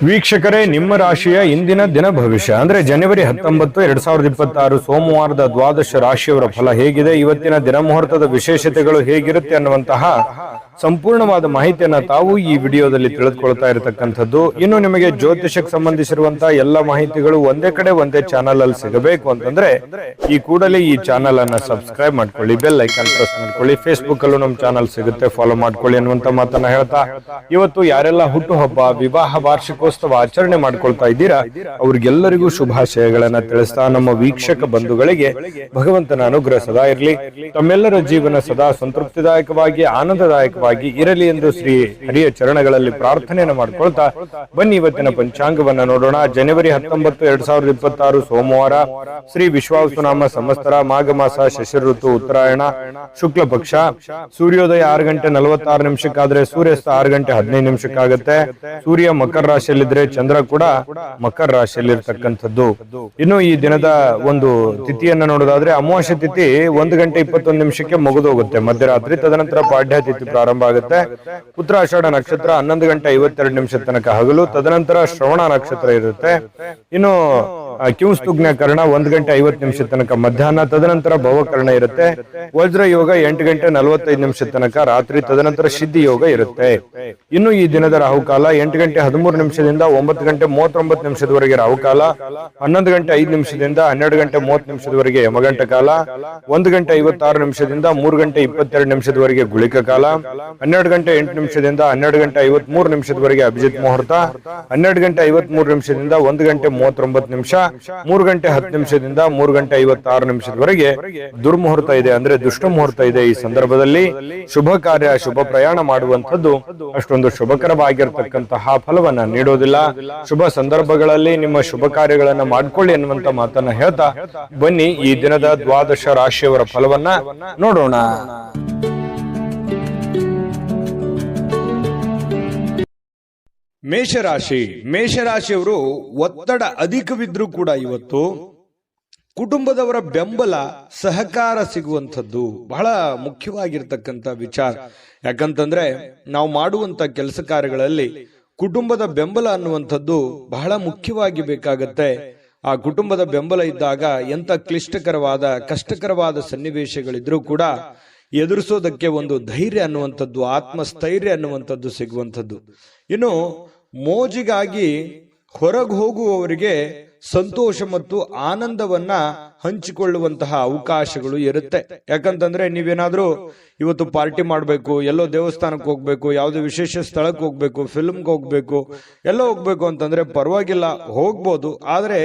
ವೀಕ್ಷಕರೇ, ನಿಮ್ಮ ರಾಶಿಯ ಇಂದಿನ ದಿನ ಭವಿಷ್ಯ ಅಂದ್ರೆ ಜನವರಿ 19, 2026 ಸೋಮವಾರದ ದ್ವಾದಶ ರಾಶಿಯವರ ಫಲ ಹೇಗಿದೆ, ಇವತ್ತಿನ ದಿನ ಮುಹೂರ್ತದ ವಿಶೇಷತೆಗಳು ಹೇಗಿರುತ್ತೆ ಅನ್ನುವಂತಹ ಸಂಪೂರ್ಣವಾದ ಮಾಹಿತಿಯನ್ನ ತಾವು ಈ ವಿಡಿಯೋದಲ್ಲಿ ತಿಳಿದುಕೊಳ್ತಾ ಇರತಕ್ಕಂಥದ್ದು. ಇನ್ನು ನಿಮಗೆ ಜ್ಯೋತಿಷಕ್ಕೆ ಸಂಬಂಧಿಸಿರುವಂತಹ ಎಲ್ಲ ಮಾಹಿತಿಗಳು ಒಂದೇ ಕಡೆ ಒಂದೇ ಚಾನಲ್ ಅಲ್ಲಿ ಸಿಗಬೇಕು ಅಂತಂದ್ರೆ ಈ ಕೂಡಲೇ ಈ ಚಾನಲ್ ಅನ್ನ ಸಬ್ಸ್ಕ್ರೈಬ್ ಮಾಡ್ಕೊಳ್ಳಿ, ಬೆಲ್ ಐಕಾನ್ ಪ್ರೆಸ್ ಮಾಡ್ಕೊಳ್ಳಿ. ಫೇಸ್ಬುಕ್ ಅಲ್ಲೂ ನಮ್ಮ ಚಾನಲ್ ಸಿಗುತ್ತೆ, ಫಾಲೋ ಮಾಡ್ಕೊಳ್ಳಿ ಅನ್ನುವಂತ ಮಾತನ್ನ ಹೇಳ್ತಾ, ಇವತ್ತು ಯಾರೆಲ್ಲ ಹುಟ್ಟುಹಬ್ಬ, ವಿವಾಹ ವಾರ್ಷಿಕೋತ್ಸವ ಆಚರಣೆ ಮಾಡ್ಕೊಳ್ತಾ ಇದ್ದೀರಾ ಅವ್ರಿಗೆಲ್ಲರಿಗೂ ಶುಭಾಶಯಗಳನ್ನ ತಿಳಿಸ್ತಾ, ನಮ್ಮ ವೀಕ್ಷಕ ಬಂಧುಗಳಿಗೆ ಭಗವಂತನ ಅನುಗ್ರಹ ಸದಾ ಇರಲಿ, ತಮ್ಮೆಲ್ಲರ ಜೀವನ ಸದಾ ಸಂತೃಪ್ತಿದಾಯಕವಾಗಿ ಆನಂದದಾಯಕವಾಗಿ ಇರಲಿ ಎಂದು ಶ್ರೀ ಹರಿಯ ಚರಣಗಳಲ್ಲಿ ಪ್ರಾರ್ಥನೆಯನ್ನು ಮಾಡ್ಕೊಳ್ತಾ ಬನ್ನಿ ಇವತ್ತಿನ ಪಂಚಾಂಗವನ್ನ ನೋಡೋಣ. ಜನವರಿ 19, 2026 ಸೋಮವಾರ, ಶ್ರೀ ವಿಶ್ವಾವಸುನಾಮ ಸಂವತ್ಸರ, ಮಾಘ ಮಾಸ, ಶಿಶಿರ ಋತು, ಉತ್ತರಾಯಣ, ಶುಕ್ಲ ಪಕ್ಷ. ಸೂರ್ಯೋದಯ 6 ಗಂಟೆ 46 ನಿಮಿಷಕ್ಕಾದ್ರೆ ಸೂರ್ಯಾಸ್ತ 6 ಗಂಟೆ 15 ನಿಮಿಷಕ್ಕಾಗತ್ತೆ. ಸೂರ್ಯ ಮಕರ ರಾಶಿಯಲ್ಲಿದ್ರೆ ಚಂದ್ರ ಕೂಡ ಮಕರ ರಾಶಿಯಲ್ಲಿರ್ತಕ್ಕಂಥದ್ದು. ಇನ್ನು ಈ ದಿನದ ಒಂದು ತಿಥಿಯನ್ನ ನೋಡೋದಾದ್ರೆ ಅಮಾವಾಸ್ಯ ತಿಥಿ 1 ಗಂಟೆ 21 ನಿಮಿಷಕ್ಕೆ ಮುಗಿದೋಗುತ್ತೆ ಮಧ್ಯರಾತ್ರಿ. ತದನಂತರ ಪಾಡ್ಯ ತಿಥಿ ಪ್ರಾರಂಭ ಆಗುತ್ತೆ. ಉತ್ತರಾಷಾಢ ನಕ್ಷತ್ರ 11 ಗಂಟೆ 52 ನಿಮಿಷ ತನಕ ಹಗಲು. ತದನಂತರ ಶ್ರವಣ ನಕ್ಷತ್ರ ಇರುತ್ತೆ. ಇನ್ನು ಕಿಂಸ್ತುಗ್ನ ಕರ್ಣ 1 ಗಂಟೆ 50 ನಿಮಿಷ ತನಕ ಮಧ್ಯಾಹ್ನ. ತದನಂತರ ಭವಕರ್ಣ ಇರುತ್ತೆ. ವಜ್ರ ಯೋಗ 8 ಗಂಟೆ 45 ನಿಮಿಷ ತನಕ ರಾತ್ರಿ. ತದನಂತರ ಸಿದ್ಧಿ ಯೋಗ ಇರುತ್ತೆ. ಇನ್ನು ಈ ದಿನದ ರಾಹುಕಾಲ 8 ಗಂಟೆ 13 ನಿಮಿಷದಿಂದ 9 ಗಂಟೆ 39 ನಿಮಿಷದವರೆಗೆ ರಾಹುಕಾಲ. 11 ಗಂಟೆ 5 ನಿಮಿಷದಿಂದ 12 ಗಂಟೆ 30 ನಿಮಿಷದವರೆಗೆ ಯಮಗಂಟ ಕಾಲ. 1 ಗಂಟೆ 56 ನಿಮಿಷದಿಂದ 3 ಗಂಟೆ 22 ನಿಮಿಷದವರೆಗೆ ಗುಳಿಕ ಕಾಲ. 12 ಗಂಟೆ 8 ನಿಮಿಷದಿಂದ 12 ಗಂಟೆ 53 ನಿಮಿಷದವರೆಗೆ ಅಭಿಜಿತ್ ಮುಹೂರ್ತ. 12 ಗಂಟೆ 53 ನಿಮಿಷದಿಂದ 1 ಗಂಟೆ 39 ನಿಮಿಷ. 3 ಗಂಟೆ 10 ನಿಮಿಷದಿಂದ 3 ಗಂಟೆ 56 ನಿಮಿಷದವರೆಗೆ ದುರ್ಮುಹೂರ್ತ ಇದೆ, ಅಂದ್ರೆ ದುಷ್ಟ ಮುಹೂರ್ತ ಇದೆ. ಈ ಸಂದರ್ಭದಲ್ಲಿ ಶುಭ ಕಾರ್ಯ, ಶುಭ ಪ್ರಯಾಣ ಮಾಡುವಂತದ್ದು ಅಷ್ಟೊಂದು ಶುಭಕರವಾಗಿರ್ತಕ್ಕಂತಹ ಫಲವನ್ನ ನೀಡೋದಿಲ್ಲ. ಶುಭ ಸಂದರ್ಭಗಳಲ್ಲಿ ನಿಮ್ಮ ಶುಭ ಕಾರ್ಯಗಳನ್ನ ಮಾಡ್ಕೊಳ್ಳಿ ಅನ್ನುವಂತ ಮಾತನ್ನ ಹೇಳ್ತಾ ಬನ್ನಿ ಈ ದಿನದ ದ್ವಾದಶ ರಾಶಿಯವರ ಫಲವನ್ನ ನೋಡೋಣ. ಮೇಷರಾಶಿಯವರು ಒತ್ತಡ ಅಧಿಕವಿದ್ರೂ ಕೂಡ ಇವತ್ತು ಕುಟುಂಬದವರ ಬೆಂಬಲ, ಸಹಕಾರ ಸಿಗುವಂಥದ್ದು ಬಹಳ ಮುಖ್ಯವಾಗಿರ್ತಕ್ಕಂಥ ವಿಚಾರ. ಯಾಕಂತಂದ್ರೆ ನಾವು ಮಾಡುವಂತ ಕೆಲಸ ಕಾರ್ಯಗಳಲ್ಲಿ ಕುಟುಂಬದ ಬೆಂಬಲ ಅನ್ನುವಂಥದ್ದು ಬಹಳ ಮುಖ್ಯವಾಗಿ ಬೇಕಾಗತ್ತೆ. ಆ ಕುಟುಂಬದ ಬೆಂಬಲ ಇದ್ದಾಗ ಎಂತ ಕ್ಲಿಷ್ಟಕರವಾದ, ಕಷ್ಟಕರವಾದ ಸನ್ನಿವೇಶಗಳಿದ್ರೂ ಕೂಡ ಎದುರಿಸೋದಕ್ಕೆ ಒಂದು ಧೈರ್ಯ ಅನ್ನುವಂಥದ್ದು, ಆತ್ಮಸ್ಥೈರ್ಯ ಅನ್ನುವಂಥದ್ದು ಸಿಗುವಂಥದ್ದು. ಇನ್ನು ಮೋಜಿಗಾಗಿ ಹೊರಗೆ ಹೋಗುವವರಿಗೆ ಸಂತೋಷ ಮತ್ತು ಆನಂದವನ್ನ ಹಂಚಿಕೊಳ್ಳುವಂತಹ ಅವಕಾಶಗಳು ಇರುತ್ತೆ. ಯಾಕಂತಂದ್ರೆ ನೀವೇನಾದ್ರೂ ಇವತ್ತು ಪಾರ್ಟಿ ಮಾಡ್ಬೇಕು, ಎಲ್ಲೋ ದೇವಸ್ಥಾನಕ್ಕೆ ಹೋಗ್ಬೇಕು, ಯಾವುದೋ ವಿಶೇಷ ಸ್ಥಳಕ್ಕೆ ಹೋಗ್ಬೇಕು, ಫಿಲ್ಮ್ಗೆ ಹೋಗ್ಬೇಕು, ಎಲ್ಲೋ ಹೋಗ್ಬೇಕು ಅಂತಂದ್ರೆ ಪರವಾಗಿಲ್ಲ, ಹೋಗ್ಬೋದು. ಆದ್ರೆ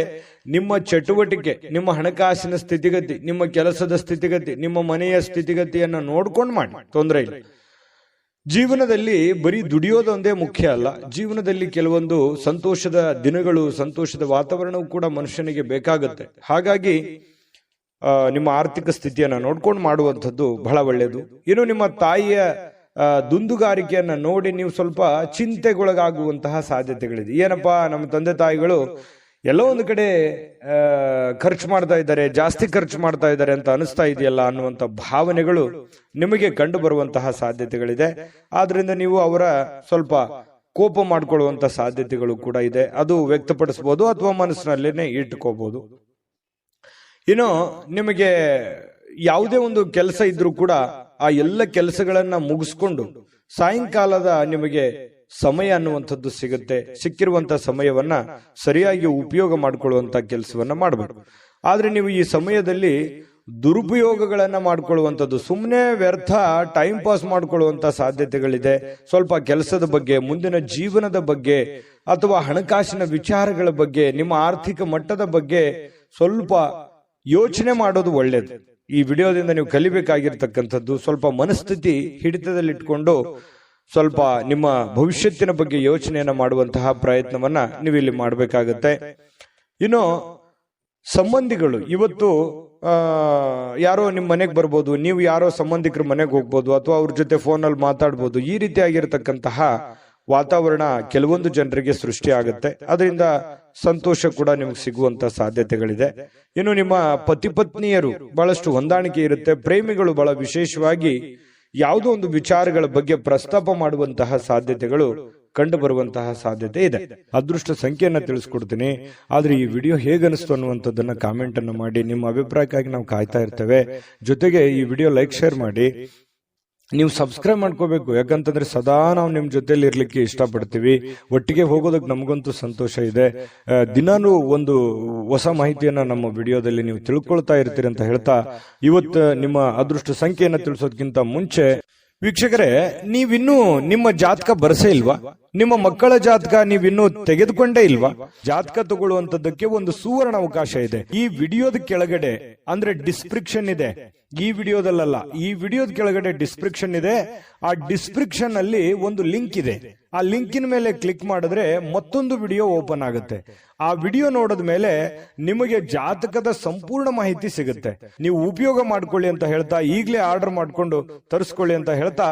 ನಿಮ್ಮ ಚಟುವಟಿಕೆ, ನಿಮ್ಮ ಹಣಕಾಸಿನ ಸ್ಥಿತಿಗತಿ, ನಿಮ್ಮ ಕೆಲಸದ ಸ್ಥಿತಿಗತಿ, ನಿಮ್ಮ ಮನೆಯ ಸ್ಥಿತಿಗತಿಯನ್ನ ನೋಡ್ಕೊಂಡು ಮಾಡಿ, ತೊಂದರೆ ಇಲ್ಲ. ಜೀವನದಲ್ಲಿ ಬರೀ ದುಡಿಯೋದೊಂದೇ ಮುಖ್ಯ ಅಲ್ಲ. ಜೀವನದಲ್ಲಿ ಕೆಲವೊಂದು ಸಂತೋಷದ ದಿನಗಳು, ಸಂತೋಷದ ವಾತಾವರಣವು ಕೂಡ ಮನುಷ್ಯನಿಗೆ ಬೇಕಾಗುತ್ತೆ. ಹಾಗಾಗಿ ನಿಮ್ಮ ಆರ್ಥಿಕ ಸ್ಥಿತಿಯನ್ನ ನೋಡ್ಕೊಂಡು ಮಾಡುವಂಥದ್ದು ಬಹಳ ಒಳ್ಳೆಯದು. ಇನ್ನು ನಿಮ್ಮ ತಾಯಿಯ ದುಂದುಗಾರಿಕೆಯನ್ನ ನೋಡಿ ನೀವು ಸ್ವಲ್ಪ ಚಿಂತೆಗೊಳಗಾಗುವಂತಹ ಸಾಧ್ಯತೆಗಳಿದೆ. ಏನಪ್ಪಾ, ನಮ್ಮ ತಂದೆ ತಾಯಿಗಳು ಎಲ್ಲೋ ಒಂದು ಕಡೆ ಖರ್ಚು ಮಾಡ್ತಾ ಇದ್ದಾರೆ, ಜಾಸ್ತಿ ಖರ್ಚು ಮಾಡ್ತಾ ಇದ್ದಾರೆ ಅಂತ ಅನಿಸ್ತಾ ಇದೆಯಲ್ಲ ಅನ್ನುವಂಥ ಭಾವನೆಗಳು ನಿಮಗೆ ಕಂಡು ಬರುವಂತಹ ಸಾಧ್ಯತೆಗಳಿದೆ. ಆದ್ರಿಂದ ನೀವು ಅವರ ಸ್ವಲ್ಪ ಕೋಪ ಮಾಡ್ಕೊಳ್ಳುವಂತ ಸಾಧ್ಯತೆಗಳು ಕೂಡ ಇದೆ. ಅದು ವ್ಯಕ್ತಪಡಿಸಬಹುದು ಅಥವಾ ಮನಸ್ಸಿನಲ್ಲೇನೆ ಇಟ್ಕೋಬಹುದು. ಇನ್ನು ನಿಮಗೆ ಯಾವುದೇ ಒಂದು ಕೆಲಸ ಇದ್ರೂ ಕೂಡ ಆ ಎಲ್ಲ ಕೆಲಸಗಳನ್ನ ಮುಗಿಸ್ಕೊಂಡು ಸಾಯಂಕಾಲದ ನಿಮಗೆ ಸಮಯ ಅನ್ನುವಂಥದ್ದು ಸಿಗುತ್ತೆ. ಸಿಕ್ಕಿರುವಂತಹ ಸಮಯವನ್ನ ಸರಿಯಾಗಿ ಉಪಯೋಗ ಮಾಡಿಕೊಳ್ಳುವಂತ ಕೆಲಸವನ್ನ ಮಾಡಬೇಕು. ಆದ್ರೆ ನೀವು ಈ ಸಮಯದಲ್ಲಿ ದುರುಪಯೋಗಗಳನ್ನ ಮಾಡ್ಕೊಳ್ಳುವಂಥದ್ದು, ಸುಮ್ಮನೆ ವ್ಯರ್ಥ ಟೈಮ್ ಪಾಸ್ ಮಾಡ್ಕೊಳ್ಳುವಂತ ಸಾಧ್ಯತೆಗಳಿದೆ. ಸ್ವಲ್ಪ ಕೆಲಸದ ಬಗ್ಗೆ, ಮುಂದಿನ ಜೀವನದ ಬಗ್ಗೆ ಅಥವಾ ಹಣಕಾಸಿನ ವಿಚಾರಗಳ ಬಗ್ಗೆ, ನಿಮ್ಮ ಆರ್ಥಿಕ ಮಟ್ಟದ ಬಗ್ಗೆ ಸ್ವಲ್ಪ ಯೋಚನೆ ಮಾಡೋದು ಒಳ್ಳೇದು. ಈ ವಿಡಿಯೋದಿಂದ ನೀವು ಕಲಿಬೇಕಾಗಿರ್ತಕ್ಕಂಥದ್ದು ಸ್ವಲ್ಪ ಮನಸ್ಥಿತಿ ಹಿಡಿತದಲ್ಲಿಟ್ಕೊಂಡು ಸ್ವಲ್ಪ ನಿಮ್ಮ ಭವಿಷ್ಯತ್ತಿನ ಬಗ್ಗೆ ಯೋಚನೆಯನ್ನ ಮಾಡುವಂತಹ ಪ್ರಯತ್ನವನ್ನ ನೀವು ಇಲ್ಲಿ ಮಾಡಬೇಕಾಗತ್ತೆ. ಇನ್ನು ಸಂಬಂಧಿಗಳು ಇವತ್ತು ಯಾರೋ ನಿಮ್ಮ ಮನೆಗೆ ಬರ್ಬೋದು, ನೀವು ಯಾರೋ ಸಂಬಂಧಿಕರ ಮನೆಗೆ ಹೋಗ್ಬೋದು ಅಥವಾ ಅವ್ರ ಜೊತೆ ಫೋನಲ್ಲಿ ಮಾತಾಡ್ಬೋದು. ಈ ರೀತಿಯಾಗಿರ್ತಕ್ಕಂತಹ ವಾತಾವರಣ ಕೆಲವೊಂದು ಜನರಿಗೆ ಸೃಷ್ಟಿ ಆಗುತ್ತೆ. ಅದರಿಂದ ಸಂತೋಷ ಕೂಡ ನಿಮ್ಗೆ ಸಿಗುವಂತ ಸಾಧ್ಯತೆಗಳಿದೆ. ಇನ್ನು ನಿಮ್ಮ ಪತಿ ಪತ್ನಿಯರು ಬಹಳಷ್ಟು ಹೊಂದಾಣಿಕೆ ಇರುತ್ತೆ. ಪ್ರೇಮಿಗಳು ಬಹಳ ವಿಶೇಷವಾಗಿ ಯಾವುದೋ ಒಂದು ವಿಚಾರಗಳ ಬಗ್ಗೆ ಪ್ರಸ್ತಾಪ ಮಾಡುವಂತಹ ಸಾಧ್ಯತೆಗಳು ಕಂಡು ಬರುವಂತಹ ಸಾಧ್ಯತೆ ಇದೆ. ಅದೃಷ್ಟ ಸಂಖ್ಯೆಯನ್ನ ತಿಳಿಸ್ಕೊಡ್ತೀನಿ. ಆದ್ರೆ ಈ ವಿಡಿಯೋ ಹೇಗನಿಸ್ತು ಅನ್ನುವಂಥದ್ದನ್ನ ಕಾಮೆಂಟ್ ಅನ್ನು ಮಾಡಿ. ನಿಮ್ಮ ಅಭಿಪ್ರಾಯಕ್ಕಾಗಿ ನಾವು ಕಾಯ್ತಾ ಇರ್ತೇವೆ. ಜೊತೆಗೆ ಈ ವಿಡಿಯೋ ಲೈಕ್ ಶೇರ್ ಮಾಡಿ. ನೀವು ಸಬ್ಸ್ಕ್ರೈಬ್ ಮಾಡ್ಕೋಬೇಕು, ಯಾಕಂತಂದ್ರೆ ಸದಾ ನಾವು ನಿಮ್ ಜೊತೆಲಿ ಇರ್ಲಿಕ್ಕೆ ಇಷ್ಟಪಡ್ತೀವಿ. ಒಟ್ಟಿಗೆ ಹೋಗೋದಕ್ಕೆ ನಮಗಂತೂ ಸಂತೋಷ ಇದೆ. ದಿನಾನು ಒಂದು ಹೊಸ ಮಾಹಿತಿಯನ್ನ ನಮ್ಮ ವಿಡಿಯೋದಲ್ಲಿ ನೀವು ತಿಳ್ಕೊಳ್ತಾ ಇರ್ತೀರಿ ಅಂತ ಹೇಳ್ತಾ, ಇವತ್ತು ನಿಮ್ಮ ಅದೃಷ್ಟ ಸಂಖ್ಯೆಯನ್ನ ತಿಳಿಸೋದಕ್ಕಿಂತ ಮುಂಚೆ ವೀಕ್ಷಕರೇ, ನೀವಿನ್ನೂ ನಿಮ್ಮ ಜಾತಕ ಬರಸೇ ಇಲ್ವಾ? ನಿಮ್ಮ ಮಕ್ಕಳ ಜಾತಕ ನೀವಿನ್ನೂ ತೆಗೆದುಕೊಂಡೇ ಇಲ್ವಾ? ಜಾತಕ ತಗೊಳ್ಳುವಂತದ್ದಕ್ಕೆ ಒಂದು ಸುವರ್ಣ ಅವಕಾಶ ಇದೆ. ಈ ವಿಡಿಯೋದ ಕೆಳಗಡೆ ಅಂದ್ರೆ ಡಿಸ್ಕ್ರಿಪ್ಷನ್ ಇದೆ. ಈ ವಿಡಿಯೋದಲ್ಲ, ಈ ವಿಡಿಯೋದ ಕೆಳಗಡೆ ಡಿಸ್ಕ್ರಿಪ್ಷನ್ ಇದೆ. ಆ ಡಿಸ್ಕ್ರಿಪ್ಷನ್ ಅಲ್ಲಿ ಒಂದು ಲಿಂಕ್ ಇದೆ. ಆ ಲಿಂಕಿನ ಮೇಲೆ ಕ್ಲಿಕ್ ಮಾಡಿದ್ರೆ ಮತ್ತೊಂದು ವಿಡಿಯೋ ಓಪನ್ ಆಗುತ್ತೆ. ಆ ವಿಡಿಯೋ ನೋಡಿದ ಮೇಲೆ ನಿಮಗೆ ಜಾತಕದ ಸಂಪೂರ್ಣ ಮಾಹಿತಿ ಸಿಗುತ್ತೆ. ನೀವು ಉಪಯೋಗ ಮಾಡ್ಕೊಳ್ಳಿ ಅಂತ ಹೇಳ್ತಾ, ಈಗಲೇ ಆರ್ಡರ್ ಮಾಡ್ಕೊಂಡು ತರಿಸ್ಕೊಳ್ಳಿ ಅಂತ ಹೇಳ್ತಾ,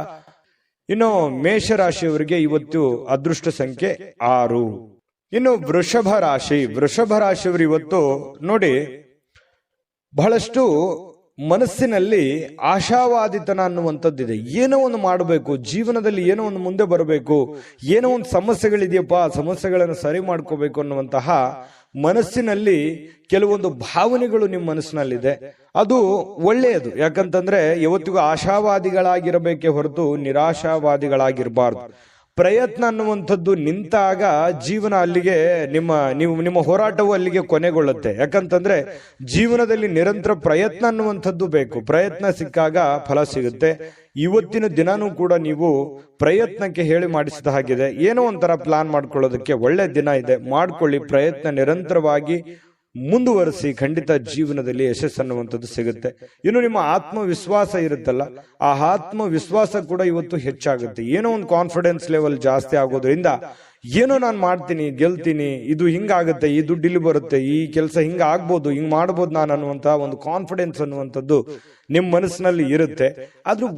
ಇನ್ನು ಮೇಷರಾಶಿಯವರಿಗೆ ಇವತ್ತು ಅದೃಷ್ಟ ಸಂಖ್ಯೆ 6. ಇನ್ನು ವೃಷಭ ರಾಶಿಯವರು ಇವತ್ತು ನೋಡಿ, ಬಹಳಷ್ಟು ಮನಸ್ಸಿನಲ್ಲಿ ಆಶಾವಾದಿತನ ಅನ್ನುವಂಥದ್ದಿದೆ. ಏನೋ ಒಂದು ಮಾಡಬೇಕು, ಜೀವನದಲ್ಲಿ ಏನೋ ಒಂದು ಮುಂದೆ ಬರಬೇಕು, ಏನೋ ಒಂದು ಸಮಸ್ಯೆಗಳಿದೆಯಪ್ಪ, ಸಮಸ್ಯೆಗಳನ್ನು ಸರಿ ಮಾಡ್ಕೋಬೇಕು ಅನ್ನುವಂತಹ ಮನಸ್ಸಿನಲ್ಲಿ ಕೆಲವೊಂದು ಭಾವನೆಗಳು ನಿಮ್ಮ ಮನಸ್ಸಿನಲ್ಲಿದೆ. ಅದು ಒಳ್ಳೆಯದು. ಯಾಕಂತಂದ್ರೆ ಯಾವತ್ತಿಗೂ ಆಶಾವಾದಿಗಳಾಗಿರಬೇಕೇ ಹೊರತು ನಿರಾಶಾವಾದಿಗಳಾಗಿರಬಾರ್ದು. ಪ್ರಯತ್ನ ಅನ್ನುವಂಥದ್ದು ನಿಂತಾಗ ಜೀವನ ಅಲ್ಲಿಗೆ ನಿಮ್ಮ ಹೋರಾಟವು ಅಲ್ಲಿಗೆ ಕೊನೆಗೊಳ್ಳುತ್ತೆ. ಯಾಕಂತಂದ್ರೆ ಜೀವನದಲ್ಲಿ ನಿರಂತರ ಪ್ರಯತ್ನ ಅನ್ನುವಂಥದ್ದು ಬೇಕು. ಪ್ರಯತ್ನ ಸಿಕ್ಕಾಗ ಫಲ ಸಿಗುತ್ತೆ. ಇವತ್ತಿನ ದಿನಾನೂ ಕೂಡ ನೀವು ಪ್ರಯತ್ನಕ್ಕೆ ಹೇಳಿ ಮಾಡಿಸಿದ ಹಾಗಿದೆ. ಏನೋ ಒಂಥರ ಪ್ಲಾನ್ ಮಾಡ್ಕೊಳ್ಳೋದಕ್ಕೆ ಒಳ್ಳೆ ದಿನ ಇದೆ. ಮಾಡ್ಕೊಳ್ಳಿ, ಪ್ರಯತ್ನ ನಿರಂತರವಾಗಿ ಮುಂದುವರಿಸಿ, ಖಂಡಿತ ಜೀವನದಲ್ಲಿ ಯಶಸ್ಸು ಅನ್ನುವಂಥದ್ದು ಸಿಗುತ್ತೆ. ಇನ್ನು ನಿಮ್ಮ ಆತ್ಮವಿಶ್ವಾಸ ಇರುತ್ತಲ್ಲ, ಆ ಆತ್ಮವಿಶ್ವಾಸ ಕೂಡ ಇವತ್ತು ಹೆಚ್ಚಾಗುತ್ತೆ. ಏನೋ ಒಂದು ಕಾನ್ಫಿಡೆನ್ಸ್ ಲೆವೆಲ್ ಜಾಸ್ತಿ ಆಗೋದ್ರಿಂದ ಏನೋ ನಾನು ಮಾಡ್ತೀನಿ, ಗೆಲ್ತೀನಿ, ಇದು ಹಿಂಗಾಗುತ್ತೆ, ಈ ದುಡ್ಡು ಇಲ್ಲಿ ಬರುತ್ತೆ, ಈ ಕೆಲಸ ಹಿಂಗ ಆಗ್ಬೋದು, ಹಿಂಗ್ ಮಾಡ್ಬೋದು ನಾನು ಅನ್ನುವಂತಹ ಒಂದು ಕಾನ್ಫಿಡೆನ್ಸ್ ಅನ್ನುವಂಥದ್ದು ನಿಮ್ಮ ಮನಸ್ಸಿನಲ್ಲಿ ಇರುತ್ತೆ. ಆದ್ರೂ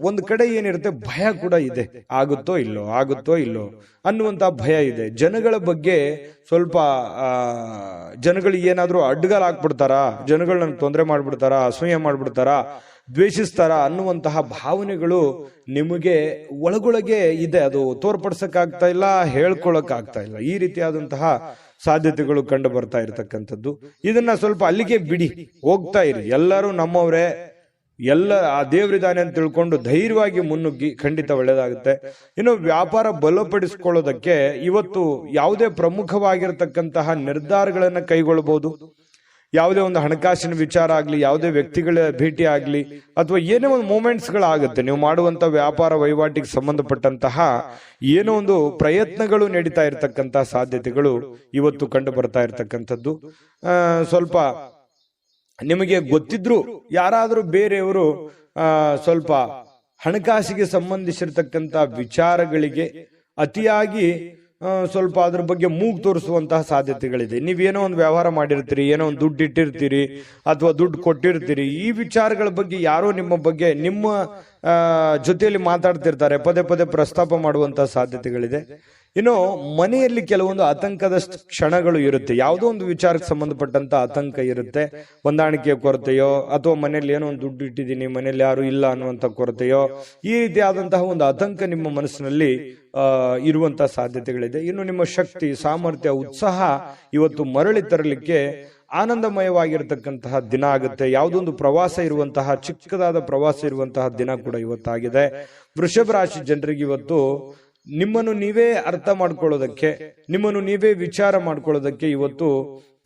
ಒಂದು ಕಡೆ ಏನಿರುತ್ತೆ, ಭಯ ಕೂಡ ಇದೆ. ಆಗುತ್ತೋ ಇಲ್ಲೋ ಅನ್ನುವಂತ ಭಯ ಇದೆ. ಜನಗಳ ಬಗ್ಗೆ ಸ್ವಲ್ಪ ಜನಗಳಿಗೆ ಏನಾದ್ರೂ ಅಡ್ಡಗಾಲ ಹಾಕ್ಬಿಡ್ತಾರಾ, ಜನಗಳು ನನಗೆ ತೊಂದರೆ ಮಾಡ್ಬಿಡ್ತಾರಾ, ಅಸೂಯೆ ಮಾಡ್ಬಿಡ್ತಾರಾ, ದ್ವೇಷಿಸ್ತಾರ ಅನ್ನುವಂತಹ ಭಾವನೆಗಳು ನಿಮಗೆ ಒಳಗೊಳಗೆ ಇದೆ. ಅದು ತೋರ್ಪಡಿಸಕ್ಕಾಗ್ತಾ ಇಲ್ಲ, ಹೇಳ್ಕೊಳಕ್ ಆಗ್ತಾ ಇಲ್ಲ. ಈ ರೀತಿಯಾದಂತಹ ಸಾಧ್ಯತೆಗಳು ಕಂಡು ಬರ್ತಾ ಇರತಕ್ಕಂಥದ್ದು. ಇದನ್ನ ಸ್ವಲ್ಪ ಅಲ್ಲಿಗೆ ಬಿಡಿ, ಹೋಗ್ತಾ ಇರಿ. ಎಲ್ಲರೂ ನಮ್ಮವರೇ, ಎಲ್ಲ ಆ ದೇವರಿದಾನೆ ಅಂತ ತಿಳ್ಕೊಂಡು ಧೈರ್ಯವಾಗಿ ಮುನ್ನುಗ್ಗಿ, ಖಂಡಿತ ಒಳ್ಳೇದಾಗುತ್ತೆ. ಇನ್ನು ವ್ಯಾಪಾರ ಬಲಪಡಿಸಿಕೊಳ್ಳೋದಕ್ಕೆ ಇವತ್ತು ಯಾವುದೇ ಪ್ರಮುಖವಾಗಿರತಕ್ಕಂತಹ ನಿರ್ಧಾರಗಳನ್ನ ಕೈಗೊಳ್ಳಬಹುದು. ಯಾವುದೇ ಒಂದು ಹಣಕಾಸಿನ ವಿಚಾರ ಆಗ್ಲಿ, ಯಾವುದೇ ವ್ಯಕ್ತಿಗಳ ಭೇಟಿ ಆಗ್ಲಿ, ಅಥವಾ ಏನೇ ಒಂದು ಮೂಮೆಂಟ್ಸ್ಗಳಾಗುತ್ತೆ. ನೀವು ಮಾಡುವಂತ ವ್ಯಾಪಾರ ವಹಿವಾಟಿಗೆ ಸಂಬಂಧಪಟ್ಟಂತಹ ಏನೋ ಒಂದು ಪ್ರಯತ್ನಗಳು ನಡೀತಾ ಇರತಕ್ಕಂತಹ ಸಾಧ್ಯತೆಗಳು ಇವತ್ತು ಕಂಡು ಬರ್ತಾ ಇರತಕ್ಕಂಥದ್ದು. ಸ್ವಲ್ಪ ನಿಮಗೆ ಗೊತ್ತಿದ್ರು ಯಾರಾದರೂ ಬೇರೆಯವರು ಸ್ವಲ್ಪ ಹಣಕಾಸಿಗೆ ಸಂಬಂಧಿಸಿರ್ತಕ್ಕಂಥ ವಿಚಾರಗಳಿಗೆ ಅತಿಯಾಗಿ ಸ್ವಲ್ಪ ಅದ್ರ ಬಗ್ಗೆ ಮೂಗು ತೋರಿಸುವಂತಹ ಸಾಧ್ಯತೆಗಳಿದೆ. ನೀವೇನೋ ಒಂದು ವ್ಯವಹಾರ ಮಾಡಿರ್ತೀರಿ, ಏನೋ ಒಂದು ದುಡ್ಡು ಇಟ್ಟಿರ್ತೀರಿ ಅಥವಾ ದುಡ್ಡು ಕೊಟ್ಟಿರ್ತೀರಿ, ಈ ವಿಚಾರಗಳ ಬಗ್ಗೆ ಯಾರೋ ನಿಮ್ಮ ಜೊತೆಯಲ್ಲಿ ಮಾತಾಡ್ತಿರ್ತಾರೆ, ಪದೇ ಪದೇ ಪ್ರಸ್ತಾಪ ಮಾಡುವಂತಹ ಸಾಧ್ಯತೆಗಳಿದೆ. ಇನ್ನು ಮನೆಯಲ್ಲಿ ಕೆಲವೊಂದು ಆತಂಕದ ಕ್ಷಣಗಳು ಇರುತ್ತೆ. ಯಾವುದೋ ಒಂದು ವಿಚಾರಕ್ಕೆ ಸಂಬಂಧಪಟ್ಟಂತ ಆತಂಕ ಇರುತ್ತೆ. ಹೊಂದಾಣಿಕೆಯ ಕೊರತೆಯೋ, ಅಥವಾ ಮನೆಯಲ್ಲಿ ಏನೋ ಒಂದು ದುಡ್ಡು ಇಟ್ಟಿದ್ದೀನಿ, ಮನೆಯಲ್ಲಿ ಯಾರು ಇಲ್ಲ ಅನ್ನುವಂಥ ಕೊರತೆಯೋ, ಈ ರೀತಿಯಾದಂತಹ ಒಂದು ಆತಂಕ ನಿಮ್ಮ ಮನಸ್ಸಿನಲ್ಲಿ ಇರುವಂತಹ ಸಾಧ್ಯತೆಗಳಿದೆ. ಇನ್ನು ನಿಮ್ಮ ಶಕ್ತಿ, ಸಾಮರ್ಥ್ಯ, ಉತ್ಸಾಹ ಇವತ್ತು ಮರಳಿ ತರಲಿಕ್ಕೆ ಆನಂದಮಯವಾಗಿರ್ತಕ್ಕಂತಹ ದಿನ ಆಗುತ್ತೆ. ಯಾವುದೊಂದು ಪ್ರವಾಸ ಇರುವಂತಹ, ಚಿಕ್ಕದಾದ ಪ್ರವಾಸ ಇರುವಂತಹ ದಿನ ಕೂಡ ಇವತ್ತಾಗಿದೆ. ವೃಷಭ ರಾಶಿ ಜನರಿಗೆ ಇವತ್ತು ನಿಮ್ಮನ್ನು ನೀವೇ ಅರ್ಥ ಮಾಡ್ಕೊಳ್ಳೋದಕ್ಕೆ, ನಿಮ್ಮನ್ನು ನೀವೇ ವಿಚಾರ ಮಾಡ್ಕೊಳ್ಳೋದಕ್ಕೆ ಇವತ್ತು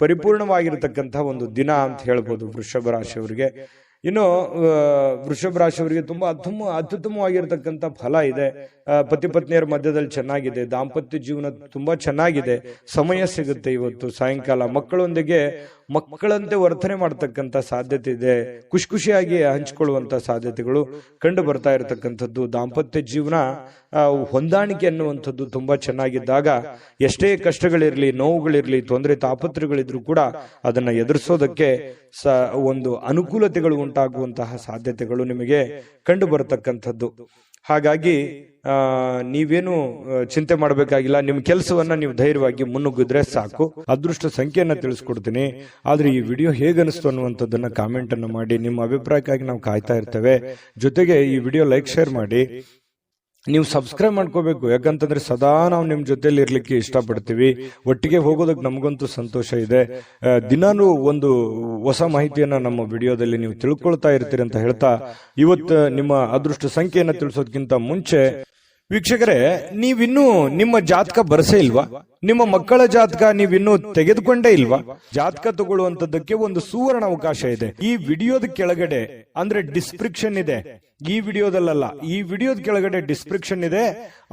ಪರಿಪೂರ್ಣವಾಗಿರ್ತಕ್ಕಂತಹ ಒಂದು ದಿನ ಅಂತ ಹೇಳ್ಬೋದು ವೃಷಭ ರಾಶಿಯವರಿಗೆ. ಇನ್ನು ವೃಷಭ ರಾಶಿಯವರಿಗೆ ತುಂಬಾ ಅತ್ಯುತ್ತಮವಾಗಿರ್ತಕ್ಕಂಥ ಫಲ ಇದೆ. ಪತಿ ಪತ್ನಿಯರ ಮಧ್ಯದಲ್ಲಿ ಚೆನ್ನಾಗಿದೆ, ದಾಂಪತ್ಯ ಜೀವನ ತುಂಬಾ ಚೆನ್ನಾಗಿದೆ, ಸಮಯ ಸಿಗುತ್ತೆ. ಇವತ್ತು ಸಾಯಂಕಾಲ ಮಕ್ಕಳೊಂದಿಗೆ ಮಕ್ಕಳಂತೆ ವರ್ತನೆ ಮಾಡ್ತಕ್ಕಂಥ ಸಾಧ್ಯತೆ ಇದೆ. ಖುಷಿಯಾಗಿ ಹಂಚಿಕೊಳ್ಳುವಂತ ಸಾಧ್ಯತೆಗಳು ಕಂಡು ಬರ್ತಾ ಇರತಕ್ಕಂಥದ್ದು. ದಾಂಪತ್ಯ ಜೀವನ ಹೊಂದಾಣಿಕೆ ಅನ್ನುವಂಥದ್ದು ತುಂಬಾ ಚೆನ್ನಾಗಿದ್ದಾಗ ಎಷ್ಟೇ ಕಷ್ಟಗಳಿರ್ಲಿ, ನೋವುಗಳಿರ್ಲಿ, ತೊಂದರೆ ತಾಪತ್ರಗಳಿದ್ರು ಕೂಡ ಅದನ್ನ ಎದುರಿಸೋದಕ್ಕೆ ಒಂದು ಅನುಕೂಲತೆಗಳು ಉಂಟಾಗುವಂತಹ ಸಾಧ್ಯತೆಗಳು ನಿಮಗೆ ಕಂಡು ಬರತಕ್ಕಂಥದ್ದು. ಹಾಗಾಗಿ ನೀವೇನು ಚಿಂತೆ ಮಾಡಬೇಕಾಗಿಲ್ಲ. ನಿಮ್ಮ ಕೆಲಸವನ್ನ ನೀವು ಧೈರ್ಯವಾಗಿ ಮುನ್ನುಗ್ಗಿದ್ರೆ ಸಾಕು. ಅದೃಷ್ಟ ಸಂಖ್ಯೆಯನ್ನ ತಿಳಿಸ್ಕೊಡ್ತೀನಿ. ಆದ್ರೆ ಈ ವಿಡಿಯೋ ಹೇಗನಿಸ್ತು ಅನ್ನುವಂಥದ್ದನ್ನ ಕಾಮೆಂಟ್ ಅನ್ನು ಮಾಡಿ. ನಿಮ್ಮ ಅಭಿಪ್ರಾಯಕ್ಕಾಗಿ ನಾವು ಕಾಯ್ತಾ ಇರ್ತೇವೆ. ಜೊತೆಗೆ ಈ ವಿಡಿಯೋ ಲೈಕ್ ಶೇರ್ ಮಾಡಿ. ನೀವು ಸಬ್ಸ್ಕ್ರೈಬ್ ಮಾಡ್ಕೋಬೇಕು. ಯಾಕಂತಂದ್ರೆ ಸದಾ ನಾವು ನಿಮ್ ಜೊತೆಲಿ ಇರ್ಲಿಕ್ಕೆ ಇಷ್ಟಪಡ್ತೀವಿ. ಒಟ್ಟಿಗೆ ಹೋಗೋದಕ್ಕೆ ನಮಗಂತೂ ಸಂತೋಷ ಇದೆ. ದಿನಾನು ಒಂದು ಹೊಸ ಮಾಹಿತಿಯನ್ನ ನಮ್ಮ ವಿಡಿಯೋದಲ್ಲಿ ನೀವು ತಿಳ್ಕೊಳ್ತಾ ಇರ್ತೀರಿ ಅಂತ ಹೇಳ್ತಾ, ಇವತ್ತು ನಿಮ್ಮ ಅದೃಷ್ಟ ಸಂಖ್ಯೆಯನ್ನ ತಿಳಿಸೋದಕ್ಕಿಂತ ಮುಂಚೆ ವೀಕ್ಷಕರೇ, ನೀವಿನ್ನೂ ನಿಮ್ಮ ಜಾತಕ ಬರಸೇ ಇಲ್ವಾ? ನಿಮ್ಮ ಮಕ್ಕಳ ಜಾತಕ ನೀವಿನ್ನೂ ತೆಗೆದುಕೊಂಡೇ ಇಲ್ವಾ? ಜಾತಕ ತಗೊಳ್ಳುವಂತದ್ದಕ್ಕೆ ಒಂದು ಸುವರ್ಣ ಅವಕಾಶ ಇದೆ. ಈ ವಿಡಿಯೋದ ಕೆಳಗಡೆ ಅಂದ್ರೆ ಡಿಸ್ಕ್ರಿಪ್ಷನ್ ಇದೆ. ಈ ವಿಡಿಯೋದಲ್ಲ, ಈ ವಿಡಿಯೋದ ಕೆಳಗಡೆ ಡಿಸ್ಕ್ರಿಪ್ಷನ್ ಇದೆ.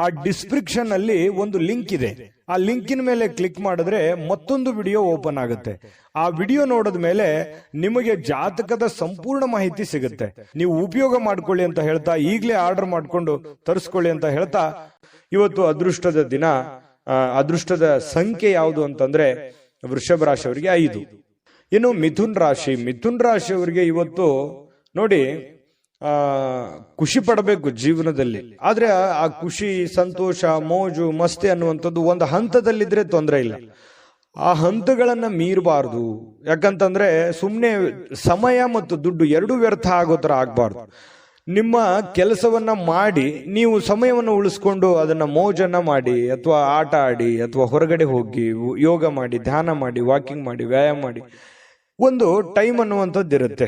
ಆ ಡಿಸ್ಕ್ರಿಪ್ಷನ್ ಅಲ್ಲಿ ಒಂದು ಲಿಂಕ್ ಇದೆ. ಆ ಲಿಂಕಿನ ಮೇಲೆ ಕ್ಲಿಕ್ ಮಾಡಿದ್ರೆ ಮತ್ತೊಂದು ವಿಡಿಯೋ ಓಪನ್ ಆಗುತ್ತೆ. ಆ ವಿಡಿಯೋ ನೋಡಿದ ಮೇಲೆ ನಿಮಗೆ ಜಾತಕದ ಸಂಪೂರ್ಣ ಮಾಹಿತಿ ಸಿಗುತ್ತೆ. ನೀವು ಉಪಯೋಗ ಮಾಡ್ಕೊಳ್ಳಿ ಅಂತ ಹೇಳ್ತಾ, ಈಗಲೇ ಆರ್ಡರ್ ಮಾಡ್ಕೊಂಡು ತರಿಸ್ಕೊಳ್ಳಿ ಅಂತ ಹೇಳ್ತಾ, ಇವತ್ತು ಅದೃಷ್ಟದ ದಿನ. ಅದೃಷ್ಟದ ಸಂಖ್ಯೆ ಯಾವುದು ಅಂತಂದ್ರೆ ವೃಷಭ ರಾಶಿಯವರಿಗೆ 5. ಇನ್ನು ಮಿಥುನ್ ರಾಶಿಯವರಿಗೆ ಇವತ್ತು ನೋಡಿ, ಖುಷಿ ಪಡಬೇಕು ಜೀವನದಲ್ಲಿ. ಆದ್ರೆ ಆ ಖುಷಿ, ಸಂತೋಷ, ಮೋಜು, ಮಸ್ತಿ ಅನ್ನುವಂಥದ್ದು ಒಂದು ಹಂತದಲ್ಲಿದ್ರೆ ತೊಂದರೆ ಇಲ್ಲ. ಆ ಹಂತಗಳನ್ನ ಮೀರಬಾರ್ದು. ಯಾಕಂತಂದ್ರೆ ಸುಮ್ಮನೆ ಸಮಯ ಮತ್ತು ದುಡ್ಡು ಎರಡೂ ವ್ಯರ್ಥ ಆಗೋ ತರ ಆಗ್ಬಾರ್ದು. ನಿಮ್ಮ ಕೆಲಸವನ್ನ ಮಾಡಿ ನೀವು ಸಮಯವನ್ನು ಉಳಿಸ್ಕೊಂಡು ಅದನ್ನ ಮೋಜನ್ನ ಮಾಡಿ, ಅಥವಾ ಆಟ ಆಡಿ, ಅಥವಾ ಹೊರಗಡೆ ಹೋಗಿ ಯೋಗ ಮಾಡಿ, ಧ್ಯಾನ ಮಾಡಿ, ವಾಕಿಂಗ್ ಮಾಡಿ, ವ್ಯಾಯಾಮ ಮಾಡಿ. ಒಂದು ಟೈಮ್ ಅನ್ನುವಂಥದ್ದು ಇರುತ್ತೆ.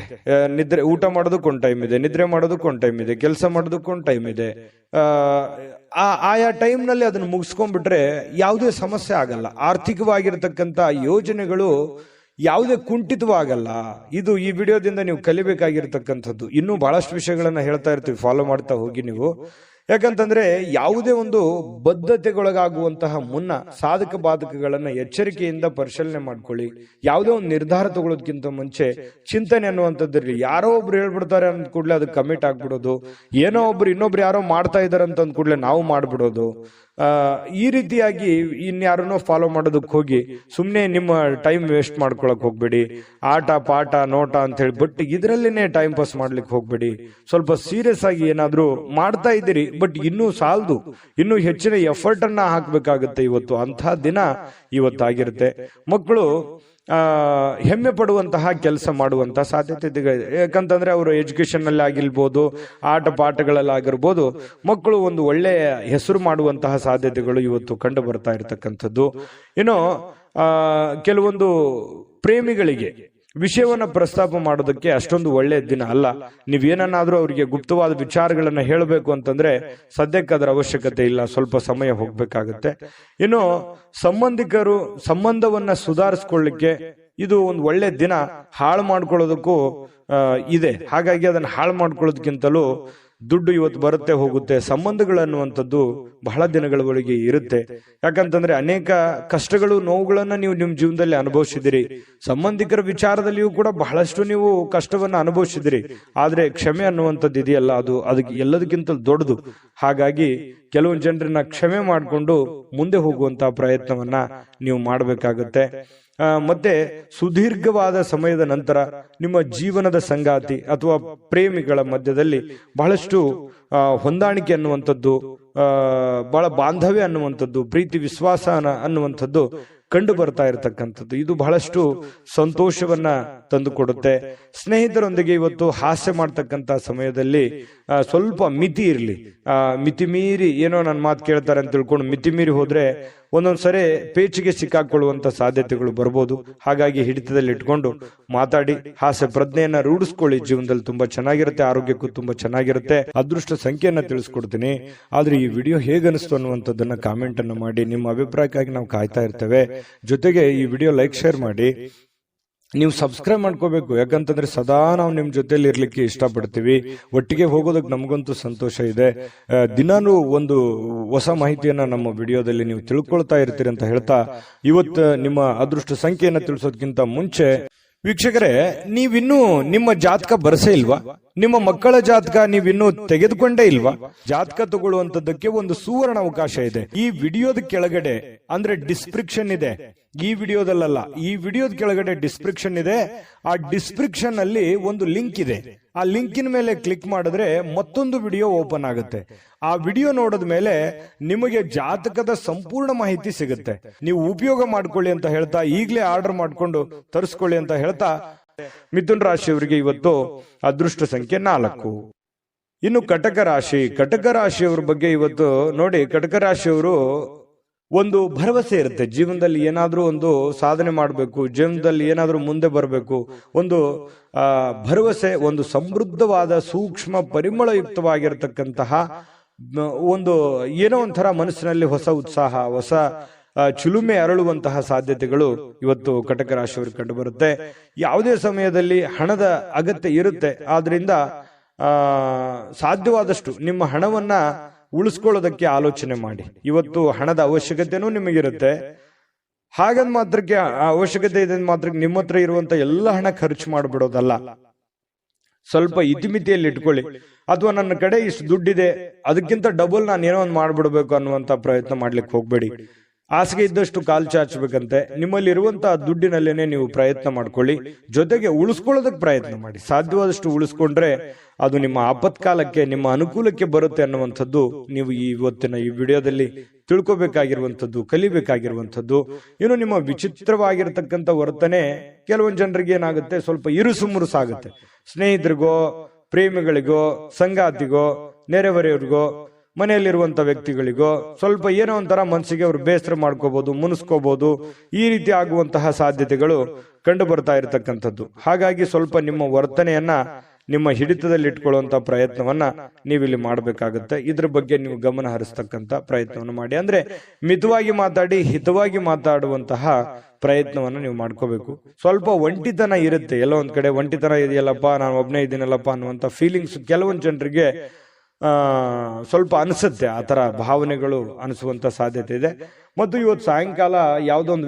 ನಿದ್ರೆ, ಊಟ ಮಾಡೋದಕ್ಕೊಂದು ಟೈಮ್ ಇದೆ, ನಿದ್ರೆ ಮಾಡೋದಕ್ಕೊಂದು ಟೈಮ್ ಇದೆ, ಕೆಲಸ ಮಾಡೋದಕ್ಕೊಂದು ಟೈಮ್ ಇದೆ. ಆಯಾ ಟೈಮ್ ನಲ್ಲಿ ಅದನ್ನು ಮುಗಿಸ್ಕೊಂಡ್ಬಿಟ್ರೆ ಯಾವುದೇ ಸಮಸ್ಯೆ ಆಗಲ್ಲ. ಆರ್ಥಿಕವಾಗಿರ್ತಕ್ಕಂಥ ಯೋಜನೆಗಳು ಯಾವುದೇ ಕುಂಠಿತವಾಗಲ್ಲ. ಇದು ಈ ವಿಡಿಯೋದಿಂದ ನೀವು ಕಲಿಬೇಕಾಗಿರ್ತಕ್ಕಂಥದ್ದು. ಇನ್ನೂ ಬಹಳಷ್ಟು ವಿಷಯಗಳನ್ನ ಹೇಳ್ತಾ ಇರ್ತೀವಿ, ಫಾಲೋ ಮಾಡ್ತಾ ಹೋಗಿ ನೀವು. ಯಾಕಂತಂದ್ರೆ ಯಾವುದೇ ಒಂದು ಬದ್ಧತೆಗೊಳಗಾಗುವಂತಹ ಮುನ್ನ ಸಾಧಕ ಬಾಧಕಗಳನ್ನ ಎಚ್ಚರಿಕೆಯಿಂದ ಪರಿಶೀಲನೆ ಮಾಡ್ಕೊಳ್ಳಿ. ಯಾವುದೇ ಒಂದು ನಿರ್ಧಾರ ತಗೊಳ್ಳೋದಕ್ಕಿಂತ ಮುಂಚೆ ಚಿಂತನೆ ಅನ್ನುವಂಥದ್ದಿರಲಿ. ಯಾರೋ ಒಬ್ರು ಹೇಳ್ಬಿಡ್ತಾರೆ ಅಂದ ಕೂಡಲೇ ಅದಕ್ಕೆ ಕಮಿಟ್ ಆಗ್ಬಿಡೋದು, ಏನೋ ಒಬ್ರು ಇನ್ನೊಬ್ರು ಯಾರೋ ಮಾಡ್ತಾ ಇದಾರೆ ಅಂತ ಅಂದ ಕೂಡಲೇ ನಾವು ಮಾಡ್ಬಿಡೋದು, ಈ ರೀತಿಯಾಗಿ ಇನ್ಯಾರನ್ನೋ ಫಾಲೋ ಮಾಡೋದಕ್ಕೆ ಹೋಗಿ ಸುಮ್ಮನೆ ನಿಮ್ಮ ಟೈಮ್ ವೇಸ್ಟ್ ಮಾಡ್ಕೊಳಕ್ ಹೋಗ್ಬೇಡಿ. ಆಟ ಪಾಠ ನೋಟ ಅಂತ ಹೇಳಿ ಬಟ್ ಇದರಲ್ಲೇನೆ ಟೈಮ್ ಪಾಸ್ ಮಾಡ್ಲಿಕ್ಕೆ ಹೋಗ್ಬೇಡಿ. ಸ್ವಲ್ಪ ಸೀರಿಯಸ್ ಆಗಿ ಏನಾದ್ರೂ ಮಾಡ್ತಾ ಇದ್ದೀರಿ, ಬಟ್ ಇನ್ನೂ ಸಾಲದು, ಇನ್ನೂ ಹೆಚ್ಚಿನ ಎಫರ್ಟ್ ಅನ್ನ ಹಾಕ್ಬೇಕಾಗುತ್ತೆ. ಇವತ್ತು ಅಂಥ ದಿನ ಇವತ್ತಾಗಿರುತ್ತೆ. ಮಕ್ಕಳು ಹೆಮ್ಮೆ ಪಡುವಂತಹ ಕೆಲಸ ಮಾಡುವಂತಹ ಸಾಧ್ಯತೆ ಇದೆ. ಯಾಕಂತಂದ್ರೆ ಅವರು ಎಜುಕೇಶನ್ ನಲ್ಲಿ ಆಗಿರ್ಬೋದು, ಆಟ ಪಾಠಗಳಲ್ಲಿ ಆಗಿರ್ಬೋದು, ಮಕ್ಕಳು ಒಂದು ಒಳ್ಳೆಯ ಹೆಸರು ಮಾಡುವಂತಹ ಸಾಧ್ಯತೆಗಳು ಇವತ್ತು ಕಂಡು ಬರ್ತಾ ಇರತಕ್ಕಂಥದ್ದು. ಇನ್ನು ಕೆಲವೊಂದು ಪ್ರೇಮಿಗಳಿಗೆ ವಿಷಯವನ್ನ ಪ್ರಸ್ತಾಪ ಮಾಡೋದಕ್ಕೆ ಅಷ್ಟೊಂದು ಒಳ್ಳೆಯ ದಿನ ಅಲ್ಲ. ನೀವೇನಾದ್ರೂ ಅವರಿಗೆ ಗುಪ್ತವಾದ ವಿಚಾರಗಳನ್ನ ಹೇಳಬೇಕು ಅಂತಂದ್ರೆ ಸದ್ಯಕ್ಕೆ ಅದರ ಅವಶ್ಯಕತೆ ಇಲ್ಲ, ಸ್ವಲ್ಪ ಸಮಯ ಹೋಗ್ಬೇಕಾಗತ್ತೆ. ಇನ್ನು ಸಂಬಂಧಿಕರು ಸಂಬಂಧವನ್ನ ಸುಧಾರಿಸ್ಕೊಳ್ಳಿಕ್ಕೆ ಇದು ಒಂದು ಒಳ್ಳೆ ದಿನ. ಹಾಳು ಮಾಡ್ಕೊಳ್ಳೋದಕ್ಕೂ ಇದೆ. ಹಾಗಾಗಿ ಅದನ್ನ ಹಾಳು ಮಾಡ್ಕೊಳ್ಳೋದಕ್ಕಿಂತಲೂ ದುಡ್ಡು ಇವತ್ತು ಬರುತ್ತೆ ಹೋಗುತ್ತೆ. ಸಂಬಂಧಗಳು ಅನ್ನುವಂಥದ್ದು ಬಹಳ ದಿನಗಳವರೆಗೆ ಇರುತ್ತೆ. ಯಾಕಂತಂದ್ರೆ ಅನೇಕ ಕಷ್ಟಗಳು, ನೋವುಗಳನ್ನ ನೀವು ನಿಮ್ಮ ಜೀವನದಲ್ಲಿ ಅನುಭವಿಸಿದಿರಿ. ಸಂಬಂಧಿಕರ ವಿಚಾರದಲ್ಲಿಯೂ ಕೂಡ ಬಹಳಷ್ಟು ನೀವು ಕಷ್ಟವನ್ನ ಅನುಭವಿಸಿದಿರಿ. ಆದ್ರೆ ಕ್ಷಮೆ ಅನ್ನುವಂಥದ್ದು ಇದೆಯಲ್ಲ, ಅದಕ್ಕೆ ಎಲ್ಲದಕ್ಕಿಂತ ದೊಡ್ಡದು. ಹಾಗಾಗಿ ಕೆಲವೊಂದು ಜನರನ್ನ ಕ್ಷಮೆ ಮಾಡಿಕೊಂಡು ಮುಂದೆ ಹೋಗುವಂತಹ ಪ್ರಯತ್ನವನ್ನ ನೀವು ಮಾಡಬೇಕಾಗತ್ತೆ. ಮತ್ತೆ ಸುದೀರ್ಘವಾದ ಸಮಯದ ನಂತರ ನಿಮ್ಮ ಜೀವನದ ಸಂಗಾತಿ ಅಥವಾ ಪ್ರೇಮಿಗಳ ಮಧ್ಯದಲ್ಲಿ ಬಹಳಷ್ಟು ಹೊಂದಾಣಿಕೆ ಅನ್ನುವಂಥದ್ದು, ಬಹಳ ಬಾಂಧವ್ಯ ಅನ್ನುವಂಥದ್ದು, ಪ್ರೀತಿ ವಿಶ್ವಾಸ ಅನ್ನುವಂಥದ್ದು ಕಂಡು ಬರ್ತಾ ಇರತಕ್ಕಂಥದ್ದು. ಇದು ಬಹಳಷ್ಟು ಸಂತೋಷವನ್ನ ತಂದುಕೊಡುತ್ತೆ. ಸ್ನೇಹಿತರೊಂದಿಗೆ ಇವತ್ತು ಹಾಸ್ಯ ಮಾಡ್ತಕ್ಕಂಥ ಸಮಯದಲ್ಲಿ ಸ್ವಲ್ಪ ಮಿತಿ ಇರಲಿ. ಮಿತಿ ಮೀರಿ ಏನೋ ನನ್ನ ಮಾತು ಕೇಳ್ತಾರೆ ಅಂತ ತಿಳ್ಕೊಂಡು ಮಿತಿ ಮೀರಿ ಹೋದ್ರೆ ಒಂದೊಂದ್ಸರಿ ಪೇಚಿಗೆ ಸಿಕ್ಕಾಕೊಳ್ಳುವಂತ ಸಾಧ್ಯತೆಗಳು ಬರ್ಬೋದು. ಹಾಗಾಗಿ ಹಿಡಿತದಲ್ಲಿ ಇಟ್ಕೊಂಡು ಮಾತಾಡಿ ಹಾಸ್ಯ ಪ್ರಜ್ಞೆಯನ್ನ ರೂಢಿಸ್ಕೊಳ್ಳಿ. ಜೀವನದಲ್ಲಿ ತುಂಬಾ ಚೆನ್ನಾಗಿರುತ್ತೆ, ಆರೋಗ್ಯಕ್ಕೂ ತುಂಬಾ ಚೆನ್ನಾಗಿರುತ್ತೆ. ಅದೃಷ್ಟ ಸಂಖ್ಯೆಯನ್ನ ತಿಳಿಸ್ಕೊಡ್ತೀನಿ. ಆದ್ರೆ ಈ ವಿಡಿಯೋ ಹೇಗನಿಸ್ತು ಅನ್ನುವಂಥದ್ದನ್ನ ಕಾಮೆಂಟ್ ಅನ್ನ ಮಾಡಿ. ನಿಮ್ಮ ಅಭಿಪ್ರಾಯಕ್ಕಾಗಿ ನಾವು ಕಾಯ್ತಾ ಇರ್ತೇವೆ. ಜೊತೆಗೆ ಈ ವಿಡಿಯೋ ಲೈಕ್, ಶೇರ್ ಮಾಡಿ. ನೀವು ಸಬ್ಸ್ಕ್ರೈಬ್ ಮಾಡ್ಕೋಬೇಕು. ಯಾಕಂತಂದ್ರೆ ಸದಾ ನಾವು ನಿಮ್ ಜೊತೆಲಿ ಇರ್ಲಿಕ್ಕೆ ಇಷ್ಟಪಡ್ತೀವಿ. ಒಟ್ಟಿಗೆ ಹೋಗೋದಕ್ಕೆ ನಮಗಂತೂ ಸಂತೋಷ ಇದೆ. ದಿನಾನು ಒಂದು ಹೊಸ ಮಾಹಿತಿಯನ್ನ ನಮ್ಮ ವಿಡಿಯೋದಲ್ಲಿ ನೀವು ತಿಳ್ಕೊಳ್ತಾ ಇರ್ತೀರಿ ಅಂತ ಹೇಳ್ತಾ, ಇವತ್ತು ನಿಮ್ಮ ಅದೃಷ್ಟ ಸಂಖ್ಯೆಯನ್ನ ತಿಳಿಸೋದಕ್ಕಿಂತ ಮುಂಚೆ ವೀಕ್ಷಕರೇ, ನೀವಿನ್ನೂ ನಿಮ್ಮ ಜಾತಕ ಬರಸೇ ಇಲ್ವಾ? ನಿಮ್ಮ ಮಕ್ಕಳ ಜಾತಕ ನೀವಿನ್ನೂ ತೆಗೆದುಕೊಂಡೇ ಇಲ್ವಾ? ಜಾತಕ ತಗೊಳ್ಳುವಂತದ್ದಕ್ಕೆ ಒಂದು ಸುವರ್ಣ ಅವಕಾಶ ಇದೆ. ಈ ವಿಡಿಯೋದ ಕೆಳಗಡೆ ಅಂದ್ರೆ ಡಿಸ್ಕ್ರಿಪ್ಷನ್ ಇದೆ. ಈ ವಿಡಿಯೋದಲ್ಲ, ಈ ವಿಡಿಯೋದ ಕೆಳಗಡೆ ಡಿಸ್ಕ್ರಿಪ್ಷನ್ ಇದೆ. ಆ ಡಿಸ್ಕ್ರಿಪ್ಷನ್ ಅಲ್ಲಿ ಒಂದು ಲಿಂಕ್ ಇದೆ. ಆ ಲಿಂಕಿನ ಮೇಲೆ ಕ್ಲಿಕ್ ಮಾಡಿದ್ರೆ ಮತ್ತೊಂದು ವಿಡಿಯೋ ಓಪನ್ ಆಗುತ್ತೆ. ಆ ವಿಡಿಯೋ ನೋಡಿದ ಮೇಲೆ ನಿಮಗೆ ಜಾತಕದ ಸಂಪೂರ್ಣ ಮಾಹಿತಿ ಸಿಗುತ್ತೆ. ನೀವು ಉಪಯೋಗ ಮಾಡ್ಕೊಳ್ಳಿ ಅಂತ ಹೇಳ್ತಾ, ಈಗಲೇ ಆರ್ಡರ್ ಮಾಡ್ಕೊಂಡು ತರಿಸ್ಕೊಳ್ಳಿ ಅಂತ ಹೇಳ್ತಾ, ಮಿಥುನ್ ರಾಶಿಯವರಿಗೆ ಇವತ್ತು ಅದೃಷ್ಟ ಸಂಖ್ಯೆ 4. ಇನ್ನು ಕಟಕ ರಾಶಿಯವರ ಬಗ್ಗೆ ಇವತ್ತು ನೋಡಿ, ಕಟಕ ರಾಶಿಯವರು ಒಂದು ಭರವಸೆ ಇರುತ್ತೆ. ಜೀವನದಲ್ಲಿ ಏನಾದ್ರೂ ಒಂದು ಸಾಧನೆ ಮಾಡಬೇಕು, ಜೀವನದಲ್ಲಿ ಏನಾದ್ರೂ ಮುಂದೆ ಬರಬೇಕು, ಒಂದು ಭರವಸೆ, ಒಂದು ಸಮೃದ್ಧವಾದ ಸೂಕ್ಷ್ಮ ಪರಿಮಳಯುಕ್ತವಾಗಿರತಕ್ಕಂತಹ ಒಂದು ಏನೋ ಒಂಥರ ಮನಸ್ಸಿನಲ್ಲಿ ಹೊಸ ಉತ್ಸಾಹ, ಹೊಸ ಚಿಲುಮೆ ಅರಳುವಂತಹ ಸಾಧ್ಯತೆಗಳು ಇವತ್ತು ಕಟಕ ರಾಶಿಯವರಿಗೆ ಕಂಡು ಬರುತ್ತೆ. ಯಾವುದೇ ಸಮಯದಲ್ಲಿ ಹಣದ ಅಗತ್ಯ ಇರುತ್ತೆ. ಆದ್ರಿಂದ ಸಾಧ್ಯವಾದಷ್ಟು ನಿಮ್ಮ ಹಣವನ್ನ ಉಳಿಸ್ಕೊಳ್ಳೋದಕ್ಕೆ ಆಲೋಚನೆ ಮಾಡಿ. ಇವತ್ತು ಹಣದ ಅವಶ್ಯಕತೆನೂ ನಿಮಗಿರುತ್ತೆ. ಹಾಗಂದ್ ಮಾತ್ರಕ್ಕೆ ಅವಶ್ಯಕತೆ ಇದೆ ಮಾತ್ರಕ್ಕೆ ನಿಮ್ಮ ಹತ್ರ ಇರುವಂತ ಎಲ್ಲ ಹಣ ಖರ್ಚು ಮಾಡಿಬಿಡೋದಲ್ಲ. ಸ್ವಲ್ಪ ಇತಿಮಿತಿಯಲ್ಲಿ ಇಟ್ಕೊಳ್ಳಿ. ಅಥವಾ ನನ್ನ ಕಡೆ ಇಷ್ಟು ದುಡ್ಡಿದೆ, ಅದಕ್ಕಿಂತ ಡಬಲ್ ನಾನು ಏನೋ ಒಂದು ಮಾಡ್ಬಿಡ್ಬೇಕು ಅನ್ನುವಂತ ಪ್ರಯತ್ನ ಮಾಡ್ಲಿಕ್ಕೆ ಹೋಗ್ಬೇಡಿ. ಹಾಸಿಗೆ ಇದ್ದಷ್ಟು ಕಾಲು ಚಾಚಬೇಕಂತೆ. ನಿಮ್ಮಲ್ಲಿ ಇರುವಂತಹ ದುಡ್ಡಿನಲ್ಲೇನೆ ನೀವು ಪ್ರಯತ್ನ ಮಾಡ್ಕೊಳ್ಳಿ. ಜೊತೆಗೆ ಉಳಿಸ್ಕೊಳ್ಳೋದಕ್ಕೆ ಪ್ರಯತ್ನ ಮಾಡಿ. ಸಾಧ್ಯವಾದಷ್ಟು ಉಳಿಸ್ಕೊಂಡ್ರೆ ಅದು ನಿಮ್ಮ ಆಪತ್ಕಾಲಕ್ಕೆ, ನಿಮ್ಮ ಅನುಕೂಲಕ್ಕೆ ಬರುತ್ತೆ ಅನ್ನುವಂಥದ್ದು ನೀವು ಇವತ್ತಿನ ಈ ವಿಡಿಯೋದಲ್ಲಿ ತಿಳ್ಕೊಬೇಕಾಗಿರುವಂಥದ್ದು, ಕಲಿಬೇಕಾಗಿರುವಂಥದ್ದು. ಇನ್ನು ನಿಮ್ಮ ವಿಚಿತ್ರವಾಗಿರ್ತಕ್ಕಂಥ ವರ್ತನೆ ಕೆಲವೊಂದು ಜನರಿಗೆ ಏನಾಗುತ್ತೆ, ಸ್ವಲ್ಪ ಇರುಸು ಮುರುಸಾಗುತ್ತೆ. ಸ್ನೇಹಿತರಿಗೋ, ಪ್ರೇಮಿಗಳಿಗೋ, ಸಂಗಾತಿಗೋ, ನೆರೆಹೊರೆಯವರಿಗೋ, ಮನೆಯಲ್ಲಿರುವಂತ ವ್ಯಕ್ತಿಗಳಿಗೋ ಸ್ವಲ್ಪ ಏನೋ ಒಂಥರ ಮನಸ್ಸಿಗೆ ಅವರು ಬೇಸರ ಮಾಡ್ಕೋಬಹುದು, ಮುನಿಸ್ಕೋಬಹುದು. ಈ ರೀತಿ ಆಗುವಂತಹ ಸಾಧ್ಯತೆಗಳು ಕಂಡು ಬರ್ತಾ ಇರತಕ್ಕಂಥದ್ದು. ಹಾಗಾಗಿ ಸ್ವಲ್ಪ ನಿಮ್ಮ ವರ್ತನೆಯನ್ನ ನಿಮ್ಮ ಹಿಡಿತದಲ್ಲಿ ಇಟ್ಕೊಳ್ಳುವಂತ ಪ್ರಯತ್ನವನ್ನ ನೀವಿಲ್ಲಿ ಮಾಡಬೇಕಾಗುತ್ತೆ. ಇದ್ರ ಬಗ್ಗೆ ನೀವು ಗಮನ ಹರಿಸ್ತಕ್ಕಂತ ಪ್ರಯತ್ನವನ್ನು ಮಾಡಿ. ಅಂದ್ರೆ ಮಿತವಾಗಿ ಮಾತಾಡಿ, ಹಿತವಾಗಿ ಮಾತಾಡುವಂತಹ ಪ್ರಯತ್ನವನ್ನ ನೀವು ಮಾಡ್ಕೋಬೇಕು. ಸ್ವಲ್ಪ ಒಂಟಿತನ ಇರುತ್ತೆ, ಎಲ್ಲೋ ಒಂದ್ ಕಡೆ ಒಂಟಿತನ ಇದೆಯಲ್ಲಪ್ಪ, ನಾನು ಒಬ್ಬನೇ ಇದ್ದೀನಲ್ಲಪ್ಪ ಅನ್ನುವಂತ ಫೀಲಿಂಗ್ಸ್ ಕೆಲವೊಂದು ಜನರಿಗೆ ಸ್ವಲ್ಪ ಅನಿಸುತ್ತೆ. ಆ ತರ ಭಾವನೆಗಳು ಅನಿಸುವಂತ ಸಾಧ್ಯತೆ ಇದೆ. ಮತ್ತು ಇವತ್ತು ಸಾಯಂಕಾಲ ಯಾವುದೋ ಒಂದು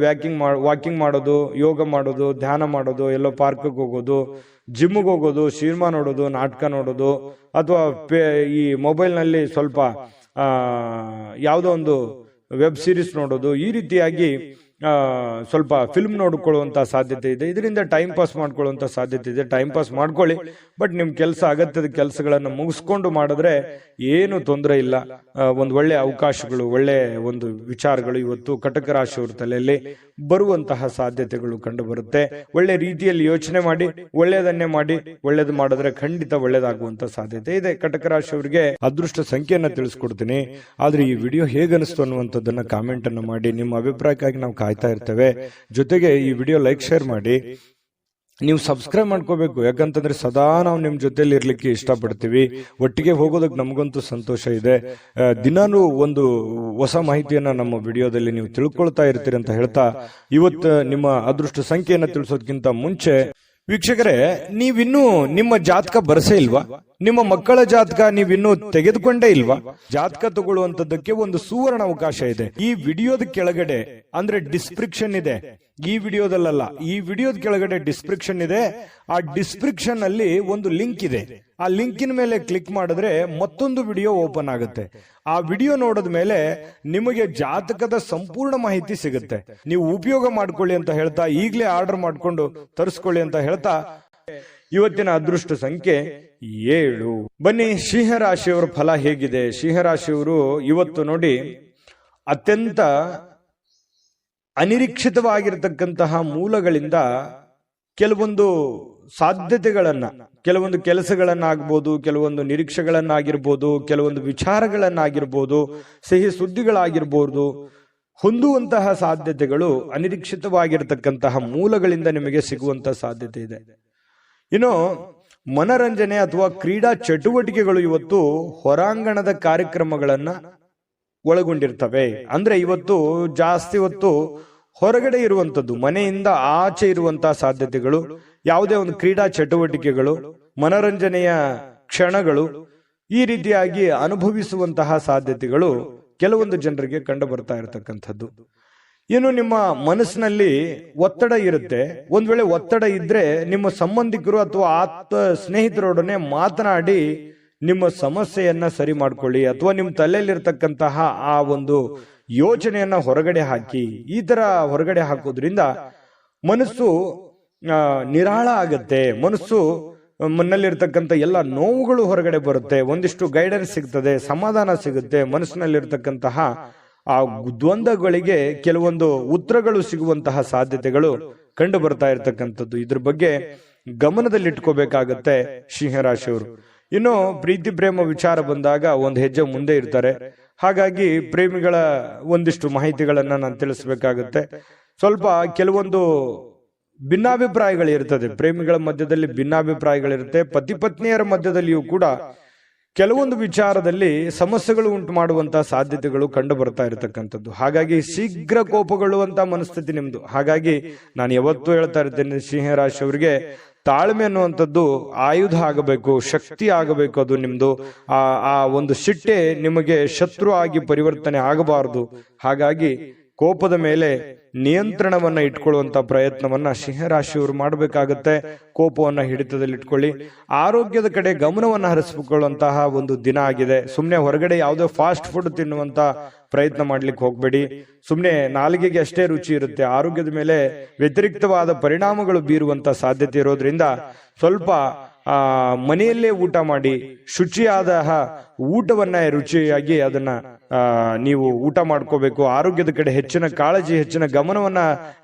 ವಾಕಿಂಗ್ ಮಾಡೋದು, ಯೋಗ ಮಾಡೋದು, ಧ್ಯಾನ ಮಾಡೋದು, ಎಲ್ಲೋ ಪಾರ್ಕ್ಗೆ ಹೋಗೋದು, ಜಿಮ್ಗೆ ಹೋಗೋದು, ಸಿನಿಮಾ ನೋಡೋದು, ನಾಟಕ ನೋಡೋದು, ಅಥವಾ ಈ ಮೊಬೈಲ್ನಲ್ಲಿ ಸ್ವಲ್ಪ ಯಾವುದೋ ಒಂದು ವೆಬ್ ಸೀರೀಸ್ ನೋಡೋದು, ಈ ರೀತಿಯಾಗಿ ಸ್ವಲ್ಪ ಫಿಲ್ಮ್ ನೋಡ್ಕೊಳ್ಳುವಂತ ಸಾಧ್ಯತೆ ಇದೆ. ಇದರಿಂದ ಟೈಮ್ ಪಾಸ್ ಮಾಡ್ಕೊಳ್ಳುವಂತ ಸಾಧ್ಯತೆ ಇದೆ. ಟೈಮ್ ಪಾಸ್ ಮಾಡ್ಕೊಳ್ಳಿ, ಬಟ್ ನಿಮ್ ಕೆಲಸ, ಅಗತ್ಯದ ಕೆಲಸಗಳನ್ನ ಮುಗಿಸ್ಕೊಂಡು ಮಾಡಿದ್ರೆ ಏನು ತೊಂದರೆ ಇಲ್ಲ. ಒಂದು ಒಳ್ಳೆ ಅವಕಾಶಗಳು, ಒಳ್ಳೆ ಒಂದು ವಿಚಾರಗಳು ಇವತ್ತು ಕಟಕ ರಾಶಿಯವರ ತಲೆಯಲ್ಲಿ ಬರುವಂತಹ ಸಾಧ್ಯತೆಗಳು ಕಂಡು ಬರುತ್ತೆ. ಒಳ್ಳೆ ರೀತಿಯಲ್ಲಿ ಯೋಚನೆ ಮಾಡಿ, ಒಳ್ಳೆಯದನ್ನೇ ಮಾಡಿ. ಒಳ್ಳೇದು ಮಾಡಿದ್ರೆ ಖಂಡಿತ ಒಳ್ಳೇದಾಗುವಂತ ಸಾಧ್ಯತೆ ಇದೆ. ಕಟಕ ರಾಶಿಯವರಿಗೆ ಅದೃಷ್ಟ ಸಂಖ್ಯೆಯನ್ನ ತಿಳಿಸ್ಕೊಡ್ತೀನಿ. ಆದ್ರೆ ಈ ವಿಡಿಯೋ ಹೇಗನಿಸ್ತು ಅನ್ನುವಂಥದ್ದನ್ನ ಕಾಮೆಂಟ್ ಅನ್ನು ಮಾಡಿ. ನಿಮ್ಮ ಅಭಿಪ್ರಾಯಕ್ಕಾಗಿ ನಾವು ಕಾಯ್ತಾ ಇರ್ತೇವೆ. ಜೊತೆಗೆ ಈ ವಿಡಿಯೋ ಲೈಕ್, ಶೇರ್ ಮಾಡಿ. ನೀವು ಸಬ್ಸ್ಕ್ರೈಬ್ ಮಾಡ್ಕೋಬೇಕು. ಯಾಕಂತಂದ್ರೆ ಸದಾ ನಾವು ನಿಮ್ ಜೊತೆಲಿ ಇರ್ಲಿಕ್ಕೆ ಇಷ್ಟಪಡ್ತೀವಿ. ಒಟ್ಟಿಗೆ ಹೋಗೋದಕ್ಕೆ ನಮಗಂತೂ ಸಂತೋಷ ಇದೆ. ದಿನಾನು ಒಂದು ಹೊಸ ಮಾಹಿತಿಯನ್ನ ನಮ್ಮ ವಿಡಿಯೋದಲ್ಲಿ ನೀವು ತಿಳ್ಕೊಳ್ತಾ ಇರ್ತೀರಿ ಅಂತ ಹೇಳ್ತಾ, ಇವತ್ತು ನಿಮ್ಮ ಅದೃಷ್ಟ ಸಂಖ್ಯೆಯನ್ನ ತಿಳಿಸೋದಕ್ಕಿಂತ ಮುಂಚೆ ವೀಕ್ಷಕರೇ, ನೀವಿನ್ನೂ ನಿಮ್ಮ ಜಾತಕ ಬರಸೇ ಇಲ್ವಾ? ನಿಮ್ಮ ಮಕ್ಕಳ ಜಾತಕ ನೀವಿನ್ನೂ ತೆಗೆದುಕೊಂಡೇ ಇಲ್ವಾ? ಜಾತಕ ತಗೊಳ್ಳುವಂತದ್ದಕ್ಕೆ ಒಂದು ಸುವರ್ಣ ಅವಕಾಶ ಇದೆ. ಈ ವಿಡಿಯೋದ ಕೆಳಗಡೆ, ಅಂದ್ರೆ ಡಿಸ್ಕ್ರಿಪ್ಷನ್ ಇದೆ, ಈ ವಿಡಿಯೋದಲ್ಲ, ಈ ವಿಡಿಯೋದ ಕೆಳಗಡೆ ಡಿಸ್ಕ್ರಿಪ್ಷನ್ ಇದೆ. ಆ ಡಿಸ್ಕ್ರಿಪ್ಷನ್ ಅಲ್ಲಿ ಒಂದು ಲಿಂಕ್ ಇದೆ. ಆ ಲಿಂಕಿನ ಮೇಲೆ ಕ್ಲಿಕ್ ಮಾಡಿದ್ರೆ ಮತ್ತೊಂದು ವಿಡಿಯೋ ಓಪನ್ ಆಗುತ್ತೆ. ಆ ವಿಡಿಯೋ ನೋಡಿದ ಮೇಲೆ ನಿಮಗೆ ಜಾತಕದ ಸಂಪೂರ್ಣ ಮಾಹಿತಿ ಸಿಗುತ್ತೆ. ನೀವು ಉಪಯೋಗ ಮಾಡ್ಕೊಳ್ಳಿ ಅಂತ ಹೇಳ್ತಾ, ಈಗಲೇ ಆರ್ಡರ್ ಮಾಡ್ಕೊಂಡು ತರಿಸ್ಕೊಳ್ಳಿ ಅಂತ ಹೇಳ್ತಾ, ಇವತ್ತಿನ ಅದೃಷ್ಟ ಸಂಖ್ಯೆ 7. ಬನ್ನಿ, ಸಿಂಹರಾಶಿಯವರ ಫಲ ಹೇಗಿದೆ. ಸಿಂಹರಾಶಿಯವರು ಇವತ್ತು ನೋಡಿ, ಅತ್ಯಂತ ಅನಿರೀಕ್ಷಿತವಾಗಿರತಕ್ಕಂತಹ ಮೂಲಗಳಿಂದ ಕೆಲವೊಂದು ಸಾಧ್ಯತೆಗಳನ್ನ, ಕೆಲವೊಂದು ಕೆಲಸಗಳನ್ನಾಗಬಹುದು, ಕೆಲವೊಂದು ನಿರೀಕ್ಷೆಗಳನ್ನಾಗಿರ್ಬೋದು, ಕೆಲವೊಂದು ವಿಚಾರಗಳನ್ನಾಗಿರ್ಬೋದು, ಸಿಹಿ ಸುದ್ದಿಗಳಾಗಿರ್ಬೋದು, ಹೊಂದುವಂತಹ ಸಾಧ್ಯತೆಗಳು ಅನಿರೀಕ್ಷಿತವಾಗಿರತಕ್ಕಂತಹ ಮೂಲಗಳಿಂದ ನಿಮಗೆ ಸಿಗುವಂತಹ ಸಾಧ್ಯತೆ ಇದೆ. ಇನ್ನು ಮನರಂಜನೆ ಅಥವಾ ಕ್ರೀಡಾ ಚಟುವಟಿಕೆಗಳು ಇವತ್ತು ಹೊರಾಂಗಣದ ಕಾರ್ಯಕ್ರಮಗಳನ್ನ ಒಳಗೊಂಡಿರ್ತವೆ. ಅಂದ್ರೆ ಇವತ್ತು ಜಾಸ್ತಿ ಹೊತ್ತು ಹೊರಗಡೆ ಇರುವಂತದ್ದು, ಮನೆಯಿಂದ ಆಚೆ ಇರುವಂತಹ ಸಾಧ್ಯತೆಗಳು, ಯಾವುದೇ ಒಂದು ಕ್ರೀಡಾ ಚಟುವಟಿಕೆಗಳು, ಮನರಂಜನೆಯ ಕ್ಷಣಗಳು, ಈ ರೀತಿಯಾಗಿ ಅನುಭವಿಸುವಂತಹ ಸಾಧ್ಯತೆಗಳು ಕೆಲವೊಂದು ಜನರಿಗೆ ಕಂಡು ಬರ್ತಾ ಇರತಕ್ಕಂಥದ್ದು. ಇನ್ನು ನಿಮ್ಮ ಮನಸ್ಸಿನಲ್ಲಿ ಒತ್ತಡ ಇರುತ್ತೆ. ಒಂದ್ ವೇಳೆ ಒತ್ತಡ ಇದ್ರೆ ನಿಮ್ಮ ಸಂಬಂಧಿಕರು ಅಥವಾ ಆತ್ಮ ಸ್ನೇಹಿತರೊಡನೆ ಮಾತನಾಡಿ ನಿಮ್ಮ ಸಮಸ್ಯೆಯನ್ನ ಸರಿ ಮಾಡ್ಕೊಳ್ಳಿ, ಅಥವಾ ನಿಮ್ಮ ತಲೆಯಲ್ಲಿರ್ತಕ್ಕಂತಹ ಆ ಒಂದು ಯೋಚನೆಯನ್ನ ಹೊರಗಡೆ ಹಾಕಿ. ಈ ತರ ಹೊರಗಡೆ ಹಾಕೋದ್ರಿಂದ ಮನಸ್ಸು ನಿರಾಳ ಆಗತ್ತೆ. ಮನಸ್ಸು ಮನಲ್ಲಿರ್ತಕ್ಕಂಥ ಎಲ್ಲ ನೋವುಗಳು ಹೊರಗಡೆ ಬರುತ್ತೆ. ಒಂದಿಷ್ಟು ಗೈಡೆನ್ಸ್ ಸಿಗ್ತದೆ, ಸಮಾಧಾನ ಸಿಗುತ್ತೆ. ಮನಸ್ಸಿನಲ್ಲಿರ್ತಕ್ಕಂತಹ ಆ ದ್ವಂದ್ವಗಳಿಗೆ ಕೆಲವೊಂದು ಉತ್ತರಗಳು ಸಿಗುವಂತಹ ಸಾಧ್ಯತೆಗಳು ಕಂಡು ಬರ್ತಾ ಇರತಕ್ಕಂಥದ್ದು. ಇದ್ರ ಬಗ್ಗೆ ಗಮನದಲ್ಲಿಟ್ಕೋಬೇಕಾಗತ್ತೆ ಸಿಂಹರಾಶಿಯವರು. ಇನ್ನು ಪ್ರೀತಿ ಪ್ರೇಮ ವಿಚಾರ ಬಂದಾಗ ಒಂದು ಹೆಜ್ಜೆ ಮುಂದೆ ಇರ್ತಾರೆ. ಹಾಗಾಗಿ ಪ್ರೇಮಿಗಳ ಒಂದಿಷ್ಟು ಮಾಹಿತಿಗಳನ್ನ ನಾನು ತಿಳಿಸ್ಬೇಕಾಗುತ್ತೆ. ಸ್ವಲ್ಪ ಕೆಲವೊಂದು ಭಿನ್ನಾಭಿಪ್ರಾಯಗಳಿರ್ತದೆ, ಪ್ರೇಮಿಗಳ ಮಧ್ಯದಲ್ಲಿ ಭಿನ್ನಾಭಿಪ್ರಾಯಗಳಿರುತ್ತೆ. ಪತಿ ಪತ್ನಿಯರ ಮಧ್ಯದಲ್ಲಿಯೂ ಕೂಡ ಕೆಲವೊಂದು ವಿಚಾರದಲ್ಲಿ ಸಮಸ್ಯೆಗಳು ಉಂಟು ಮಾಡುವಂತಹ ಸಾಧ್ಯತೆಗಳು ಕಂಡು ಬರ್ತಾ ಇರತಕ್ಕಂಥದ್ದು. ಹಾಗಾಗಿ ಶೀಘ್ರ ಕೋಪಗೊಳ್ಳುವಂತ ಮನಸ್ಥಿತಿ ನಿಮ್ದು. ಹಾಗಾಗಿ ನಾನು ಯಾವತ್ತೂ ಹೇಳ್ತಾ ಇರ್ತೇನೆ, ಸಿಂಹರಾಶಿಯವರಿಗೆ ತಾಳ್ಮೆ ಅನ್ನುವಂಥದ್ದು ಆಯುಧ ಆಗಬೇಕು, ಶಕ್ತಿ ಆಗಬೇಕು. ಅದು ನಿಮ್ದು ಆ ಒಂದು ಸಿಟ್ಟೆ ನಿಮಗೆ ಶತ್ರು ಆಗಿ ಪರಿವರ್ತನೆ ಆಗಬಾರದು. ಹಾಗಾಗಿ ಕೋಪದ ಮೇಲೆ ನಿಯಂತ್ರಣವನ್ನ ಇಟ್ಕೊಳ್ಳುವಂತ ಪ್ರಯತ್ನವನ್ನ ಸಿಂಹರಾಶಿಯವರು ಮಾಡಬೇಕಾಗತ್ತೆ. ಕೋಪವನ್ನ ಹಿಡಿತದಲ್ಲಿಟ್ಕೊಳ್ಳಿ. ಆರೋಗ್ಯದ ಕಡೆ ಗಮನವನ್ನ ಹರಿಸಿಕೊಳ್ಳುವಂತಹ ಒಂದು ದಿನ ಆಗಿದೆ. ಸುಮ್ಮನೆ ಹೊರಗಡೆ ಯಾವುದೋ ಫಾಸ್ಟ್ ಫುಡ್ ತಿನ್ನುವಂತ ಪ್ರಯತ್ನ ಮಾಡ್ಲಿಕ್ಕೆ ಹೋಗ್ಬೇಡಿ. ಸುಮ್ಮನೆ ನಾಲಿಗೆಗೆ ಅಷ್ಟೇ ರುಚಿ ಇರುತ್ತೆ, ಆರೋಗ್ಯದ ಮೇಲೆ ವ್ಯತಿರಿಕ್ತವಾದ ಪರಿಣಾಮಗಳು ಬೀರುವಂತ ಸಾಧ್ಯತೆ ಇರೋದ್ರಿಂದ ಸ್ವಲ್ಪ ಮನೆಯಲ್ಲೇ ಊಟ ಮಾಡಿ ಶುಚಿಯಾದ ಊಟವನ್ನ ರುಚಿಯಾಗಿ ಅದನ್ನ ನೀವು ಊಟ ಮಾಡ್ಕೋಬೇಕು. ಆರೋಗ್ಯದ ಕಡೆ ಹೆಚ್ಚಿನ ಕಾಳಜಿ, ಹೆಚ್ಚಿನ ಗಮನವನ್ನ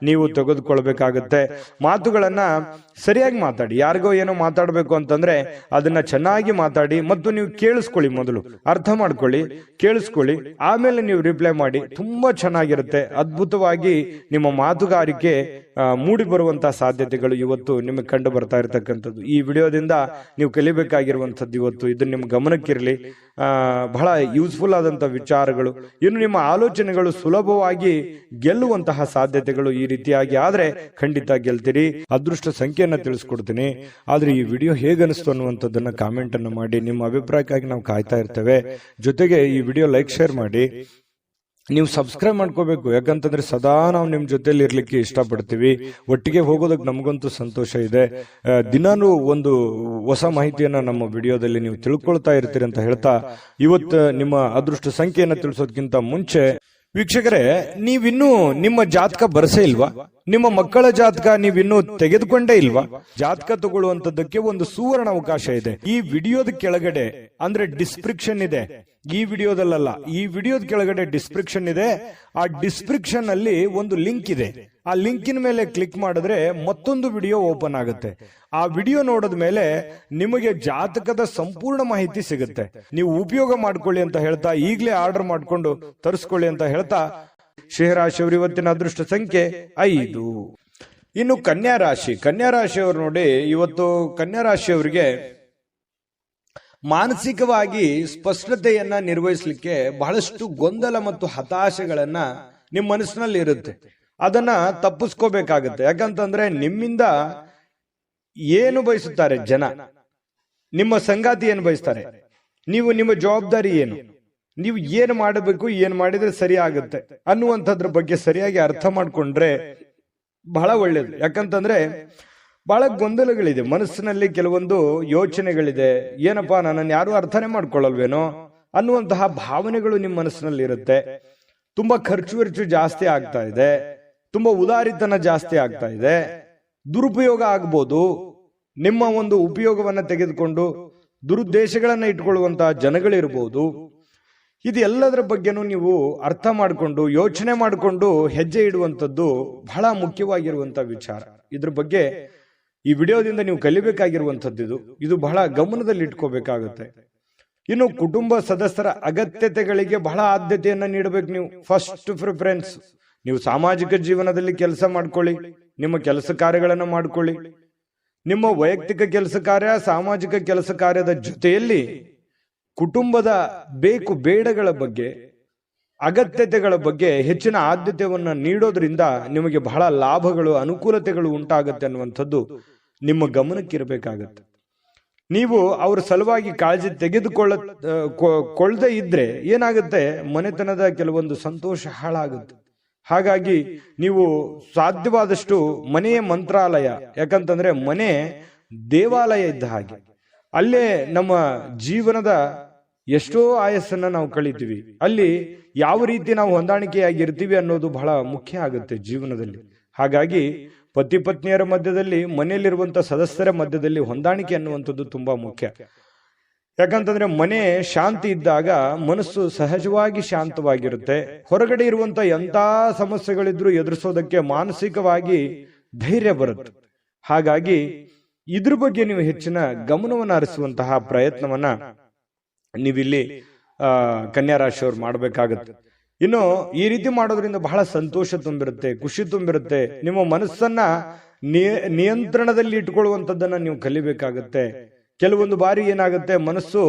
ನೀವು ತೆಗೆದುಕೊಳ್ಬೇಕಾಗತ್ತೆ. ಮಾತುಗಳನ್ನ ಸರಿಯಾಗಿ ಮಾತಾಡಿ. ಯಾರಿಗೋ ಏನೋ ಮಾತಾಡ್ಬೇಕು ಅಂತಂದ್ರೆ ಅದನ್ನ ಚೆನ್ನಾಗಿ ಮಾತಾಡಿ ಮತ್ತು ನೀವು ಕೇಳಿಸ್ಕೊಳ್ಳಿ. ಮೊದಲು ಅರ್ಥ ಮಾಡ್ಕೊಳ್ಳಿ, ಕೇಳಿಸ್ಕೊಳ್ಳಿ, ಆಮೇಲೆ ನೀವು ರಿಪ್ಲೈ ಮಾಡಿ. ತುಂಬಾ ಚೆನ್ನಾಗಿರುತ್ತೆ. ಅದ್ಭುತವಾಗಿ ನಿಮ್ಮ ಮಾತುಗಾರಿಕೆ ಮೂಡಿ ಬರುವಂತಹ ಸಾಧ್ಯತೆಗಳು ಇವತ್ತು ನಿಮಗೆ ಕಂಡು ಬರ್ತಾ ಇರತಕ್ಕಂಥದ್ದು. ಈ ವಿಡಿಯೋದಿಂದ ನೀವು ಕಲಿಬೇಕಾಗಿರುವಂಥದ್ದು ಇವತ್ತು ಇದು ನಿಮ್ಮ ಗಮನಕ್ಕಿರಲಿ. ಬಹಳ ಯೂಸ್ಫುಲ್ ಆದಂತಹ ವಿಚಾರಗಳು. ಇನ್ನು ನಿಮ್ಮ ಆಲೋಚನೆಗಳು ಸುಲಭವಾಗಿ ಗೆಲ್ಲುವಂತಹ ಸಾಧ್ಯತೆಗಳು ಈ ರೀತಿಯಾಗಿ ಆದ್ರೆ ಖಂಡಿತ ಗೆಲ್ತೀರಿ. ಅದೃಷ್ಟ ಸಂಖ್ಯೆಯನ್ನ ತಿಳಿಸ್ಕೊಡ್ತೀನಿ. ಆದ್ರೆ ಈ ವಿಡಿಯೋ ಹೇಗನಿಸ್ತು ಅನ್ನುವಂಥದ್ದನ್ನ ಕಾಮೆಂಟ್ ಅನ್ನು ಮಾಡಿ. ನಿಮ್ಮ ಅಭಿಪ್ರಾಯಕ್ಕಾಗಿ ನಾವು ಕಾಯ್ತಾ ಇರ್ತೇವೆ. ಜೊತೆಗೆ ಈ ವಿಡಿಯೋ ಲೈಕ್, ಶೇರ್ ಮಾಡಿ. ನೀವು ಸಬ್ಸ್ಕ್ರೈಬ್ ಮಾಡ್ಕೋಬೇಕು. ಯಾಕಂತಂದ್ರೆ ಸದಾ ನಾವು ನಿಮ್ ಜೊತೆಲಿ ಇರ್ಲಿಕ್ಕೆ ಇಷ್ಟಪಡ್ತೀವಿ. ಒಟ್ಟಿಗೆ ಹೋಗೋದಕ್ಕೆ ನಮಗಂತೂ ಸಂತೋಷ ಇದೆ. ದಿನಾನು ಒಂದು ಹೊಸ ಮಾಹಿತಿಯನ್ನ ನಮ್ಮ ವಿಡಿಯೋದಲ್ಲಿ ನೀವು ತಿಳ್ಕೊಳ್ತಾ ಇರ್ತೀರಿ ಅಂತ ಹೇಳ್ತಾ, ಇವತ್ತು ನಿಮ್ಮ ಅದೃಷ್ಟ ಸಂಖ್ಯೆಯನ್ನ ತಿಳಿಸೋದಕ್ಕಿಂತ ಮುಂಚೆ ವೀಕ್ಷಕರೇ, ನೀವಿನ್ನೂ ನಿಮ್ಮ ಜಾತಕ ಬರಸೇ ಇಲ್ವಾ? ನಿಮ್ಮ ಮಕ್ಕಳ ಜಾತಕ ನೀವಿನ್ನೂ ತೆಗೆದುಕೊಂಡೇ ಇಲ್ವಾ? ಜಾತಕ ತಗೊಳ್ಳುವಂತದ್ದಕ್ಕೆ ಒಂದು ಸುವರ್ಣ ಅವಕಾಶ ಇದೆ. ಈ ವಿಡಿಯೋದ ಕೆಳಗಡೆ ಅಂದ್ರೆ ಡಿಸ್ಕ್ರಿಪ್ಷನ್ ಇದೆ. ಈ ವಿಡಿಯೋದಲ್ಲ, ಈ ವಿಡಿಯೋದ ಕೆಳಗಡೆ ಡಿಸ್ಕ್ರಿಪ್ಷನ್ ಇದೆ. ಆ ಡಿಸ್ಕ್ರಿಪ್ಷನ್ ಅಲ್ಲಿ ಒಂದು ಲಿಂಕ್ ಇದೆ. ಆ ಲಿಂಕಿನ ಮೇಲೆ ಕ್ಲಿಕ್ ಮಾಡಿದ್ರೆ ಮತ್ತೊಂದು ವಿಡಿಯೋ ಓಪನ್ ಆಗುತ್ತೆ. ಆ ವಿಡಿಯೋ ನೋಡಿದ ಮೇಲೆ ನಿಮಗೆ ಜಾತಕದ ಸಂಪೂರ್ಣ ಮಾಹಿತಿ ಸಿಗುತ್ತೆ. ನೀವು ಉಪಯೋಗ ಮಾಡ್ಕೊಳ್ಳಿ ಅಂತ ಹೇಳ್ತಾ, ಈಗಲೇ ಆರ್ಡರ್ ಮಾಡ್ಕೊಂಡು ತರಿಸ್ಕೊಳ್ಳಿ ಅಂತ ಹೇಳ್ತಾ, ಸಿಂಹರಾಶಿಯವರು ಇವತ್ತಿನ ಅದೃಷ್ಟ ಸಂಖ್ಯೆ 5. ಇನ್ನು ಕನ್ಯಾ ರಾಶಿಯವರು ನೋಡಿ, ಇವತ್ತು ಕನ್ಯಾ ರಾಶಿಯವರಿಗೆ ಮಾನಸಿಕವಾಗಿ ಸ್ಪಷ್ಟತೆಯನ್ನ ನಿರ್ವಹಿಸಲಿಕ್ಕೆ ಬಹಳಷ್ಟು ಗೊಂದಲ ಮತ್ತು ಹತಾಶೆಗಳನ್ನ ನಿಮ್ಮ ಮನಸ್ಸಿನಲ್ಲಿ ಇರುತ್ತೆ. ಅದನ್ನ ತಪ್ಪಿಸ್ಕೋಬೇಕಾಗತ್ತೆ. ಯಾಕಂತಂದ್ರೆ ನಿಮ್ಮಿಂದ ಏನು ಬಯಸುತ್ತಾರೆ ಜನ, ನಿಮ್ಮ ಸಂಗಾತಿ ಏನು ಬಯಸ್ತಾರೆ, ನೀವು ನಿಮ್ಮ ಜವಾಬ್ದಾರಿ ಏನು, ನೀವು ಏನು ಮಾಡಬೇಕು, ಏನು ಮಾಡಿದ್ರೆ ಸರಿ ಆಗುತ್ತೆ ಅನ್ನುವಂಥದ್ರ ಬಗ್ಗೆ ಸರಿಯಾಗಿ ಅರ್ಥ ಮಾಡ್ಕೊಂಡ್ರೆ ಬಹಳ ಒಳ್ಳೇದು. ಯಾಕಂತಂದ್ರೆ ಬಹಳ ಗೊಂದಲಗಳಿದೆ ಮನಸ್ಸಿನಲ್ಲಿ, ಕೆಲವೊಂದು ಯೋಚನೆಗಳಿದೆ. ಏನಪ್ಪಾ, ನನ್ನನ್ನು ಯಾರು ಅರ್ಥನೇ ಮಾಡ್ಕೊಳ್ಳಲ್ವೇನೋ ಅನ್ನುವಂತಹ ಭಾವನೆಗಳು ನಿಮ್ಮ ಮನಸ್ಸಿನಲ್ಲಿ ಇರುತ್ತೆ. ತುಂಬಾ ಖರ್ಚು ಜಾಸ್ತಿ ಆಗ್ತಾ ಇದೆ, ತುಂಬಾ ಉದಾರಿತನ ಜಾಸ್ತಿ ಆಗ್ತಾ ಇದೆ, ದುರುಪಯೋಗ ಆಗ್ಬೋದು. ನಿಮ್ಮ ಒಂದು ಉಪಯೋಗವನ್ನ ತೆಗೆದುಕೊಂಡು ದುರುದ್ದೇಶಗಳನ್ನ ಇಟ್ಕೊಳ್ಳುವಂತಹ ಜನಗಳಿರ್ಬೋದು. ಇದು ಎಲ್ಲದರ ಬಗ್ಗೆನೂ ನೀವು ಅರ್ಥ ಮಾಡಿಕೊಂಡು ಯೋಚನೆ ಮಾಡಿಕೊಂಡು ಹೆಜ್ಜೆ ಇಡುವಂಥದ್ದು ಬಹಳ ಮುಖ್ಯವಾಗಿರುವಂತಹ ವಿಚಾರ. ಇದ್ರ ಬಗ್ಗೆ ಈ ವಿಡಿಯೋದಿಂದ ನೀವು ಕಲಿಬೇಕಾಗಿರುವಂಥದ್ದು ಇದು ಬಹಳ ಗಮನದಲ್ಲಿ ಇಟ್ಕೋಬೇಕಾಗುತ್ತೆ. ಇನ್ನು ಕುಟುಂಬ ಸದಸ್ಯರ ಅಗತ್ಯತೆಗಳಿಗೆ ಬಹಳ ಆದ್ಯತೆಯನ್ನ ನೀಡಬೇಕು. ನೀವು ಫಸ್ಟ್ ಪ್ರಿಫರೆನ್ಸ್. ನೀವು ಸಾಮಾಜಿಕ ಜೀವನದಲ್ಲಿ ಕೆಲಸ ಮಾಡ್ಕೊಳ್ಳಿ, ನಿಮ್ಮ ಕೆಲಸ ಕಾರ್ಯಗಳನ್ನು ಮಾಡ್ಕೊಳ್ಳಿ. ನಿಮ್ಮ ವೈಯಕ್ತಿಕ ಕೆಲಸ ಕಾರ್ಯ, ಸಾಮಾಜಿಕ ಕೆಲಸ ಕಾರ್ಯದ ಜೊತೆಯಲ್ಲಿ ಕುಟುಂಬದ ಬೇಕು ಬೇಡಗಳ ಬಗ್ಗೆ, ಅಗತ್ಯತೆಗಳ ಬಗ್ಗೆ ಹೆಚ್ಚಿನ ಆದ್ಯತೆಯನ್ನ ನೀಡೋದ್ರಿಂದ ನಿಮಗೆ ಬಹಳ ಲಾಭಗಳು, ಅನುಕೂಲತೆಗಳು ಉಂಟಾಗತ್ತೆ ಅನ್ನುವಂಥದ್ದು ನಿಮ್ಮ ಗಮನಕ್ಕಿರಬೇಕಾಗತ್ತೆ. ನೀವು ಅವ್ರ ಸಲುವಾಗಿ ಕಾಳಜಿ ತೆಗೆದುಕೊಳ್ಳದೆ ಇದ್ರೆ ಏನಾಗುತ್ತೆ, ಮನೆತನದ ಕೆಲವೊಂದು ಸಂತೋಷ ಹಾಳಾಗುತ್ತೆ. ಹಾಗಾಗಿ ನೀವು ಸಾಧ್ಯವಾದಷ್ಟು ಮನೆಯ ಮಂತ್ರಾಲಯ, ಯಾಕಂತಂದ್ರೆ ಮನೆ ದೇವಾಲಯ ಇದ್ದ ಹಾಗೆ. ಅಲ್ಲೇ ನಮ್ಮ ಜೀವನದ ಎಷ್ಟೋ ಆಯಸ್ಸನ್ನ ನಾವು ಕಳಿತೀವಿ. ಅಲ್ಲಿ ಯಾವ ರೀತಿ ನಾವು ಹೊಂದಾಣಿಕೆಯಾಗಿರ್ತೀವಿ ಅನ್ನೋದು ಬಹಳ ಮುಖ್ಯ ಆಗುತ್ತೆ ಜೀವನದಲ್ಲಿ. ಹಾಗಾಗಿ ಪತಿ ಪತ್ನಿಯರ ಮಧ್ಯದಲ್ಲಿ, ಮನೆಯಲ್ಲಿರುವಂತಹ ಸದಸ್ಯರ ಮಧ್ಯದಲ್ಲಿ ಹೊಂದಾಣಿಕೆ ಅನ್ನುವಂಥದ್ದು ತುಂಬಾ ಮುಖ್ಯ. ಯಾಕಂತಂದ್ರೆ ಮನೆ ಶಾಂತಿ ಇದ್ದಾಗ ಮನಸ್ಸು ಸಹಜವಾಗಿ ಶಾಂತವಾಗಿರುತ್ತೆ. ಹೊರಗಡೆ ಇರುವಂತ ಎಂತ ಸಮಸ್ಯೆಗಳಿದ್ರು ಎದುರಿಸೋದಕ್ಕೆ ಮಾನಸಿಕವಾಗಿ ಧೈರ್ಯ ಬರುತ್ತೆ. ಹಾಗಾಗಿ ಇದ್ರ ಬಗ್ಗೆ ನೀವು ಹೆಚ್ಚಿನ ಗಮನವನ್ನು ಹರಿಸುವಂತಹ ಪ್ರಯತ್ನವನ್ನ ನೀವಿಲ್ಲಿ ಕನ್ಯಾ ರಾಶಿಯವರು ಮಾಡಬೇಕಾಗತ್ತೆ. ಇನ್ನು ಈ ರೀತಿ ಮಾಡೋದ್ರಿಂದ ಬಹಳ ಸಂತೋಷ ತುಂಬಿರುತ್ತೆ, ಖುಷಿ ತುಂಬಿರುತ್ತೆ. ನಿಮ್ಮ ಮನಸ್ಸನ್ನ ನಿಯಂತ್ರಣದಲ್ಲಿ ಇಟ್ಕೊಳ್ಳುವಂಥದ್ದನ್ನ ನೀವು ಕಲಿಬೇಕಾಗತ್ತೆ. ಕೆಲವೊಂದು ಬಾರಿ ಏನಾಗುತ್ತೆ, ಮನಸ್ಸು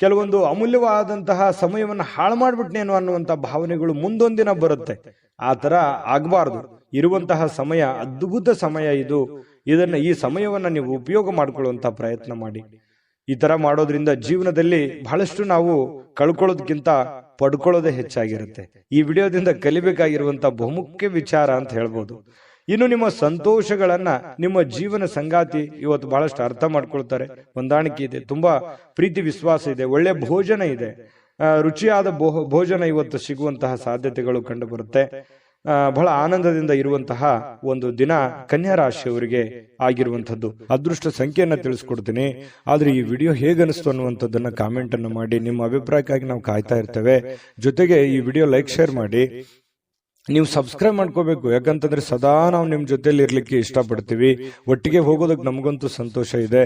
ಕೆಲವೊಂದು ಅಮೂಲ್ಯವಾದಂತಹ ಸಮಯವನ್ನು ಹಾಳು ಮಾಡ್ಬಿಟ್ನೇನೋ ಅನ್ನುವಂತಹ ಭಾವನೆಗಳು ಮುಂದೊಂದಿನ ಬರುತ್ತೆ. ಆ ತರ ಆಗಬಾರ್ದು. ಇರುವಂತಹ ಸಮಯ ಅದ್ಭುತ ಸಮಯ ಇದು. ಈ ಸಮಯವನ್ನ ನೀವು ಉಪಯೋಗ ಮಾಡಿಕೊಳ್ಳುವಂತ ಪ್ರಯತ್ನ ಮಾಡಿ. ಈ ತರ ಮಾಡೋದ್ರಿಂದ ಜೀವನದಲ್ಲಿ ಬಹಳಷ್ಟು ನಾವು ಕಳ್ಕೊಳ್ಳೋದಕ್ಕಿಂತ ಪಡ್ಕೊಳ್ಳೋದೇ ಹೆಚ್ಚಾಗಿರುತ್ತೆ. ಈ ವಿಡಿಯೋದಿಂದ ಕಲಿಬೇಕಾಗಿರುವಂತ ಬಹುಮುಖ್ಯ ವಿಚಾರ ಅಂತ ಹೇಳ್ಬೋದು. ಇನ್ನು ನಿಮ್ಮ ಸಂತೋಷಗಳನ್ನ ನಿಮ್ಮ ಜೀವನ ಸಂಗಾತಿ ಇವತ್ತು ಬಹಳಷ್ಟು ಅರ್ಥ ಮಾಡ್ಕೊಳ್ತಾರೆ. ಹೊಂದಾಣಿಕೆ ಇದೆ, ತುಂಬಾ ಪ್ರೀತಿ ವಿಶ್ವಾಸ ಇದೆ, ಒಳ್ಳೆ ಭೋಜನ ಇದೆ, ರುಚಿಯಾದ ಭೋಜನ ಇವತ್ತು ಸಿಗುವಂತಹ ಸಾಧ್ಯತೆಗಳು ಕಂಡು ಬರುತ್ತೆ. ಬಹಳ ಆನಂದದಿಂದ ಇರುವಂತಹ ಒಂದು ದಿನ ಕನ್ಯಾ ರಾಶಿಯವರಿಗೆ ಆಗಿರುವಂತದ್ದು. ಅದೃಷ್ಟ ಸಂಖ್ಯೆಯನ್ನ ತಿಳಿಸ್ಕೊಡ್ತೀನಿ. ಆದ್ರೆ ಈ ವಿಡಿಯೋ ಹೇಗನಿಸ್ತು ಅನ್ನುವಂಥದ್ದನ್ನ ಕಾಮೆಂಟ್ ಅನ್ನು ಮಾಡಿ. ನಿಮ್ಮ ಅಭಿಪ್ರಾಯಕ್ಕಾಗಿ ನಾವು ಕಾಯ್ತಾ ಇರ್ತೇವೆ. ಜೊತೆಗೆ ಈ ವಿಡಿಯೋ ಲೈಕ್ ಶೇರ್ ಮಾಡಿ. ನೀವು ಸಬ್ಸ್ಕ್ರೈಬ್ ಮಾಡ್ಕೋಬೇಕು, ಯಾಕಂತಂದ್ರೆ ಸದಾ ನಾವು ನಿಮ್ ಜೊತೆಲಿ ಇರ್ಲಿಕ್ಕೆ ಇಷ್ಟಪಡ್ತೀವಿ. ಒಟ್ಟಿಗೆ ಹೋಗೋದಕ್ಕೆ ನಮಗಂತೂ ಸಂತೋಷ ಇದೆ.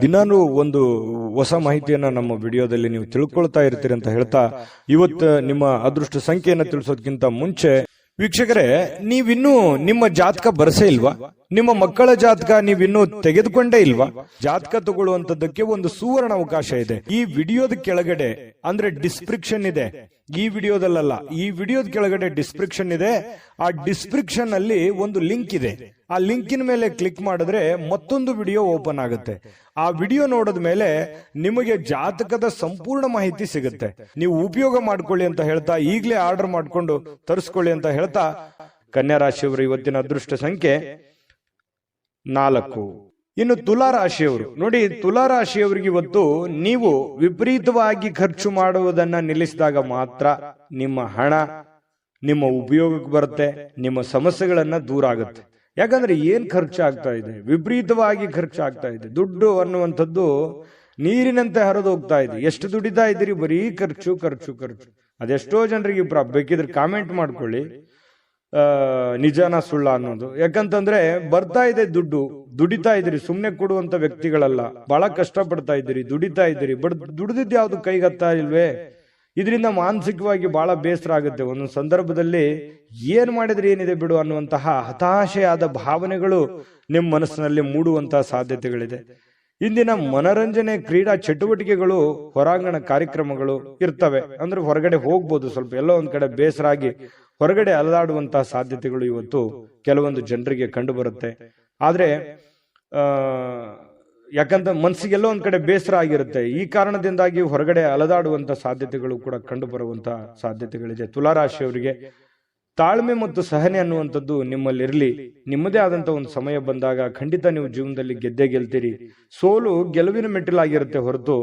ದಿನಾನು ಒಂದು ಹೊಸ ಮಾಹಿತಿಯನ್ನ ನಮ್ಮ ವಿಡಿಯೋದಲ್ಲಿ ನೀವು ತಿಳ್ಕೊಳ್ತಾ ಇರ್ತೀರಿ ಅಂತ ಹೇಳ್ತಾ, ಇವತ್ತು ನಿಮ್ಮ ಅದೃಷ್ಟ ಸಂಖ್ಯೆಯನ್ನ ತಿಳಿಸೋದಕ್ಕಿಂತ ಮುಂಚೆ ವೀಕ್ಷಕರೇ, ನೀವಿನ್ನೂ ನಿಮ್ಮ ಜಾತಕ ಬರಸೇ ಇಲ್ವಾ? ನಿಮ್ಮ ಮಕ್ಕಳ ಜಾತಕ ನೀವಿನ್ನೂ ತೆಗೆದುಕೊಂಡೇ ಇಲ್ವಾ? ಜಾತಕ ತಗೊಳ್ಳುವಂತದ್ದಕ್ಕೆ ಒಂದು ಸುವರ್ಣ ಅವಕಾಶ ಇದೆ. ಈ ವಿಡಿಯೋದ ಕೆಳಗಡೆ ಅಂದ್ರೆ ಡಿಸ್ಕ್ರಿಪ್ಷನ್ ಇದೆ. ಈ ವಿಡಿಯೋದಲ್ಲ, ಈ ವಿಡಿಯೋದ ಕೆಳಗಡೆ ಡಿಸ್ಕ್ರಿಪ್ಷನ್ ಇದೆ. ಆ ಡಿಸ್ಕ್ರಿಪ್ಷನ್ ಅಲ್ಲಿ ಒಂದು ಲಿಂಕ್ ಇದೆ. ಆ ಲಿಂಕಿನ ಮೇಲೆ ಕ್ಲಿಕ್ ಮಾಡಿದ್ರೆ ಮತ್ತೊಂದು ವಿಡಿಯೋ ಓಪನ್ ಆಗುತ್ತೆ. ಆ ವಿಡಿಯೋ ನೋಡಿದ ಮೇಲೆ ನಿಮಗೆ ಜಾತಕದ ಸಂಪೂರ್ಣ ಮಾಹಿತಿ ಸಿಗುತ್ತೆ. ನೀವು ಉಪಯೋಗ ಮಾಡ್ಕೊಳ್ಳಿ ಅಂತ ಹೇಳ್ತಾ, ಈಗಲೇ ಆರ್ಡರ್ ಮಾಡ್ಕೊಂಡು ತರಿಸ್ಕೊಳ್ಳಿ ಅಂತ ಹೇಳ್ತಾ, ಕನ್ಯಾ ರಾಶಿಯವರು ಇವತ್ತಿನ ಅದೃಷ್ಟ ಸಂಖ್ಯೆ 4. ಇನ್ನು ತುಲಾ ರಾಶಿಯವರು ನೋಡಿ, ತುಲಾ ರಾಶಿಯವರಿಗೆ ಇವತ್ತು ನೀವು ವಿಪರೀತವಾಗಿ ಖರ್ಚು ಮಾಡುವುದನ್ನ ನಿಲ್ಲಿಸಿದಾಗ ಮಾತ್ರ ನಿಮ್ಮ ಹಣ ನಿಮ್ಮ ಉಪಯೋಗಕ್ಕೆ ಬರುತ್ತೆ, ನಿಮ್ಮ ಸಮಸ್ಯೆಗಳನ್ನ ದೂರ ಆಗುತ್ತೆ. ಯಾಕಂದ್ರೆ ಏನ್ ಖರ್ಚಾಗ್ತಾ ಇದೆ, ವಿಪರೀತವಾಗಿ ಖರ್ಚಾಗ್ತಾ ಇದೆ. ದುಡ್ಡು ಅನ್ನುವಂಥದ್ದು ನೀರಿನಂತೆ ಹರಿದು ಹೋಗ್ತಾ ಇದೆ. ಎಷ್ಟು ದುಡಿತಾ ಇದ್ದೀರಿ, ಬರೀ ಖರ್ಚು ಖರ್ಚು ಖರ್ಚು. ಅದೆಷ್ಟೋ ಜನರಿಗೆ ಬೇಕಿದ್ರೆ ಕಾಮೆಂಟ್ ಮಾಡ್ಕೊಳ್ಳಿ, ನಿಜಾನ ಸುಳ್ಳ ಅನ್ನೋದು. ಯಾಕಂತಂದ್ರೆ ಬರ್ತಾ ಇದೆ ದುಡ್ಡು, ದುಡಿತಾ ಇದ್ದೀರಿ, ಸುಮ್ನೆ ಕೊಡುವಂತ ವ್ಯಕ್ತಿಗಳಲ್ಲ. ಬಹಳ ಕಷ್ಟ ಪಡ್ತಾ ಇದ್ದೀರಿ, ದುಡಿತಾ ಇದ್ದೀರಿ, ಬಟ್ ದುಡಿದಿದ್ದು ಯಾವ್ದು ಕೈಗತ್ತಾ ಇಲ್ವೇ? ಇದರಿಂದ ಮಾನಸಿಕವಾಗಿ ಬಹಳ ಬೇಸರ ಆಗುತ್ತೆ. ಒಂದೊಂದು ಸಂದರ್ಭದಲ್ಲಿ ಏನ್ ಮಾಡಿದ್ರೆ ಏನಿದೆ ಬಿಡು ಅನ್ನುವಂತಹ ಹತಾಶೆಯಾದ ಭಾವನೆಗಳು ನಿಮ್ಮ ಮನಸ್ಸಿನಲ್ಲಿ ಮೂಡುವಂತಹ ಸಾಧ್ಯತೆಗಳಿದೆ. ಇಂದಿನ ಮನರಂಜನೆ ಕ್ರೀಡಾ ಚಟುವಟಿಕೆಗಳು, ಹೊರಾಂಗಣ ಕಾರ್ಯಕ್ರಮಗಳು ಇರ್ತವೆ. ಅಂದ್ರೆ ಹೊರಗಡೆ ಹೋಗ್ಬೋದು, ಸ್ವಲ್ಪ ಎಲ್ಲೋ ಒಂದ್ ಕಡೆ ಬೇಸರ ಆಗಿ ಹೊರಗಡೆ ಅಲದಾಡುವಂತಹ ಸಾಧ್ಯತೆಗಳು ಇವತ್ತು ಕೆಲವೊಂದು ಜನರಿಗೆ ಕಂಡು ಬರುತ್ತೆ. ಆದ್ರೆ ಯಾಕಂತ ಮನಸ್ಸಿಗೆಲ್ಲೋ ಒಂದ್ ಕಡೆ ಬೇಸರ ಆಗಿರುತ್ತೆ. ಈ ಕಾರಣದಿಂದಾಗಿ ಹೊರಗಡೆ ಅಲದಾಡುವಂತ ಸಾಧ್ಯತೆಗಳು ಕೂಡ ಕಂಡು ಬರುವಂತಹ ಸಾಧ್ಯತೆಗಳಿದೆ. ತುಲಾರಾಶಿಯವರಿಗೆ ತಾಳ್ಮೆ ಮತ್ತು ಸಹನೆ ಅನ್ನುವಂಥದ್ದು ನಿಮ್ಮಲ್ಲಿ ಇರಲಿ. ನಿಮ್ಮದೇ ಆದಂತ ಒಂದು ಸಮಯ ಬಂದಾಗ ಖಂಡಿತ ನೀವು ಜೀವನದಲ್ಲಿ ಗೆದ್ದೇ ಗೆಲ್ತೀರಿ. ಸೋಲು ಗೆಲುವಿನ ಮೆಟ್ಟಿಲಾಗಿರುತ್ತೆ ಹೊರತು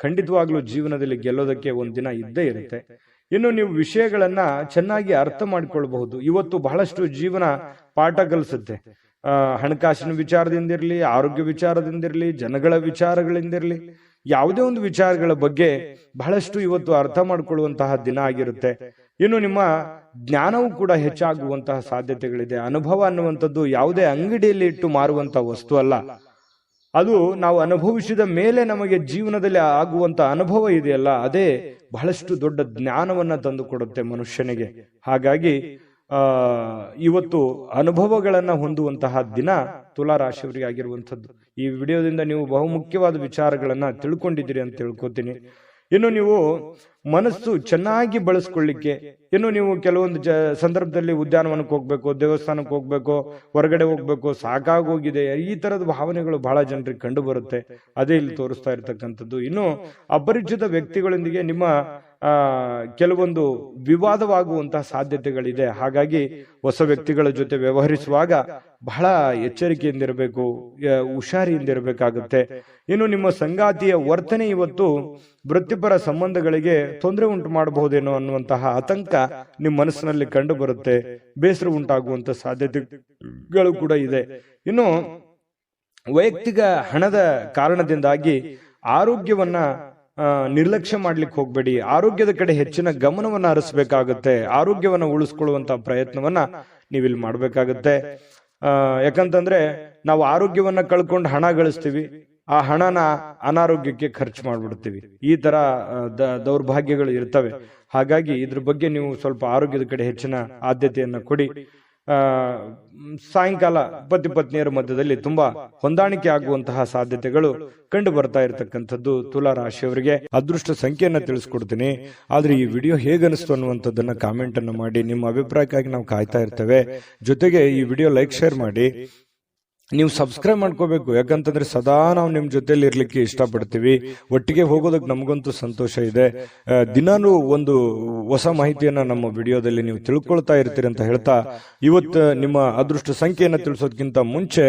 ಖಂಡಿತವಾಗ್ಲೂ ಜೀವನದಲ್ಲಿ ಗೆಲ್ಲೋದಕ್ಕೆ ಒಂದಿನ ಇದ್ದೇ ಇರುತ್ತೆ. ಇನ್ನು ನೀವು ವಿಷಯಗಳನ್ನ ಚೆನ್ನಾಗಿ ಅರ್ಥ ಮಾಡಿಕೊಳ್ಬಹುದು. ಇವತ್ತು ಬಹಳಷ್ಟು ಜೀವನ ಪಾಠ ಕಲಿಸುತ್ತೆ. ಹಣಕಾಸಿನ ವಿಚಾರದಿಂದಿರ್ಲಿ, ಆರೋಗ್ಯ ವಿಚಾರದಿಂದಿರ್ಲಿ, ಜನಗಳ ವಿಚಾರಗಳಿಂದಿರ್ಲಿ, ಯಾವುದೇ ಒಂದು ವಿಚಾರಗಳ ಬಗ್ಗೆ ಬಹಳಷ್ಟು ಇವತ್ತು ಅರ್ಥ ಮಾಡಿಕೊಳ್ಳುವಂತಹ ದಿನ ಆಗಿರುತ್ತೆ. ಇನ್ನು ನಿಮ್ಮ ಜ್ಞಾನವೂ ಕೂಡ ಹೆಚ್ಚಾಗುವಂತಹ ಸಾಧ್ಯತೆಗಳಿದೆ. ಅನುಭವ ಅನ್ನುವಂಥದ್ದು ಯಾವುದೇ ಅಂಗಡಿಯಲ್ಲಿ ಇಟ್ಟು ಮಾರುವಂತಹ ವಸ್ತು ಅಲ್ಲ. ಅದು ನಾವು ಅನುಭವಿಸಿದ ಮೇಲೆ ನಮಗೆ ಜೀವನದಲ್ಲಿ ಆಗುವಂತ ಅನುಭವ ಇದೆಯಲ್ಲ, ಅದೇ ಬಹಳಷ್ಟು ದೊಡ್ಡ ಜ್ಞಾನವನ್ನ ತಂದು ಕೊಡುತ್ತೆ ಮನುಷ್ಯನಿಗೆ. ಹಾಗಾಗಿ ಇವತ್ತು ಅನುಭವಗಳನ್ನ ಹೊಂದುವಂತಹ ದಿನ ತುಲಾ ರಾಶಿಯವರಿಗೆ ಆಗಿರುವಂಥದ್ದು. ಈ ವಿಡಿಯೋದಿಂದ ನೀವು ಬಹುಮುಖ್ಯವಾದ ವಿಚಾರಗಳನ್ನ ತಿಳ್ಕೊಂಡಿದ್ದೀರಿ ಅಂತ ತಿಳ್ಕೊತೀನಿ. ಇನ್ನು ನೀವು ಮನಸ್ಸು ಚೆನ್ನಾಗಿ ಬಳಸ್ಕೊಳ್ಳಿಕ್ಕೆ, ಇನ್ನು ನೀವು ಕೆಲವೊಂದು ಸಂದರ್ಭದಲ್ಲಿ ಉದ್ಯಾನವನಕ್ಕೆ ಹೋಗ್ಬೇಕು, ದೇವಸ್ಥಾನಕ್ಕೆ ಹೋಗ್ಬೇಕು, ಹೊರಗಡೆ ಹೋಗ್ಬೇಕು, ಸಾಕಾಗೋಗಿದೆ, ಈ ತರದ ಭಾವನೆಗಳು ಬಹಳ ಜನರಿಗೆ ಕಂಡು ಬರುತ್ತೆ. ಅದೇ ಇಲ್ಲಿ ತೋರಿಸ್ತಾ ಇರ್ತಕ್ಕಂಥದ್ದು. ಇನ್ನು ಅಪರಿಚಿತ ವ್ಯಕ್ತಿಗಳೊಂದಿಗೆ ನಿಮ್ಮ ಕೆಲವೊಂದು ವಿವಾದವಾಗುವಂತಹ ಸಾಧ್ಯತೆಗಳಿದೆ. ಹಾಗಾಗಿ ಹೊಸ ವ್ಯಕ್ತಿಗಳ ಜೊತೆ ವ್ಯವಹರಿಸುವಾಗ ಬಹಳ ಎಚ್ಚರಿಕೆಯಿಂದಿರಬೇಕು, ಹುಷಾರಿಯಿಂದಿರಬೇಕಾಗುತ್ತೆ. ಇನ್ನು ನಿಮ್ಮ ಸಂಗಾತಿಯ ವರ್ತನೆ ಇವತ್ತು ವೃತ್ತಿಪರ ಸಂಬಂಧಗಳಿಗೆ ತೊಂದರೆ ಉಂಟು ಮಾಡಬಹುದೇನೋ ಅನ್ನುವಂತಹ ಆತಂಕ ನಿಮ್ಮ ಮನಸ್ಸಿನಲ್ಲಿ ಕಂಡು ಬರುತ್ತೆ. ಬೇಸರ ಉಂಟಾಗುವಂತ ಸಾಧ್ಯತೆಗಳು ಕೂಡ ಇದೆ. ಇನ್ನು ವೈಯಕ್ತಿಕ ಹಣದ ಕಾರಣದಿಂದಾಗಿ ಆರೋಗ್ಯವನ್ನ ನಿರ್ಲಕ್ಷ್ಯ ಮಾಡ್ಲಿಕ್ಕೆ ಹೋಗ್ಬೇಡಿ. ಆರೋಗ್ಯದ ಕಡೆ ಹೆಚ್ಚಿನ ಗಮನವನ್ನ ಹರಿಸಬೇಕಾಗುತ್ತೆ. ಆರೋಗ್ಯವನ್ನ ಉಳಿಸ್ಕೊಳ್ಳುವಂತ ಪ್ರಯತ್ನವನ್ನ ನೀವಿಲ್ಲಿ ಮಾಡ್ಬೇಕಾಗತ್ತೆ. ಯಾಕಂತಂದ್ರೆ ನಾವು ಆರೋಗ್ಯವನ್ನ ಕಳ್ಕೊಂಡು ಹಣ ಗಳಿಸ್ತೀವಿ, ಆ ಹಣನ ಅನಾರೋಗ್ಯಕ್ಕೆ ಖರ್ಚು ಮಾಡ್ಬಿಡ್ತೀವಿ. ಈ ತರ ದೌರ್ಭಾಗ್ಯಗಳು ಇರ್ತವೆ. ಹಾಗಾಗಿ ಇದ್ರ ಬಗ್ಗೆ ನೀವು ಸ್ವಲ್ಪ ಆರೋಗ್ಯದ ಕಡೆ ಹೆಚ್ಚಿನ ಆದ್ಯತೆಯನ್ನ ಕೊಡಿ. ಸಾಯಂಕಾಲ ಪತಿ ಪತ್ನಿಯರ ಮಧ್ಯದಲ್ಲಿ ತುಂಬಾ ಹೊಂದಾಣಿಕೆ ಆಗುವಂತಹ ಸಾಧ್ಯತೆಗಳು ಕಂಡು ಬರ್ತಾ ಇರತಕ್ಕಂಥದ್ದು ತುಲಾ ರಾಶಿಯವರಿಗೆ. ಅದೃಷ್ಟ ಸಂಖ್ಯೆಯನ್ನ ತಿಳಿಸ್ಕೊಡ್ತೀನಿ. ಆದ್ರೆ ಈ ವಿಡಿಯೋ ಹೇಗನಿಸ್ತು ಅನ್ನುವಂಥದ್ದನ್ನ ಕಾಮೆಂಟ್ ಅನ್ನು ಮಾಡಿ. ನಿಮ್ಮ ಅಭಿಪ್ರಾಯಕ್ಕಾಗಿ ನಾವು ಕಾಯ್ತಾ ಇರ್ತೇವೆ. ಜೊತೆಗೆ ಈ ವಿಡಿಯೋ ಲೈಕ್ ಶೇರ್ ಮಾಡಿ. ನೀವು ಸಬ್ಸ್ಕ್ರೈಬ್ ಮಾಡ್ಕೋಬೇಕು, ಯಾಕಂತಂದ್ರೆ ಸದಾ ನಾವು ನಿಮ್ ಜೊತೆಲಿ ಇರ್ಲಿಕ್ಕೆ ಇಷ್ಟಪಡ್ತೀವಿ. ಒಟ್ಟಿಗೆ ಹೋಗೋದಕ್ಕೆ ನಮಗಂತೂ ಸಂತೋಷ ಇದೆ. ದಿನಾನು ಒಂದು ಹೊಸ ಮಾಹಿತಿಯನ್ನ ನಮ್ಮ ವಿಡಿಯೋದಲ್ಲಿ ನೀವು ತಿಳ್ಕೊಳ್ತಾ ಇರ್ತೀರಿ ಅಂತ ಹೇಳ್ತಾ, ಇವತ್ತು ನಿಮ್ಮ ಅದೃಷ್ಟ ಸಂಖ್ಯೆಯನ್ನ ತಿಳಿಸೋದಕ್ಕಿಂತ ಮುಂಚೆ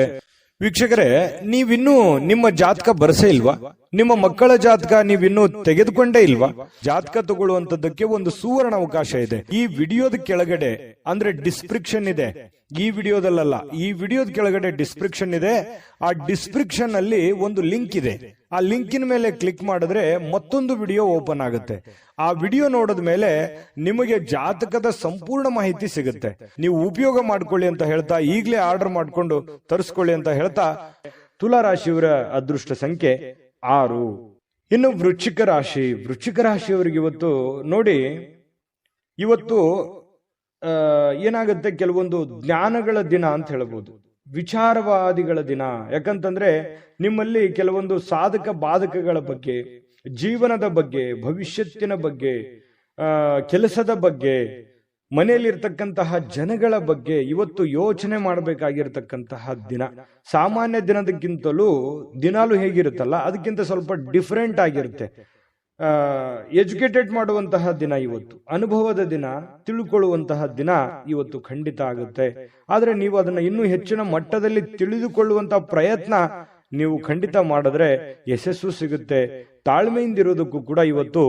ವೀಕ್ಷಕರೇ, ನೀವಿನ್ನೂ ನಿಮ್ಮ ಜಾತಕ ಬರಸೇ ಇಲ್ವಾ? ನಿಮ್ಮ ಮಕ್ಕಳ ಜಾತಕ ನೀವಿನ್ನೂ ತೆಗೆದುಕೊಂಡೇ ಇಲ್ವಾ? ಜಾತಕ ತಗೊಳ್ಳುವಂತದ್ದಕ್ಕೆ ಒಂದು ಸುವರ್ಣ ಅವಕಾಶ ಇದೆ. ಈ ವಿಡಿಯೋದ ಕೆಳಗಡೆ ಅಂದ್ರೆ ಡಿಸ್ಕ್ರಿಪ್ಷನ್ ಇದೆ. ಈ ವಿಡಿಯೋದಲ್ಲ, ಈ ವಿಡಿಯೋದ ಕೆಳಗಡೆ ಡಿಸ್ಕ್ರಿಪ್ಷನ್ ಇದೆ. ಆ ಡಿಸ್ಕ್ರಿಪ್ಷನ್ ಅಲ್ಲಿ ಒಂದು ಲಿಂಕ್ ಇದೆ. ಆ ಲಿಂಕಿನ ಮೇಲೆ ಕ್ಲಿಕ್ ಮಾಡಿದ್ರೆ ಮತ್ತೊಂದು ವಿಡಿಯೋ ಓಪನ್ ಆಗುತ್ತೆ. ಆ ವಿಡಿಯೋ ನೋಡಿದ ಮೇಲೆ ನಿಮಗೆ ಜಾತಕದ ಸಂಪೂರ್ಣ ಮಾಹಿತಿ ಸಿಗುತ್ತೆ. ನೀವು ಉಪಯೋಗ ಮಾಡ್ಕೊಳ್ಳಿ ಅಂತ ಹೇಳ್ತಾ, ಈಗಲೇ ಆರ್ಡರ್ ಮಾಡ್ಕೊಂಡು ತರಿಸ್ಕೊಳ್ಳಿ ಅಂತ ಹೇಳ್ತಾ, ತುಲಾ ರಾಶಿಯವರ ಅದೃಷ್ಟ ಸಂಖ್ಯೆ 6. ಇನ್ನು ವೃಶ್ಚಿಕ ರಾಶಿ. ವೃಶ್ಚಿಕ ರಾಶಿಯವರಿಗೆ ಇವತ್ತು ನೋಡಿ, ಇವತ್ತು ಏನಾಗುತ್ತೆ, ಕೆಲವೊಂದು ಜ್ಞಾನಗಳ ದಿನ ಅಂತ ಹೇಳ್ಬೋದು, ವಿಚಾರವಾದಿಗಳ ದಿನ. ಯಾಕಂತಂದ್ರೆ ನಿಮ್ಮಲ್ಲಿ ಕೆಲವೊಂದು ಸಾಧಕ ಬಾಧಕಗಳ ಬಗ್ಗೆ, ಜೀವನದ ಬಗ್ಗೆ, ಭವಿಷ್ಯತ್ತಿನ ಬಗ್ಗೆ, ಕೆಲಸದ ಬಗ್ಗೆ, ಮನೆಯಲ್ಲಿರ್ತಕ್ಕಂತಹ ಜನಗಳ ಬಗ್ಗೆ ಇವತ್ತು ಯೋಚನೆ ಮಾಡಬೇಕಾಗಿರ್ತಕ್ಕಂತಹ ದಿನ. ಸಾಮಾನ್ಯ ದಿನದಕ್ಕಿಂತಲೂ ದಿನಾಲು ಹೇಗಿರುತ್ತಲ್ಲ ಅದಕ್ಕಿಂತ ಸ್ವಲ್ಪ ಡಿಫರೆಂಟ್ ಆಗಿರುತ್ತೆ. ಎಜುಕೇಟೆಡ್ ಮಾಡುವಂತಹ ದಿನ ಇವತ್ತು, ಅನುಭವದ ದಿನ, ತಿಳ್ಕೊಳ್ಳುವಂತಹ ದಿನ ಇವತ್ತು ಖಂಡಿತ ಆಗುತ್ತೆ. ಆದ್ರೆ ನೀವು ಅದನ್ನ ಇನ್ನೂ ಹೆಚ್ಚಿನ ಮಟ್ಟದಲ್ಲಿ ತಿಳಿದುಕೊಳ್ಳುವಂತಹ ಪ್ರಯತ್ನ ನೀವು ಖಂಡಿತ ಮಾಡಿದ್ರೆ ಯಶಸ್ಸು ಸಿಗುತ್ತೆ. ತಾಳ್ಮೆಯಿಂದಿರೋದಕ್ಕೂ ಕೂಡ ಇವತ್ತು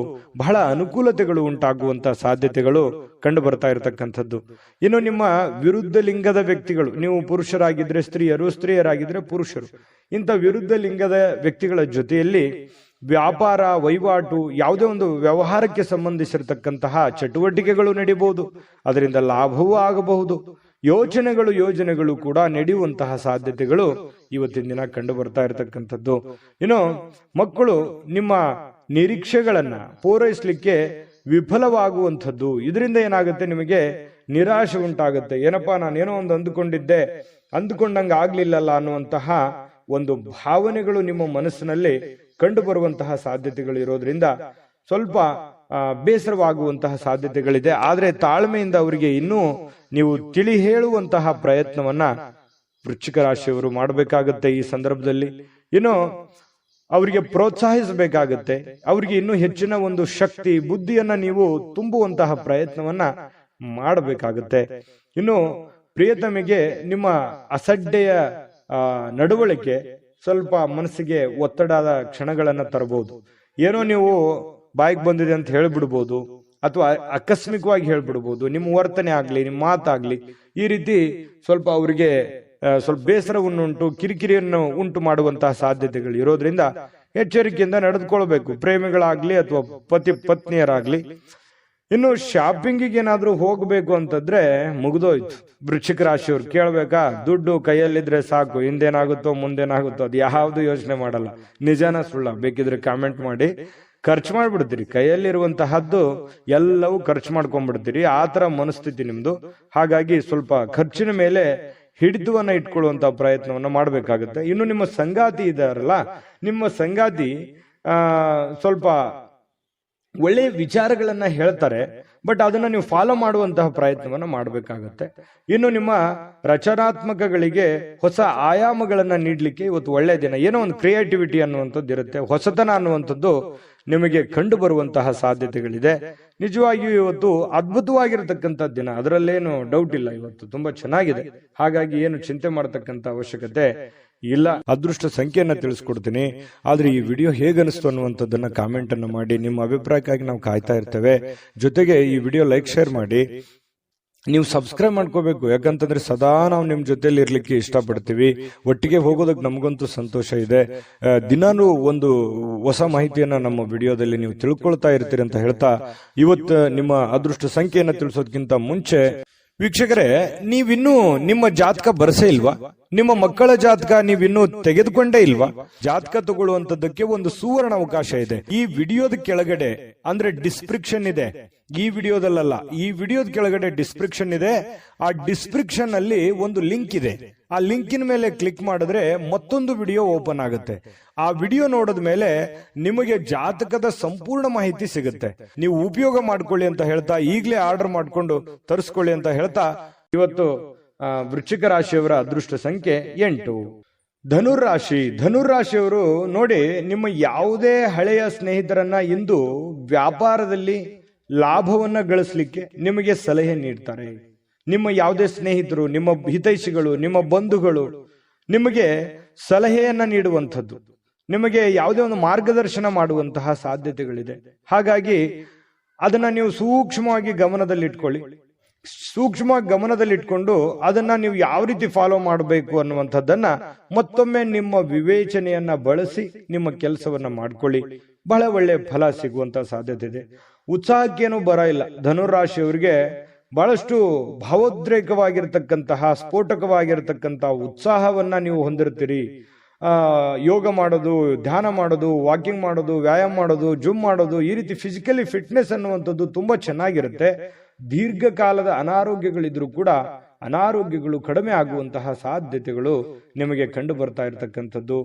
ಬಹಳ ಅನುಕೂಲತೆಗಳು ಉಂಟಾಗುವಂತಹ ಸಾಧ್ಯತೆಗಳು ಕಂಡು ಬರ್ತಾ ಇರತಕ್ಕಂಥದ್ದು. ಇನ್ನು ನಿಮ್ಮ ವಿರುದ್ಧ ಲಿಂಗದ ವ್ಯಕ್ತಿಗಳು, ನೀವು ಪುರುಷರಾಗಿದ್ರೆ ಸ್ತ್ರೀಯರು, ಸ್ತ್ರೀಯರಾಗಿದ್ರೆ ಪುರುಷರು, ಇಂಥ ವಿರುದ್ಧ ಲಿಂಗದ ವ್ಯಕ್ತಿಗಳ ಜೊತೆಯಲ್ಲಿ ವ್ಯಾಪಾರ ವಹಿವಾಟು, ಯಾವುದೇ ಒಂದು ವ್ಯವಹಾರಕ್ಕೆ ಸಂಬಂಧಿಸಿರತಕ್ಕಂತಹ ಚಟುವಟಿಕೆಗಳು ನಡೀಬಹುದು. ಅದರಿಂದ ಲಾಭವೂ ಆಗಬಹುದು. ಯೋಜನೆಗಳು ಕೂಡ ನಡೆಯುವಂತಹ ಸಾಧ್ಯತೆಗಳು ಇವತ್ತಿನ ದಿನ ಕಂಡು ಬರ್ತಾ ಇರತಕ್ಕಂಥದ್ದು. ಇನ್ನು ಮಕ್ಕಳು ನಿಮ್ಮ ನಿರೀಕ್ಷೆಗಳನ್ನ ಪೂರೈಸಲಿಕ್ಕೆ ವಿಫಲವಾಗುವಂಥದ್ದು. ಇದರಿಂದ ಏನಾಗುತ್ತೆ, ನಿಮಗೆ ನಿರಾಶೆ ಉಂಟಾಗುತ್ತೆ. ಏನಪ್ಪಾ, ನಾನೇನೋ ಒಂದು ಅಂದುಕೊಂಡಂಗ ಆಗ್ಲಿಲ್ಲಲ್ಲ ಅನ್ನುವಂತಹ ಒಂದು ಭಾವನೆಗಳು ನಿಮ್ಮ ಮನಸ್ಸಿನಲ್ಲಿ ಕಂಡು ಬರುವಂತಹ ಸಾಧ್ಯತೆಗಳು ಇರೋದ್ರಿಂದ ಸ್ವಲ್ಪ ಬೇಸರವಾಗುವಂತಹ ಸಾಧ್ಯತೆಗಳಿದೆ. ಆದ್ರೆ ತಾಳ್ಮೆಯಿಂದ ಅವರಿಗೆ ಇನ್ನೂ ನೀವು ತಿಳಿ ಹೇಳುವಂತಹ ಪ್ರಯತ್ನವನ್ನ ವೃಶ್ಚಿಕ ರಾಶಿಯವರು ಮಾಡಬೇಕಾಗತ್ತೆ. ಈ ಸಂದರ್ಭದಲ್ಲಿ ಇನ್ನು ಅವರಿಗೆ ಪ್ರೋತ್ಸಾಹಿಸಬೇಕಾಗತ್ತೆ. ಅವರಿಗೆ ಇನ್ನೂ ಹೆಚ್ಚಿನ ಒಂದು ಶಕ್ತಿ, ಬುದ್ಧಿಯನ್ನ ನೀವು ತುಂಬುವಂತಹ ಪ್ರಯತ್ನವನ್ನ ಮಾಡಬೇಕಾಗತ್ತೆ. ಇನ್ನು ಪ್ರಿಯತಮೆಗೆ ನಿಮ್ಮ ಅಸಡ್ಡೆಯ ನಡವಳಿಕೆ ಸ್ವಲ್ಪ ಮನಸ್ಸಿಗೆ ಒತ್ತಡದ ಕ್ಷಣಗಳನ್ನ ತರಬಹುದು. ಏನೋ ನೀವು ಬಾಯಿಗೆ ಬಂದಿದೆ ಅಂತ ಹೇಳ್ಬಿಡ್ಬೋದು, ಅಥವಾ ಆಕಸ್ಮಿಕವಾಗಿ ಹೇಳ್ಬಿಡ್ಬೋದು. ನಿಮ್ಮ ವರ್ತನೆ ಆಗ್ಲಿ, ನಿಮ್ಮ ಮಾತಾಗ್ಲಿ ಈ ರೀತಿ ಸ್ವಲ್ಪ ಅವರಿಗೆ ಸ್ವಲ್ಪ ಬೇಸರವನ್ನುಂಟು, ಕಿರಿಕಿರಿಯನ್ನು ಉಂಟು ಮಾಡುವಂತಹ ಸಾಧ್ಯತೆಗಳು ಇರೋದ್ರಿಂದ ಎಚ್ಚರಿಕೆಯಿಂದ ನಡೆದುಕೊಳ್ಬೇಕು, ಪ್ರೇಮಿಗಳಾಗ್ಲಿ ಅಥವಾ ಪತ್ನಿಯರಾಗ್ಲಿ. ಇನ್ನು ಶಾಪಿಂಗಿಗೆ ಏನಾದ್ರೂ ಹೋಗ್ಬೇಕು ಅಂತಂದ್ರೆ ಮುಗಿದೋಯ್ತು. ವೃಶ್ಚಿಕ ರಾಶಿಯವ್ರು ಕೇಳ್ಬೇಕಾ, ದುಡ್ಡು ಕೈಯಲ್ಲಿದ್ರೆ ಸಾಕು, ಹಿಂದೇನಾಗುತ್ತೋ ಮುಂದೇನಾಗುತ್ತೋ ಅದು ಯಾವ್ದು ಯೋಚನೆ ಮಾಡಲ್ಲ. ನಿಜಾನ ಸುಳ್ಳ ಬೇಕಿದ್ರೆ ಕಾಮೆಂಟ್ ಮಾಡಿ. ಖರ್ಚು ಮಾಡ್ಬಿಡ್ತೀರಿ, ಕೈಯಲ್ಲಿರುವಂತಹದ್ದು ಎಲ್ಲವೂ ಖರ್ಚು ಮಾಡ್ಕೊಂಡ್ಬಿಡ್ತೀರಿ. ಆ ತರ ಮನಸ್ಥಿತಿ ನಿಮ್ದು. ಹಾಗಾಗಿ ಸ್ವಲ್ಪ ಖರ್ಚಿನ ಮೇಲೆ ಹಿಡಿತವನ್ನ ಇಟ್ಕೊಳ್ಳುವಂತ ಪ್ರಯತ್ನವನ್ನ ಮಾಡ್ಬೇಕಾಗುತ್ತೆ. ಇನ್ನು ನಿಮ್ಮ ಸಂಗಾತಿ ಇದಾರಲ್ಲ, ನಿಮ್ಮ ಸಂಗಾತಿ ಸ್ವಲ್ಪ ಒಳ್ಳೆಯ ವಿಚಾರಗಳನ್ನ ಹೇಳ್ತಾರೆ, ಬಟ್ ಅದನ್ನ ನೀವು ಫಾಲೋ ಮಾಡುವಂತಹ ಪ್ರಯತ್ನವನ್ನ ಮಾಡಬೇಕಾಗತ್ತೆ. ಇನ್ನು ನಿಮ್ಮ ರಚನಾತ್ಮಕಗಳಿಗೆ ಹೊಸ ಆಯಾಮಗಳನ್ನ ನೀಡ್ಲಿಕ್ಕೆ ಇವತ್ತು ಒಳ್ಳೆಯ ದಿನ. ಏನೋ ಒಂದು ಕ್ರಿಯೇಟಿವಿಟಿ ಅನ್ನುವಂಥದ್ದು ಇರುತ್ತೆ, ಹೊಸತನ ಅನ್ನುವಂಥದ್ದು ನಿಮಗೆ ಕಂಡು ಬರುವಂತಹ ಸಾಧ್ಯತೆಗಳಿದೆ. ನಿಜವಾಗಿಯೂ ಇವತ್ತು ಅದ್ಭುತವಾಗಿರತಕ್ಕಂಥ ದಿನ, ಅದರಲ್ಲೇನು ಡೌಟ್ ಇಲ್ಲ. ಇವತ್ತು ತುಂಬಾ ಚೆನ್ನಾಗಿದೆ. ಹಾಗಾಗಿ ಏನು ಚಿಂತೆ ಮಾಡತಕ್ಕಂತ ಅವಶ್ಯಕತೆ ಇಲ್ಲ. ಅದೃಷ್ಟ ಸಂಖ್ಯೆಯನ್ನ ತಿಳಿಸ್ಕೊಡ್ತೀನಿ. ಆದ್ರೆ ಈ ವಿಡಿಯೋ ಹೇಗನಿಸ್ತು ಅನ್ನುವಂಥದ್ದನ್ನ ಕಾಮೆಂಟ್ ಅನ್ನು ಮಾಡಿ. ನಿಮ್ಮ ಅಭಿಪ್ರಾಯಕ್ಕಾಗಿ ನಾವು ಕಾಯ್ತಾ ಇರ್ತೇವೆ. ಜೊತೆಗೆ ಈ ವಿಡಿಯೋ ಲೈಕ್ ಶೇರ್ ಮಾಡಿ. ನೀವು ಸಬ್ಸ್ಕ್ರೈಬ್ ಮಾಡ್ಕೋಬೇಕು, ಯಾಕಂತಂದ್ರೆ ಸದಾ ನಾವು ನಿಮ್ ಜೊತೆಲಿ ಇರ್ಲಿಕ್ಕೆ ಇಷ್ಟಪಡ್ತೀವಿ. ಒಟ್ಟಿಗೆ ಹೋಗೋದಕ್ಕೆ ನಮಗಂತೂ ಸಂತೋಷ ಇದೆ. ದಿನಾನು ಒಂದು ಹೊಸ ಮಾಹಿತಿಯನ್ನ ನಮ್ಮ ವಿಡಿಯೋದಲ್ಲಿ ನೀವು ತಿಳ್ಕೊಳ್ತಾ ಇರ್ತೀರಿ ಅಂತ ಹೇಳ್ತಾ, ಇವತ್ತು ನಿಮ್ಮ ಅದೃಷ್ಟ ಸಂಖ್ಯೆಯನ್ನ ತಿಳಿಸೋದಕ್ಕಿಂತ ಮುಂಚೆ ವೀಕ್ಷಕರೇ, ನೀವಿನ್ನೂ ನಿಮ್ಮ ಜಾತಕ ಬರಸೇ ಇಲ್ವಾ? ನಿಮ್ಮ ಮಕ್ಕಳ ಜಾತಕ ನೀವಿನ್ನೂ ತೆಗೆದುಕೊಂಡೇ ಇಲ್ವಾ? ಜಾತಕ ತಗೊಳ್ಳುವಂತದ್ದಕ್ಕೆ ಒಂದು ಸುವರ್ಣ ಅವಕಾಶ ಇದೆ. ಈ ವಿಡಿಯೋದ ಕೆಳಗಡೆ ಅಂದ್ರೆ ಡಿಸ್ಕ್ರಿಪ್ಷನ್ ಇದೆ. ಈ ವಿಡಿಯೋದಲ್ಲ, ಈ ವಿಡಿಯೋದ ಕೆಳಗಡೆ ಡಿಸ್ಕ್ರಿಪ್ಷನ್ ಇದೆ. ಆ ಡಿಸ್ಕ್ರಿಪ್ಷನ್ ಅಲ್ಲಿ ಒಂದು ಲಿಂಕ್ ಇದೆ. ಆ ಲಿಂಕಿನ ಮೇಲೆ ಕ್ಲಿಕ್ ಮಾಡಿದ್ರೆ ಮತ್ತೊಂದು ವಿಡಿಯೋ ಓಪನ್ ಆಗುತ್ತೆ. ಆ ವಿಡಿಯೋ ನೋಡಿದ ಮೇಲೆ ನಿಮಗೆ ಜಾತಕದ ಸಂಪೂರ್ಣ ಮಾಹಿತಿ ಸಿಗುತ್ತೆ. ನೀವು ಉಪಯೋಗ ಮಾಡ್ಕೊಳ್ಳಿ ಅಂತ ಹೇಳ್ತಾ, ಈಗಲೇ ಆರ್ಡರ್ ಮಾಡ್ಕೊಂಡು ತರಿಸ್ಕೊಳ್ಳಿ ಅಂತ ಹೇಳ್ತಾ, ಇವತ್ತು ವೃಶ್ಚಿಕ ರಾಶಿಯವರ ಅದೃಷ್ಟ ಸಂಖ್ಯೆ 8. ಧನುರಾಶಿಯವರು ನೋಡಿ, ನಿಮ್ಮ ಯಾವುದೇ ಹಳೆಯ ಸ್ನೇಹಿತರನ್ನ ಇಂದು ವ್ಯಾಪಾರದಲ್ಲಿ ಲಾಭವನ್ನ ಗಳಿಸಲಿಕ್ಕೆ ನಿಮಗೆ ಸಲಹೆ ನೀಡ್ತಾರೆ. ನಿಮ್ಮ ಯಾವುದೇ ಸ್ನೇಹಿತರು, ನಿಮ್ಮ ಹಿತೈಷಿಗಳು, ನಿಮ್ಮ ಬಂಧುಗಳು ನಿಮಗೆ ಸಲಹೆಯನ್ನ ನೀಡುವಂಥದ್ದು, ನಿಮಗೆ ಯಾವುದೇ ಒಂದು ಮಾರ್ಗದರ್ಶನ ಮಾಡುವಂತಹ ಸಾಧ್ಯತೆಗಳಿದೆ. ಹಾಗಾಗಿ ಅದನ್ನ ನೀವು ಸೂಕ್ಷ್ಮವಾಗಿ ಗಮನದಲ್ಲಿಟ್ಕೊಂಡು ಅದನ್ನ ನೀವು ಯಾವ ರೀತಿ ಫಾಲೋ ಮಾಡಬೇಕು ಅನ್ನುವಂಥದ್ದನ್ನ ಮತ್ತೊಮ್ಮೆ ನಿಮ್ಮ ವಿವೇಚನೆಯನ್ನ ಬಳಸಿ ನಿಮ್ಮ ಕೆಲಸವನ್ನ ಮಾಡ್ಕೊಳ್ಳಿ. ಬಹಳ ಒಳ್ಳೆ ಫಲ ಸಿಗುವಂತ ಸಾಧ್ಯತೆ ಇದೆ. ಉತ್ಸಾಹಕ್ಕೇನು ಬರ ಇಲ್ಲ. ಧನುರಾಶಿಯವರಿಗೆ ಬಹಳಷ್ಟು ಭಾವೋದ್ರೇಕವಾಗಿರ್ತಕ್ಕಂತಹ, ಸ್ಫೋಟಕವಾಗಿರ್ತಕ್ಕಂತಹ ಉತ್ಸಾಹವನ್ನ ನೀವು ಹೊಂದಿರ್ತೀರಿ. ಯೋಗ ಮಾಡೋದು, ಧ್ಯಾನ ಮಾಡೋದು, ವಾಕಿಂಗ್ ಮಾಡೋದು, ವ್ಯಾಯಾಮ ಮಾಡೋದು, ಜಿಮ್ ಮಾಡೋದು, ಈ ರೀತಿ ಫಿಸಿಕಲಿ ಫಿಟ್ನೆಸ್ ಅನ್ನುವಂಥದ್ದು ತುಂಬಾ ಚೆನ್ನಾಗಿರುತ್ತೆ. ದೀರ್ಘಕಾಲದ ಅನಾರೋಗ್ಯಗಳಿದ್ರೂ ಕೂಡ ಅನಾರೋಗ್ಯಗಳು ಕಡಿಮೆ ಆಗುವಂತಹ ಸಾಧ್ಯತೆಗಳು ನಿಮಗೆ ಕಂಡು ಬರ್ತಾ ಇರತಕ್ಕಂಥದ್ದು.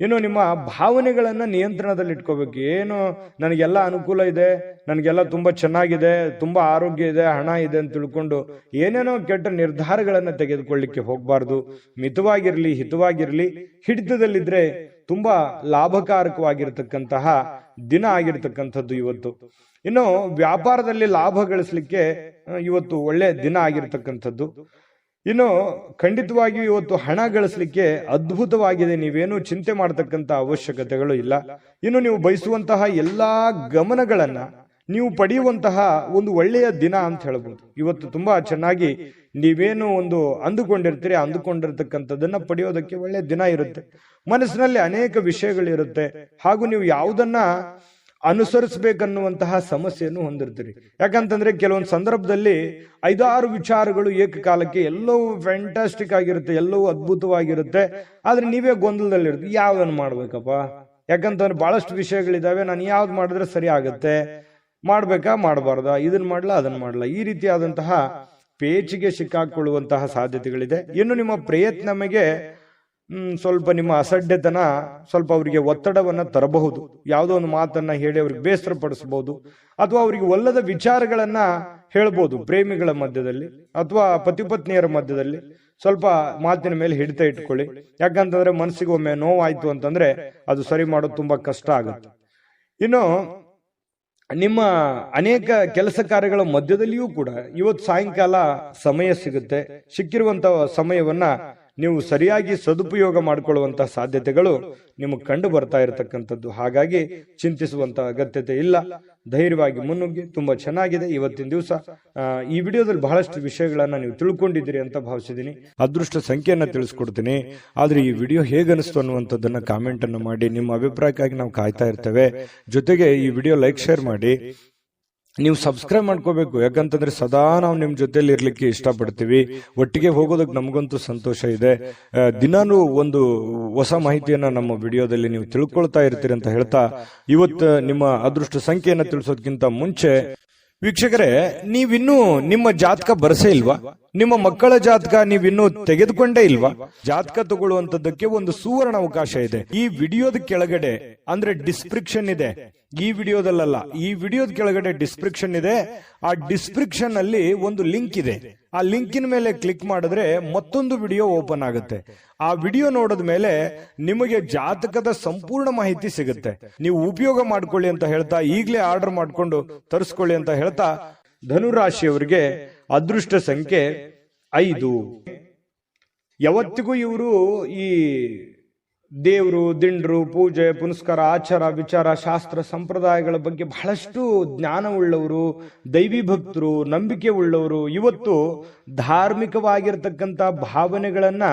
ಇನ್ನು ನಿಮ್ಮ ಭಾವನೆಗಳನ್ನ ನಿಯಂತ್ರಣದಲ್ಲಿ ಇಟ್ಕೋಬೇಕು. ಏನು ನನಗೆಲ್ಲ ಅನುಕೂಲ ಇದೆ, ನನಗೆಲ್ಲ ತುಂಬಾ ಚೆನ್ನಾಗಿದೆ, ತುಂಬಾ ಆರೋಗ್ಯ ಇದೆ, ಹಣ ಇದೆ ಅಂತ ತಿಳ್ಕೊಂಡು ಏನೇನೋ ಕೆಟ್ಟ ನಿರ್ಧಾರಗಳನ್ನ ತೆಗೆದುಕೊಳ್ಳಿಕ್ಕೆ ಹೋಗ್ಬಾರ್ದು. ಮಿತವಾಗಿರ್ಲಿ, ಹಿತವಾಗಿರ್ಲಿ. ಹಿಡಿತದಲ್ಲಿದ್ರೆ ತುಂಬಾ ಲಾಭಕಾರಕವಾಗಿರ್ತಕ್ಕಂತಹ ದಿನ ಆಗಿರ್ತಕ್ಕಂಥದ್ದು ಇವತ್ತು. ಇನ್ನು ವ್ಯಾಪಾರದಲ್ಲಿ ಲಾಭ ಗಳಿಸಲಿಕ್ಕೆ ಇವತ್ತು ಒಳ್ಳೆ ದಿನ ಆಗಿರ್ತಕ್ಕಂಥದ್ದು. ಇನ್ನು ಖಂಡಿತವಾಗಿಯೂ ಇವತ್ತು ಹಣ ಗಳಿಸಲಿಕ್ಕೆ ಅದ್ಭುತವಾಗಿದೆ. ನೀವೇನು ಚಿಂತೆ ಮಾಡತಕ್ಕಂತ ಅವಶ್ಯಕತೆಗಳು ಇಲ್ಲ. ಇನ್ನು ನೀವು ಬಯಸುವಂತಹ ಎಲ್ಲಾ ಗಮನಗಳನ್ನ ನೀವು ಪಡೆಯುವಂತಹ ಒಂದು ಒಳ್ಳೆಯ ದಿನ ಅಂತ ಹೇಳ್ಬೋದು. ಇವತ್ತು ತುಂಬಾ ಚೆನ್ನಾಗಿ ನೀವೇನು ಒಂದು ಅಂದುಕೊಂಡಿರ್ತೀರಿ, ಅಂದುಕೊಂಡಿರ್ತಕ್ಕಂಥದ್ದನ್ನ ಪಡೆಯೋದಕ್ಕೆ ಒಳ್ಳೆ ದಿನ ಇರುತ್ತೆ. ಮನಸ್ಸಿನಲ್ಲಿ ಅನೇಕ ವಿಷಯಗಳಿರುತ್ತೆ. ಹಾಗೂ ನೀವು ಯಾವುದನ್ನ ಅನುಸರಿಸಬೇಕನ್ನುವಂತಹ ಸಮಸ್ಯೆಯನ್ನು ಹೊಂದಿರ್ತೀರಿ. ಯಾಕಂತಂದ್ರೆ ಕೆಲವೊಂದು ಸಂದರ್ಭದಲ್ಲಿ 5-6 ವಿಚಾರಗಳು ಏಕಕಾಲಕ್ಕೆ ಎಲ್ಲವೂ ಫ್ಯಾಂಟಾಸ್ಟಿಕ್ ಆಗಿರುತ್ತೆ, ಎಲ್ಲವೂ ಅದ್ಭುತವಾಗಿರುತ್ತೆ. ಆದ್ರೆ ನೀವೇ ಗೊಂದಲದಲ್ಲಿರುತ್ತೆ, ಯಾವ್ದನ್ನು ಮಾಡ್ಬೇಕಪ್ಪ? ಯಾಕಂತಂದ್ರೆ ಬಹಳಷ್ಟು ವಿಷಯಗಳಿದಾವೆ, ನಾನು ಯಾವ್ದು ಮಾಡಿದ್ರೆ ಸರಿ ಆಗತ್ತೆ, ಮಾಡ್ಬೇಕಾ ಮಾಡಬಾರ್ದಾ, ಇದನ್ನ ಮಾಡ್ಲಾ ಅದನ್ನ ಮಾಡ್ಲಾ, ಈ ರೀತಿಯಾದಂತಹ ಪೇಚಿಗೆ ಸಿಕ್ಕಾಕೊಳ್ಳುವಂತಹ ಸಾಧ್ಯತೆಗಳಿದೆ. ಇನ್ನು ನಿಮ್ಮ ಪ್ರಯತ್ನಮಗೆ ಸ್ವಲ್ಪ ನಿಮ್ಮ ಅಸಡ್ಡೆತನ ಸ್ವಲ್ಪ ಅವರಿಗೆ ಒತ್ತಡವನ್ನ ತರಬಹುದು. ಯಾವುದೋ ಒಂದು ಮಾತನ್ನ ಹೇಳಿ ಅವ್ರಿಗೆ ಬೇಸರ ಪಡಿಸಬಹುದು, ಅಥವಾ ಅವರಿಗೆ ಒಲ್ಲದ ವಿಚಾರಗಳನ್ನ ಹೇಳ್ಬೋದು. ಪ್ರೇಮಿಗಳ ಮಧ್ಯದಲ್ಲಿ ಅಥವಾ ಪತಿಪತ್ನಿಯರ ಮಧ್ಯದಲ್ಲಿ ಸ್ವಲ್ಪ ಮಾತಿನ ಮೇಲೆ ಹಿಡಿತ ಇಟ್ಕೊಳ್ಳಿ. ಯಾಕಂತಂದ್ರೆ ಮನಸ್ಸಿಗೆ ಒಮ್ಮೆ ನೋವಾಯ್ತು ಅಂತಂದ್ರೆ ಅದು ಸರಿ ಮಾಡೋದು ತುಂಬಾ ಕಷ್ಟ ಆಗುತ್ತೆ. ಇನ್ನು ನಿಮ್ಮ ಅನೇಕ ಕೆಲಸ ಕಾರ್ಯಗಳ ಮಧ್ಯದಲ್ಲಿಯೂ ಕೂಡ ಇವತ್ತು ಸಾಯಂಕಾಲ ಸಮಯ ಸಿಗುತ್ತೆ. ಸಿಕ್ಕಿರುವಂತಹ ಸಮಯವನ್ನ ನೀವು ಸರಿಯಾಗಿ ಸದುಪಯೋಗ ಮಾಡಿಕೊಳ್ಳುವಂತಹ ಸಾಧ್ಯತೆಗಳು ನಿಮಗೆ ಕಂಡು ಬರ್ತಾ ಇರತಕ್ಕಂಥದ್ದು. ಹಾಗಾಗಿ ಚಿಂತಿಸುವಂತಹ ಅಗತ್ಯತೆ ಇಲ್ಲ. ಧೈರ್ಯವಾಗಿ ಮುನ್ನುಗ್ಗಿ. ತುಂಬಾ ಚೆನ್ನಾಗಿದೆ ಇವತ್ತಿನ ದಿವಸ. ಈ ವಿಡಿಯೋದಲ್ಲಿ ಬಹಳಷ್ಟು ವಿಷಯಗಳನ್ನ ನೀವು ತಿಳ್ಕೊಂಡಿದ್ದೀರಿ ಅಂತ ಭಾವಿಸಿದ್ದೀನಿ. ಅದೃಷ್ಟ ಸಂಖ್ಯೆಯನ್ನ ತಿಳಿಸ್ಕೊಡ್ತೀನಿ. ಆದ್ರೆ ಈ ವಿಡಿಯೋ ಹೇಗನಿಸ್ತು ಅನ್ನುವಂಥದ್ದನ್ನ ಕಾಮೆಂಟ್ ಅನ್ನು ಮಾಡಿ. ನಿಮ್ಮ ಅಭಿಪ್ರಾಯಕ್ಕಾಗಿ ನಾವು ಕಾಯ್ತಾ ಇರ್ತೇವೆ. ಜೊತೆಗೆ ಈ ವಿಡಿಯೋ ಲೈಕ್, ಶೇರ್ ಮಾಡಿ. ನೀವು ಸಬ್ಸ್ಕ್ರೈಬ್ ಮಾಡ್ಕೋಬೇಕು. ಯಾಕಂತಂದ್ರೆ ಸದಾ ನಾವು ನಿಮ್ ಜೊತೆಲಿ ಇರ್ಲಿಕ್ಕೆ ಇಷ್ಟಪಡ್ತೀವಿ. ಒಟ್ಟಿಗೆ ಹೋಗೋದಕ್ಕೆ ನಮಗಂತೂ ಸಂತೋಷ ಇದೆ. ದಿನಾನು ಒಂದು ಹೊಸ ಮಾಹಿತಿಯನ್ನ ನಮ್ಮ ವಿಡಿಯೋದಲ್ಲಿ ನೀವು ತಿಳ್ಕೊಳ್ತಾ ಇರ್ತೀರಿ ಅಂತ ಹೇಳ್ತಾ, ಇವತ್ತು ನಿಮ್ಮ ಅದೃಷ್ಟ ಸಂಖ್ಯೆಯನ್ನ ತಿಳಿಸೋದಕ್ಕಿಂತ ಮುಂಚೆ ವೀಕ್ಷಕರೇ, ನೀವಿನ್ನೂ ನಿಮ್ಮ ಜಾತಕ ಬರಸೇ ಇಲ್ವಾ? ನಿಮ್ಮ ಮಕ್ಕಳ ಜಾತಕ ನೀವಿನ್ನೂ ತೆಗೆದುಕೊಂಡೇ ಇಲ್ವಾ? ಜಾತಕ ತಗೊಳ್ಳುವಂತದ್ದಕ್ಕೆ ಒಂದು ಸುವರ್ಣ ಅವಕಾಶ ಇದೆ. ಈ ವಿಡಿಯೋದ ಕೆಳಗಡೆ ಅಂದ್ರೆ ಡಿಸ್ಕ್ರಿಪ್ಷನ್ ಇದೆ. ಈ ವಿಡಿಯೋದಲ್ಲ, ಈ ವಿಡಿಯೋದ ಕೆಳಗಡೆ ಡಿಸ್ಕ್ರಿಪ್ಷನ್ ಇದೆ. ಆ ಡಿಸ್ಕ್ರಿಪ್ಷನ್ ಅಲ್ಲಿ ಒಂದು ಲಿಂಕ್ ಇದೆ. ಆ ಲಿಂಕಿನ ಮೇಲೆ ಕ್ಲಿಕ್ ಮಾಡಿದ್ರೆ ಮತ್ತೊಂದು ವಿಡಿಯೋ ಓಪನ್ ಆಗುತ್ತೆ. ಆ ವಿಡಿಯೋ ನೋಡಿದ ಮೇಲೆ ನಿಮಗೆ ಜಾತಕದ ಸಂಪೂರ್ಣ ಮಾಹಿತಿ ಸಿಗುತ್ತೆ. ನೀವು ಉಪಯೋಗ ಮಾಡ್ಕೊಳ್ಳಿ ಅಂತ ಹೇಳ್ತಾ, ಈಗಲೇ ಆರ್ಡರ್ ಮಾಡ್ಕೊಂಡು ತರಿಸ್ಕೊಳ್ಳಿ ಅಂತ ಹೇಳ್ತಾ, ಧನುರಾಶಿಯವರಿಗೆ ಅದೃಷ್ಟ ಸಂಖ್ಯೆ 5. ಯಾವತ್ತಿಗೂ ಇವರು ಈ ದೇವರು, ದಿಂಡ್ರು, ಪೂಜೆ, ಪುನಸ್ಕಾರ, ಆಚಾರ, ವಿಚಾರ, ಶಾಸ್ತ್ರ, ಸಂಪ್ರದಾಯಗಳ ಬಗ್ಗೆ ಬಹಳಷ್ಟು ಜ್ಞಾನವುಳ್ಳವರು, ದೈವಿ ಭಕ್ತರು, ನಂಬಿಕೆ ಉಳ್ಳವರು. ಇವತ್ತು ಧಾರ್ಮಿಕವಾಗಿರ್ತಕ್ಕಂಥ ಭಾವನೆಗಳನ್ನ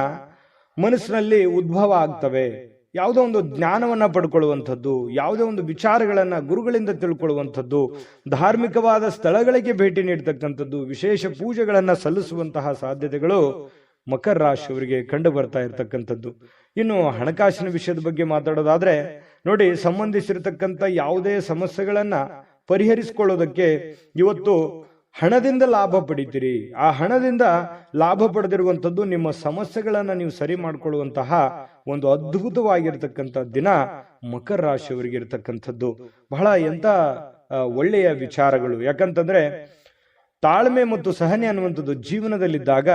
ಮನಸ್ಸಿನಲ್ಲಿ ಉದ್ಭವ ಆಗ್ತವೆ. ಯಾವುದೋ ಒಂದು ಜ್ಞಾನವನ್ನ ಪಡ್ಕೊಳ್ಳುವಂಥದ್ದು, ಯಾವುದೋ ಒಂದು ವಿಚಾರಗಳನ್ನ ಗುರುಗಳಿಂದ ತಿಳ್ಕೊಳ್ಳುವಂಥದ್ದು, ಧಾರ್ಮಿಕವಾದ ಸ್ಥಳಗಳಿಗೆ ಭೇಟಿ ನೀಡತಕ್ಕಂಥದ್ದು, ವಿಶೇಷ ಪೂಜೆಗಳನ್ನ ಸಲ್ಲಿಸುವಂತಹ ಸಾಧ್ಯತೆಗಳು ಮಕರ ರಾಶಿಯವರಿಗೆ ಕಂಡು ಬರ್ತಾ ಇರತಕ್ಕಂಥದ್ದು. ಇನ್ನು ಹಣಕಾಸಿನ ವಿಷಯದ ಬಗ್ಗೆ ಮಾತಾಡೋದಾದ್ರೆ ನೋಡಿ, ಸಂಬಂಧಿಸಿರತಕ್ಕಂಥ ಯಾವುದೇ ಸಮಸ್ಯೆಗಳನ್ನ ಪರಿಹರಿಸಿಕೊಳ್ಳೋದಕ್ಕೆ ಇವತ್ತು ಹಣದಿಂದ ಲಾಭ ಪಡಿತೀರಿ. ಆ ಹಣದಿಂದ ಲಾಭ ಪಡೆದಿರುವಂಥದ್ದು ನಿಮ್ಮ ಸಮಸ್ಯೆಗಳನ್ನ ನೀವು ಸರಿ ಮಾಡಿಕೊಳ್ಳುವಂತಹ ಒಂದು ಅದ್ಭುತವಾಗಿರ್ತಕ್ಕಂಥ ದಿನ ಮಕರ ರಾಶಿಯವರಿಗೆ ಇರತಕ್ಕಂಥದ್ದು. ಬಹಳ ಎಂತ ಒಳ್ಳೆಯ ವಿಚಾರಗಳು. ಯಾಕಂತಂದ್ರೆ ತಾಳ್ಮೆ ಮತ್ತು ಸಹನೆ ಅನ್ನುವಂಥದ್ದು ಜೀವನದಲ್ಲಿದ್ದಾಗ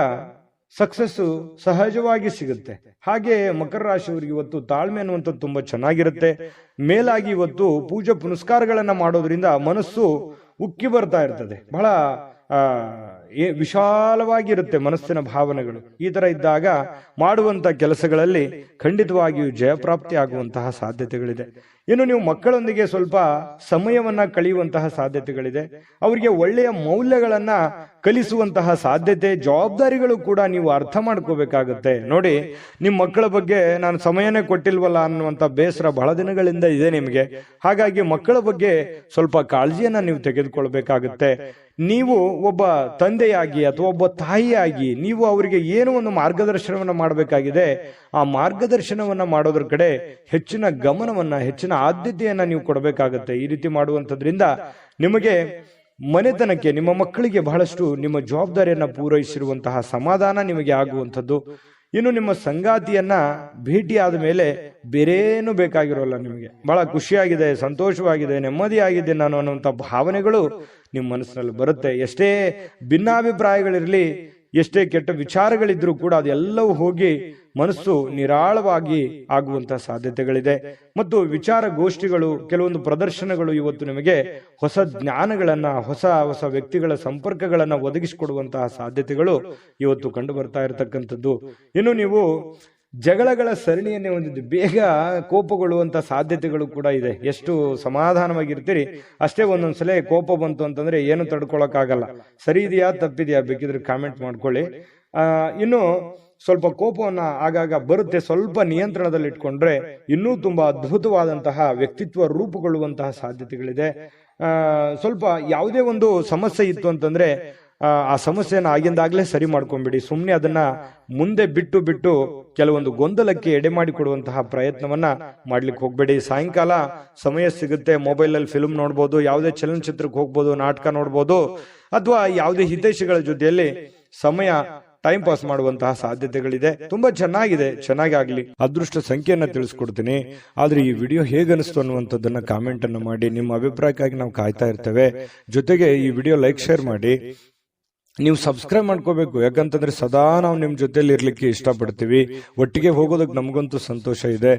ಸಕ್ಸಸ್ ಸಹಜವಾಗಿ ಸಿಗುತ್ತೆ. ಹಾಗೆ ಮಕರ ರಾಶಿಯವರಿಗೆ ಇವತ್ತು ತಾಳ್ಮೆ ಅನ್ನುವಂಥದ್ದು ತುಂಬಾ ಚೆನ್ನಾಗಿರುತ್ತೆ. ಮೇಲಾಗಿ ಇವತ್ತು ಪೂಜೆ ಪುನಸ್ಕಾರಗಳನ್ನ ಮಾಡೋದ್ರಿಂದ ಮನಸ್ಸು ಉಕ್ಕಿ ಬರ್ತಾ ಇರ್ತದೆ. ಬಹಳ ವಿಶಾಲವಾಗಿರುತ್ತೆ ಮನಸ್ಸಿನ ಭಾವನೆಗಳು. ಈ ತರ ಇದ್ದಾಗ ಮಾಡುವಂತ ಕೆಲಸಗಳಲ್ಲಿ ಖಂಡಿತವಾಗಿಯೂ ಜಯಪ್ರಾಪ್ತಿ ಆಗುವಂತಹ ಸಾಧ್ಯತೆಗಳಿದೆ. ಇನ್ನು ನೀವು ಮಕ್ಕಳೊಂದಿಗೆ ಸ್ವಲ್ಪ ಸಮಯವನ್ನ ಕಳೆಯುವಂತಹ ಸಾಧ್ಯತೆಗಳಿದೆ. ಅವರಿಗೆ ಒಳ್ಳೆಯ ಮೌಲ್ಯಗಳನ್ನ ಕಲಿಸುವಂತಹ ಸಾಧ್ಯತೆ, ಜವಾಬ್ದಾರಿಗಳು ಕೂಡ ನೀವು ಅರ್ಥ ಮಾಡ್ಕೋಬೇಕಾಗುತ್ತೆ. ನೋಡಿ, ನಿಮ್ಮ ಮಕ್ಕಳ ಬಗ್ಗೆ ನಾನು ಸಮಯನೇ ಕೊಟ್ಟಿಲ್ವಲ್ಲ ಅನ್ನುವಂಥ ಬೇಸರ ಬಹಳ ದಿನಗಳಿಂದ ಇದೆ ನಿಮಗೆ. ಹಾಗಾಗಿ ಮಕ್ಕಳ ಬಗ್ಗೆ ಸ್ವಲ್ಪ ಕಾಳಜಿಯನ್ನ ನೀವು ತೆಗೆದುಕೊಳ್ಬೇಕಾಗುತ್ತೆ. ನೀವು ಒಬ್ಬ ತಂದೆಯಾಗಿ ಅಥವಾ ಒಬ್ಬ ತಾಯಿಯಾಗಿ ನೀವು ಅವರಿಗೆ ಏನೋ ಒಂದು ಮಾರ್ಗದರ್ಶನವನ್ನ ಮಾಡಬೇಕಾಗಿದೆ. ಆ ಮಾರ್ಗದರ್ಶನವನ್ನ ಮಾಡೋದ್ರ ಕಡೆ ಹೆಚ್ಚಿನ ಗಮನವನ್ನ, ಹೆಚ್ಚಿನ ಆದ್ಯತೆಯನ್ನ ನೀವು ಕೊಡಬೇಕಾಗುತ್ತೆ. ಈ ರೀತಿ ಮಾಡುವಂಥದ್ರಿಂದ ನಿಮಗೆ ಮನೆತನಕ್ಕೆ, ನಿಮ್ಮ ಮಕ್ಕಳಿಗೆ ಬಹಳಷ್ಟು ನಿಮ್ಮ ಜವಾಬ್ದಾರಿಯನ್ನ ಪೂರೈಸಿರುವಂತಹ ಸಮಾಧಾನ ನಿಮಗೆ ಆಗುವಂಥದ್ದು. ಇನ್ನು ನಿಮ್ಮ ಸಂಗಾತಿಯನ್ನ ಭೇಟಿಯಾದ ಮೇಲೆ ಬೇರೇನು ಬೇಕಾಗಿರೋಲ್ಲ. ನಿಮಗೆ ಬಹಳ ಖುಷಿಯಾಗಿದೆ, ಸಂತೋಷವಾಗಿದೆ, ನೆಮ್ಮದಿಯಾಗಿದೆ ನಾನು ಅನ್ನುವಂಥ ಭಾವನೆಗಳು ನಿಮ್ಮ ಮನಸ್ಸಿನಲ್ಲಿ ಬರುತ್ತೆ. ಎಷ್ಟೇ ಭಿನ್ನಾಭಿಪ್ರಾಯಗಳಿರಲಿ, ಎಷ್ಟೇ ಕೆಟ್ಟ ವಿಚಾರಗಳಿದ್ರೂ ಕೂಡ ಅದೆಲ್ಲವೂ ಹೋಗಿ ಮನಸ್ಸು ನಿರಾಳವಾಗಿ ಆಗುವಂತಹ ಸಾಧ್ಯತೆಗಳಿದೆ. ಮತ್ತು ವಿಚಾರ ಗೋಷ್ಠಿಗಳು, ಕೆಲವೊಂದು ಪ್ರದರ್ಶನಗಳು ಇವತ್ತು ನಿಮಗೆ ಹೊಸ ಜ್ಞಾನಗಳನ್ನ, ಹೊಸ ಹೊಸ ವ್ಯಕ್ತಿಗಳ ಸಂಪರ್ಕಗಳನ್ನ ಒದಗಿಸಿಕೊಡುವಂತಹ ಸಾಧ್ಯತೆಗಳು ಇವತ್ತು ಕಂಡು ಬರ್ತಾ ಇರತಕ್ಕಂಥದ್ದು. ಇನ್ನು ನೀವು ಜಗಳಗಳ ಸರಣಿಯನ್ನೇ ಹೊಂದಿದ್ದು, ಬೇಗ ಕೋಪಗೊಳ್ಳುವಂತ ಸಾಧ್ಯತೆಗಳು ಕೂಡ ಇದೆ. ಎಷ್ಟು ಸಮಾಧಾನವಾಗಿರ್ತೀರಿ ಅಷ್ಟೇ ಒಂದೊಂದ್ಸಲ ಕೋಪ ಬಂತು ಅಂತಂದ್ರೆ ಏನು ತಡ್ಕೊಳಕ್ಕಾಗಲ್ಲ. ಸರಿ ಇದೆಯಾ ತಪ್ಪಿದೆಯಾ ಬೇಕಿದ್ರೆ ಕಾಮೆಂಟ್ ಮಾಡ್ಕೊಳ್ಳಿ. ಇನ್ನು ಸ್ವಲ್ಪ ಕೋಪವನ್ನ ಆಗಾಗ ಬರುತ್ತೆ, ಸ್ವಲ್ಪ ನಿಯಂತ್ರಣದಲ್ಲಿ ಇಟ್ಕೊಂಡ್ರೆ ಇನ್ನೂ ತುಂಬಾ ಅದ್ಭುತವಾದಂತಹ ವ್ಯಕ್ತಿತ್ವ ರೂಪುಗೊಳ್ಳುವಂತಹ ಸಾಧ್ಯತೆಗಳಿದೆ. ಸ್ವಲ್ಪ ಯಾವುದೇ ಒಂದು ಸಮಸ್ಯೆ ಇತ್ತು ಅಂತಂದ್ರೆ ಆ ಸಮಸ್ಯೆಯನ್ನು ಆಗಿಂದಾಗ್ಲೇ ಸರಿ ಮಾಡ್ಕೊಂಡ್ಬಿಡಿ. ಸುಮ್ಮನೆ ಅದನ್ನ ಮುಂದೆ ಬಿಟ್ಟು ಕೆಲವೊಂದು ಗೊಂದಲಕ್ಕೆ ಎಡೆ ಮಾಡಿಕೊಡುವಂತಹ ಪ್ರಯತ್ನವನ್ನ ಮಾಡ್ಲಿಕ್ಕೆ ಹೋಗ್ಬೇಡಿ. ಸಾಯಂಕಾಲ ಸಮಯ ಸಿಗುತ್ತೆ, ಮೊಬೈಲ್ ಅಲ್ಲಿ ಫಿಲ್ಮ್ ನೋಡ್ಬೋದು, ಯಾವುದೇ ಚಲನಚಿತ್ರಕ್ಕೆ ಹೋಗ್ಬೋದು, ನಾಟಕ ನೋಡ್ಬೋದು, ಅಥವಾ ಯಾವುದೇ ಹಿತೈಷಿಗಳ ಜೊತೆಯಲ್ಲಿ ಸಮಯ ಟೈಮ್ ಪಾಸ್ ಮಾಡುವಂತಹ ಸಾಧ್ಯತೆಗಳಿದೆ. ತುಂಬಾ ಚೆನ್ನಾಗಿದೆ, ಚೆನ್ನಾಗಿ ಆಗ್ಲಿ. ಅದೃಷ್ಟ ಸಂಖ್ಯೆಯನ್ನ ತಿಳಿಸ್ಕೊಡ್ತೀನಿ. ಆದ್ರೆ ಈ ವಿಡಿಯೋ ಹೇಗನಿಸ್ತು ಅನ್ನುವಂಥದ್ದನ್ನ ಕಾಮೆಂಟ್ ಅನ್ನು ಮಾಡಿ. ನಿಮ್ಮ ಅಭಿಪ್ರಾಯಕ್ಕಾಗಿ ನಾವು ಕಾಯ್ತಾ ಇರ್ತೇವೆ. ಜೊತೆಗೆ ಈ ವಿಡಿಯೋ ಲೈಕ್, ಶೇರ್ ಮಾಡಿ. ನೀವು ಸಬ್ಸ್ಕ್ರೈಬ್ ಮಾಡ್ಕೋಬೇಕು. ಯಾಕಂತಂದ್ರೆ ಸದಾ ನಾವು ನಿಮ್ ಜೊತೆಲಿ ಇರ್ಲಿಕ್ಕೆ ಇಷ್ಟಪಡ್ತೀವಿ. ಒಟ್ಟಿಗೆ ಹೋಗೋದಕ್ಕೆ ನಮಗಂತೂ ಸಂತೋಷ ಇದೆ.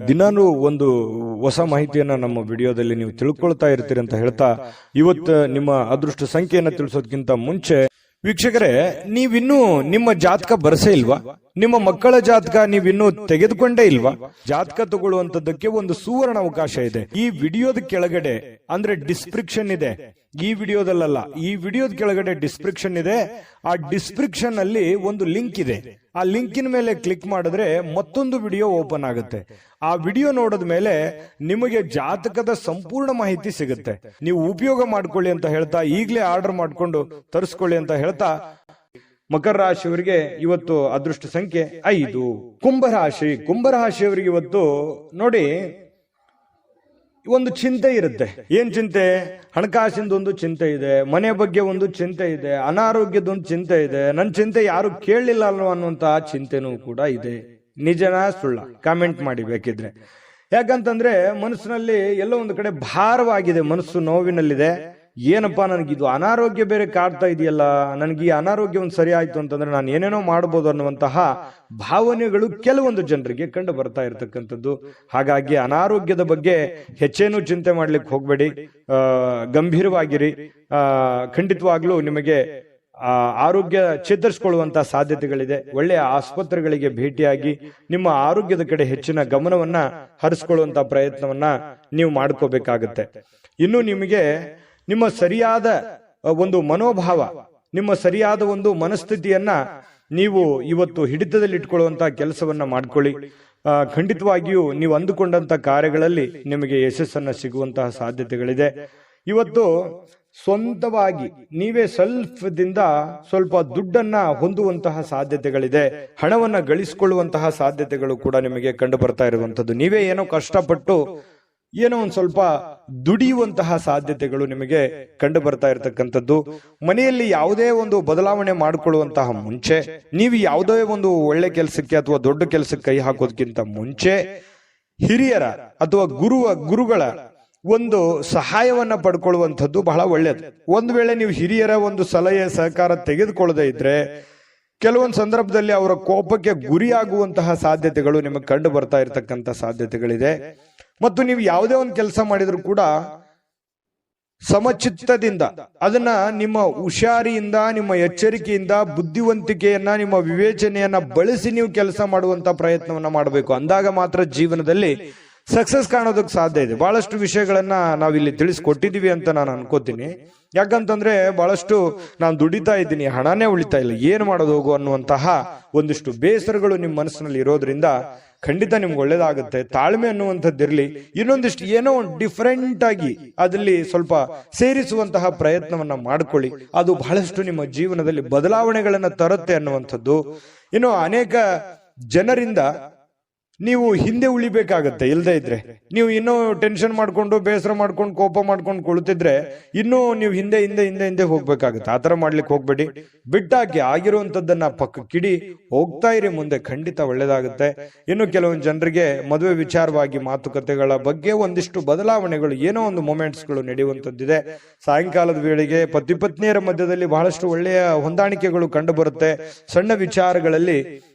ದಿನಾನು ಒಂದು ಹೊಸ ಮಾಹಿತಿಯನ್ನ ನಮ್ಮ ವಿಡಿಯೋದಲ್ಲಿ ನೀವು ತಿಳ್ಕೊಳ್ತಾ ಇರ್ತೀರಿ ಅಂತ ಹೇಳ್ತಾ, ಇವತ್ತು ನಿಮ್ಮ ಅದೃಷ್ಟ ಸಂಖ್ಯೆಯನ್ನ ತಿಳಿಸೋದಕ್ಕಿಂತ ಮುಂಚೆ ವೀಕ್ಷಕರೇ, ನೀವಿನ್ನೂ ನಿಮ್ಮ ಜಾತಕ ಬರಸೇ ಇಲ್ವಾ? ನಿಮ್ಮ ಮಕ್ಕಳ ಜಾತಕ ನೀವಿನ್ನೂ ತೆಗೆದುಕೊಂಡೇ ಇಲ್ವಾ? ಜಾತಕ ತಗೊಳ್ಳುವಂತದ್ದಕ್ಕೆ ಒಂದು ಸುವರ್ಣ ಅವಕಾಶ ಇದೆ. ಈ ವಿಡಿಯೋದ ಕೆಳಗಡೆ ಅಂದ್ರೆ ಡಿಸ್ಕ್ರಿಪ್ಷನ್ ಇದೆ. ಈ ವಿಡಿಯೋದಲ್ಲ, ಈ ವಿಡಿಯೋದ ಕೆಳಗಡೆ ಡಿಸ್ಕ್ರಿಪ್ಷನ್ ಇದೆ. ಆ ಡಿಸ್ಕ್ರಿಪ್ಷನ್ ಅಲ್ಲಿ ಒಂದು ಲಿಂಕ್ ಇದೆ. ಆ ಲಿಂಕಿನ ಮೇಲೆ ಕ್ಲಿಕ್ ಮಾಡಿದ್ರೆ ಮತ್ತೊಂದು ವಿಡಿಯೋ ಓಪನ್ ಆಗುತ್ತೆ. ಆ ವಿಡಿಯೋ ನೋಡಿದ ಮೇಲೆ ನಿಮಗೆ ಜಾತಕದ ಸಂಪೂರ್ಣ ಮಾಹಿತಿ ಸಿಗುತ್ತೆ. ನೀವು ಉಪಯೋಗ ಮಾಡ್ಕೊಳ್ಳಿ ಅಂತ ಹೇಳ್ತಾ, ಈಗಲೇ ಆರ್ಡರ್ ಮಾಡ್ಕೊಂಡು ತರಿಸ್ಕೊಳ್ಳಿ ಅಂತ ಹೇಳ್ತಾ, ಮಕರ ರಾಶಿಯವರಿಗೆ ಇವತ್ತು ಅದೃಷ್ಟ ಸಂಖ್ಯೆ 5. ಕುಂಭರಾಶಿಯವರಿಗೆ ಇವತ್ತು ನೋಡಿ ಒಂದು ಚಿಂತೆ ಇರುತ್ತೆ. ಏನ್ ಚಿಂತೆ? ಹಣಕಾಸಿಂದ ಒಂದು ಚಿಂತೆ ಇದೆ, ಮನೆ ಬಗ್ಗೆ ಒಂದು ಚಿಂತೆ ಇದೆ, ಅನಾರೋಗ್ಯದ ಒಂದು ಚಿಂತೆ ಇದೆ, ನನ್ನ ಚಿಂತೆ ಯಾರು ಕೇಳಲಿಲ್ಲ ಅನ್ನುವಂತಹ ಚಿಂತೆನೂ ಕೂಡ ಇದೆ. ನಿಜನಾ ಸುಳ್ಳ? ಕಾಮೆಂಟ್ ಮಾಡಿ ಬೇಕಿದ್ರೆ. ಯಾಕಂತಂದ್ರೆ ಮನಸ್ಸಿನಲ್ಲಿ ಎಲ್ಲೋ ಒಂದು ಕಡೆ ಭಾರವಾಗಿದೆ, ಮನಸ್ಸು ನೋವಿನಲ್ಲಿದೆ. ಏನಪ್ಪಾ, ನನಗಿದು ಅನಾರೋಗ್ಯ ಬೇರೆ ಕಾಡ್ತಾ ಇದೆಯಲ್ಲ, ನನಗೆ ಈ ಅನಾರೋಗ್ಯ ಒಂದು ಸರಿ ಆಯ್ತು ಅಂತಂದ್ರೆ ನಾನು ಏನೇನೋ ಮಾಡ್ಬೋದು ಅನ್ನುವಂತಹ ಭಾವನೆಗಳು ಕೆಲವೊಂದು ಜನರಿಗೆ ಕಂಡು ಬರ್ತಾ ಇರತಕ್ಕಂಥದ್ದು. ಹಾಗಾಗಿ ಅನಾರೋಗ್ಯದ ಬಗ್ಗೆ ಹೆಚ್ಚೇನು ಚಿಂತೆ ಮಾಡ್ಲಿಕ್ಕೆ ಹೋಗ್ಬೇಡಿ, ಗಂಭೀರವಾಗಿರಿ. ಖಂಡಿತವಾಗ್ಲೂ ನಿಮಗೆ ಆರೋಗ್ಯ ಚೇತರಿಸಿಕೊಳ್ಳುವಂತಹ ಸಾಧ್ಯತೆಗಳಿದೆ. ಒಳ್ಳೆಯ ಆಸ್ಪತ್ರೆಗಳಿಗೆ ಭೇಟಿಯಾಗಿ ನಿಮ್ಮ ಆರೋಗ್ಯದ ಕಡೆ ಹೆಚ್ಚಿನ ಗಮನವನ್ನ ಹರಿಸ್ಕೊಳ್ಳುವಂತಹ ಪ್ರಯತ್ನವನ್ನ ನೀವು ಮಾಡ್ಕೋಬೇಕಾಗತ್ತೆ. ಇನ್ನು ನಿಮಗೆ ನಿಮ್ಮ ಸರಿಯಾದ ಒಂದು ಮನೋಭಾವ, ನಿಮ್ಮ ಸರಿಯಾದ ಒಂದು ಮನಸ್ಥಿತಿಯನ್ನ ನೀವು ಇವತ್ತು ಹಿಡಿತದಲ್ಲಿ ಇಟ್ಕೊಳ್ಳುವಂತಹ ಕೆಲಸವನ್ನ ಮಾಡ್ಕೊಳ್ಳಿ. ಖಂಡಿತವಾಗಿಯೂ ನೀವು ಅಂದುಕೊಂಡಂತ ಕಾರ್ಯಗಳಲ್ಲಿ ನಿಮಗೆ ಯಶಸ್ಸನ್ನ ಸಿಗುವಂತಹ ಸಾಧ್ಯತೆಗಳಿದೆ. ಇವತ್ತು ಸ್ವಂತವಾಗಿ ನೀವೇ ದಿಂದ ಸ್ವಲ್ಪ ದುಡ್ಡನ್ನ ಹೊಂದುವಂತಹ ಸಾಧ್ಯತೆಗಳಿದೆ. ಹಣವನ್ನ ಗಳಿಸಿಕೊಳ್ಳುವಂತಹ ಸಾಧ್ಯತೆಗಳು ಕೂಡ ನಿಮಗೆ ಕಂಡು ಬರ್ತಾ ಇರುವಂತದ್ದು. ನೀವೇ ಏನೋ ಕಷ್ಟಪಟ್ಟು ಏನೋ ಒಂದ್ ಸ್ವಲ್ಪ ದುಡಿಯುವಂತಹ ಸಾಧ್ಯತೆಗಳು ನಿಮಗೆ ಕಂಡು ಬರ್ತಾ ಇರತಕ್ಕಂಥದ್ದು. ಮನೆಯಲ್ಲಿ ಯಾವುದೇ ಒಂದು ಬದಲಾವಣೆ ಮಾಡಿಕೊಳ್ಳುವಂತಹ ಮುಂಚೆ, ನೀವು ಯಾವುದೇ ಒಂದು ಒಳ್ಳೆ ಕೆಲಸಕ್ಕೆ ಅಥವಾ ದೊಡ್ಡ ಕೆಲಸಕ್ಕೆ ಕೈ ಹಾಕೋದಕ್ಕಿಂತ ಮುಂಚೆ ಹಿರಿಯರ ಅಥವಾ ಗುರುಗಳ ಒಂದು ಸಹಾಯವನ್ನ ಪಡ್ಕೊಳ್ಳುವಂಥದ್ದು ಬಹಳ ಒಳ್ಳೆಯದು. ಒಂದು ವೇಳೆ ನೀವು ಹಿರಿಯರ ಒಂದು ಸಲಹೆ ಸಹಕಾರ ತೆಗೆದುಕೊಳ್ಳದೆ ಇದ್ರೆ ಕೆಲವೊಂದು ಸಂದರ್ಭದಲ್ಲಿ ಅವರ ಕೋಪಕ್ಕೆ ಗುರಿಯಾಗುವಂತಹ ಸಾಧ್ಯತೆಗಳು ನಿಮಗೆ ಕಂಡು ಬರ್ತಾ ಇರತಕ್ಕಂತ ಸಾಧ್ಯತೆಗಳಿದೆ. ಮತ್ತು ನೀವು ಯಾವುದೇ ಒಂದು ಕೆಲಸ ಮಾಡಿದ್ರು ಕೂಡ ಸಮಚಿತ್ತದಿಂದ ಅದನ್ನ ನಿಮ್ಮ ಹುಷಾರಿಯಿಂದ, ನಿಮ್ಮ ಎಚ್ಚರಿಕೆಯಿಂದ, ಬುದ್ಧಿವಂತಿಕೆಯನ್ನ, ನಿಮ್ಮ ವಿವೇಚನೆಯನ್ನ ಬಳಸಿ ನೀವು ಕೆಲಸ ಮಾಡುವಂತ ಪ್ರಯತ್ನವನ್ನ ಮಾಡಬೇಕು. ಅಂದಾಗ ಮಾತ್ರ ಜೀವನದಲ್ಲಿ ಸಕ್ಸಸ್ ಕಾಣೋದಕ್ಕೆ ಸಾಧ್ಯ ಇದೆ. ಬಹಳಷ್ಟು ವಿಷಯಗಳನ್ನ ನಾವಿಲ್ಲಿ ತಿಳಿಸ್ಕೊಟ್ಟಿದೀವಿ ಅಂತ ನಾನು ಅನ್ಕೋತೀನಿ. ಯಾಕಂತಂದ್ರೆ ಬಹಳಷ್ಟು ನಾನು ದುಡಿತಾ ಇದ್ದೀನಿ, ಹಣನೇ ಉಳಿತಾ ಇಲ್ಲ, ಏನ್ ಮಾಡೋದು ಹೋಗು ಅನ್ನುವಂತಹ ಒಂದಿಷ್ಟು ಬೇಸರಗಳು ನಿಮ್ಮ ಮನಸ್ಸಿನಲ್ಲಿ ಇರೋದ್ರಿಂದ ಖಂಡಿತ ನಿಮ್ಗೆ ಒಳ್ಳೇದಾಗುತ್ತೆ. ತಾಳ್ಮೆ ಅನ್ನುವಂಥದ್ದಿರ್ಲಿ, ಇನ್ನೊಂದಿಷ್ಟು ಏನೋ ಒಂದು ಡಿಫರೆಂಟ್ ಆಗಿ ಅದರಲ್ಲಿ ಸ್ವಲ್ಪ ಸೇರಿಸುವಂತಹ ಪ್ರಯತ್ನವನ್ನ ಮಾಡ್ಕೊಳ್ಳಿ. ಅದು ಬಹಳಷ್ಟು ನಿಮ್ಮ ಜೀವನದಲ್ಲಿ ಬದಲಾವಣೆಗಳನ್ನ ತರುತ್ತೆ ಅನ್ನುವಂಥದ್ದು. ಇನ್ನು ಅನೇಕ ಜನರಿಂದ ನೀವು ಹಿಂದೆ ಉಳಿಬೇಕಾಗತ್ತೆ. ಇಲ್ಲದೆ ಇದ್ರೆ ನೀವು ಇನ್ನೂ ಟೆನ್ಷನ್ ಮಾಡ್ಕೊಂಡು, ಬೇಸರ ಮಾಡ್ಕೊಂಡು, ಕೋಪ ಮಾಡ್ಕೊಂಡು ಕುಳಿತಿದ್ರೆ ಇನ್ನೂ ನೀವು ಹಿಂದೆ ಹೋಗ್ಬೇಕಾಗತ್ತೆ. ಆತರ ಮಾಡ್ಲಿಕ್ಕೆ ಹೋಗ್ಬೇಡಿ. ಬಿಟ್ಟಾಕಿ, ಆಗಿರುವಂತದ್ದನ್ನ ಪಕ್ಕಕ್ಕಿಡಿ, ಹೋಗ್ತಾ ಇರಿ ಮುಂದೆ, ಖಂಡಿತ ಒಳ್ಳೇದಾಗುತ್ತೆ. ಇನ್ನು ಕೆಲವೊಂದು ಜನರಿಗೆ ಮದುವೆ ವಿಚಾರವಾಗಿ ಮಾತುಕತೆಗಳ ಬಗ್ಗೆ ಒಂದಿಷ್ಟು ಬದಲಾವಣೆಗಳು, ಏನೋ ಒಂದು ಮೊಮೆಂಟ್ಸ್ಗಳು ನಡೆಯುವಂತದ್ದಿದೆ. ಸಾಯಂಕಾಲದ ವೇಳೆಗೆ ಪತಿ ಪತ್ನಿಯರ ಮಧ್ಯದಲ್ಲಿ ಬಹಳಷ್ಟು ಒಳ್ಳೆಯ ಹೊಂದಾಣಿಕೆಗಳು ಕಂಡು ಬರುತ್ತೆ. ಸಣ್ಣ ವಿಚಾರಗಳಲ್ಲಿ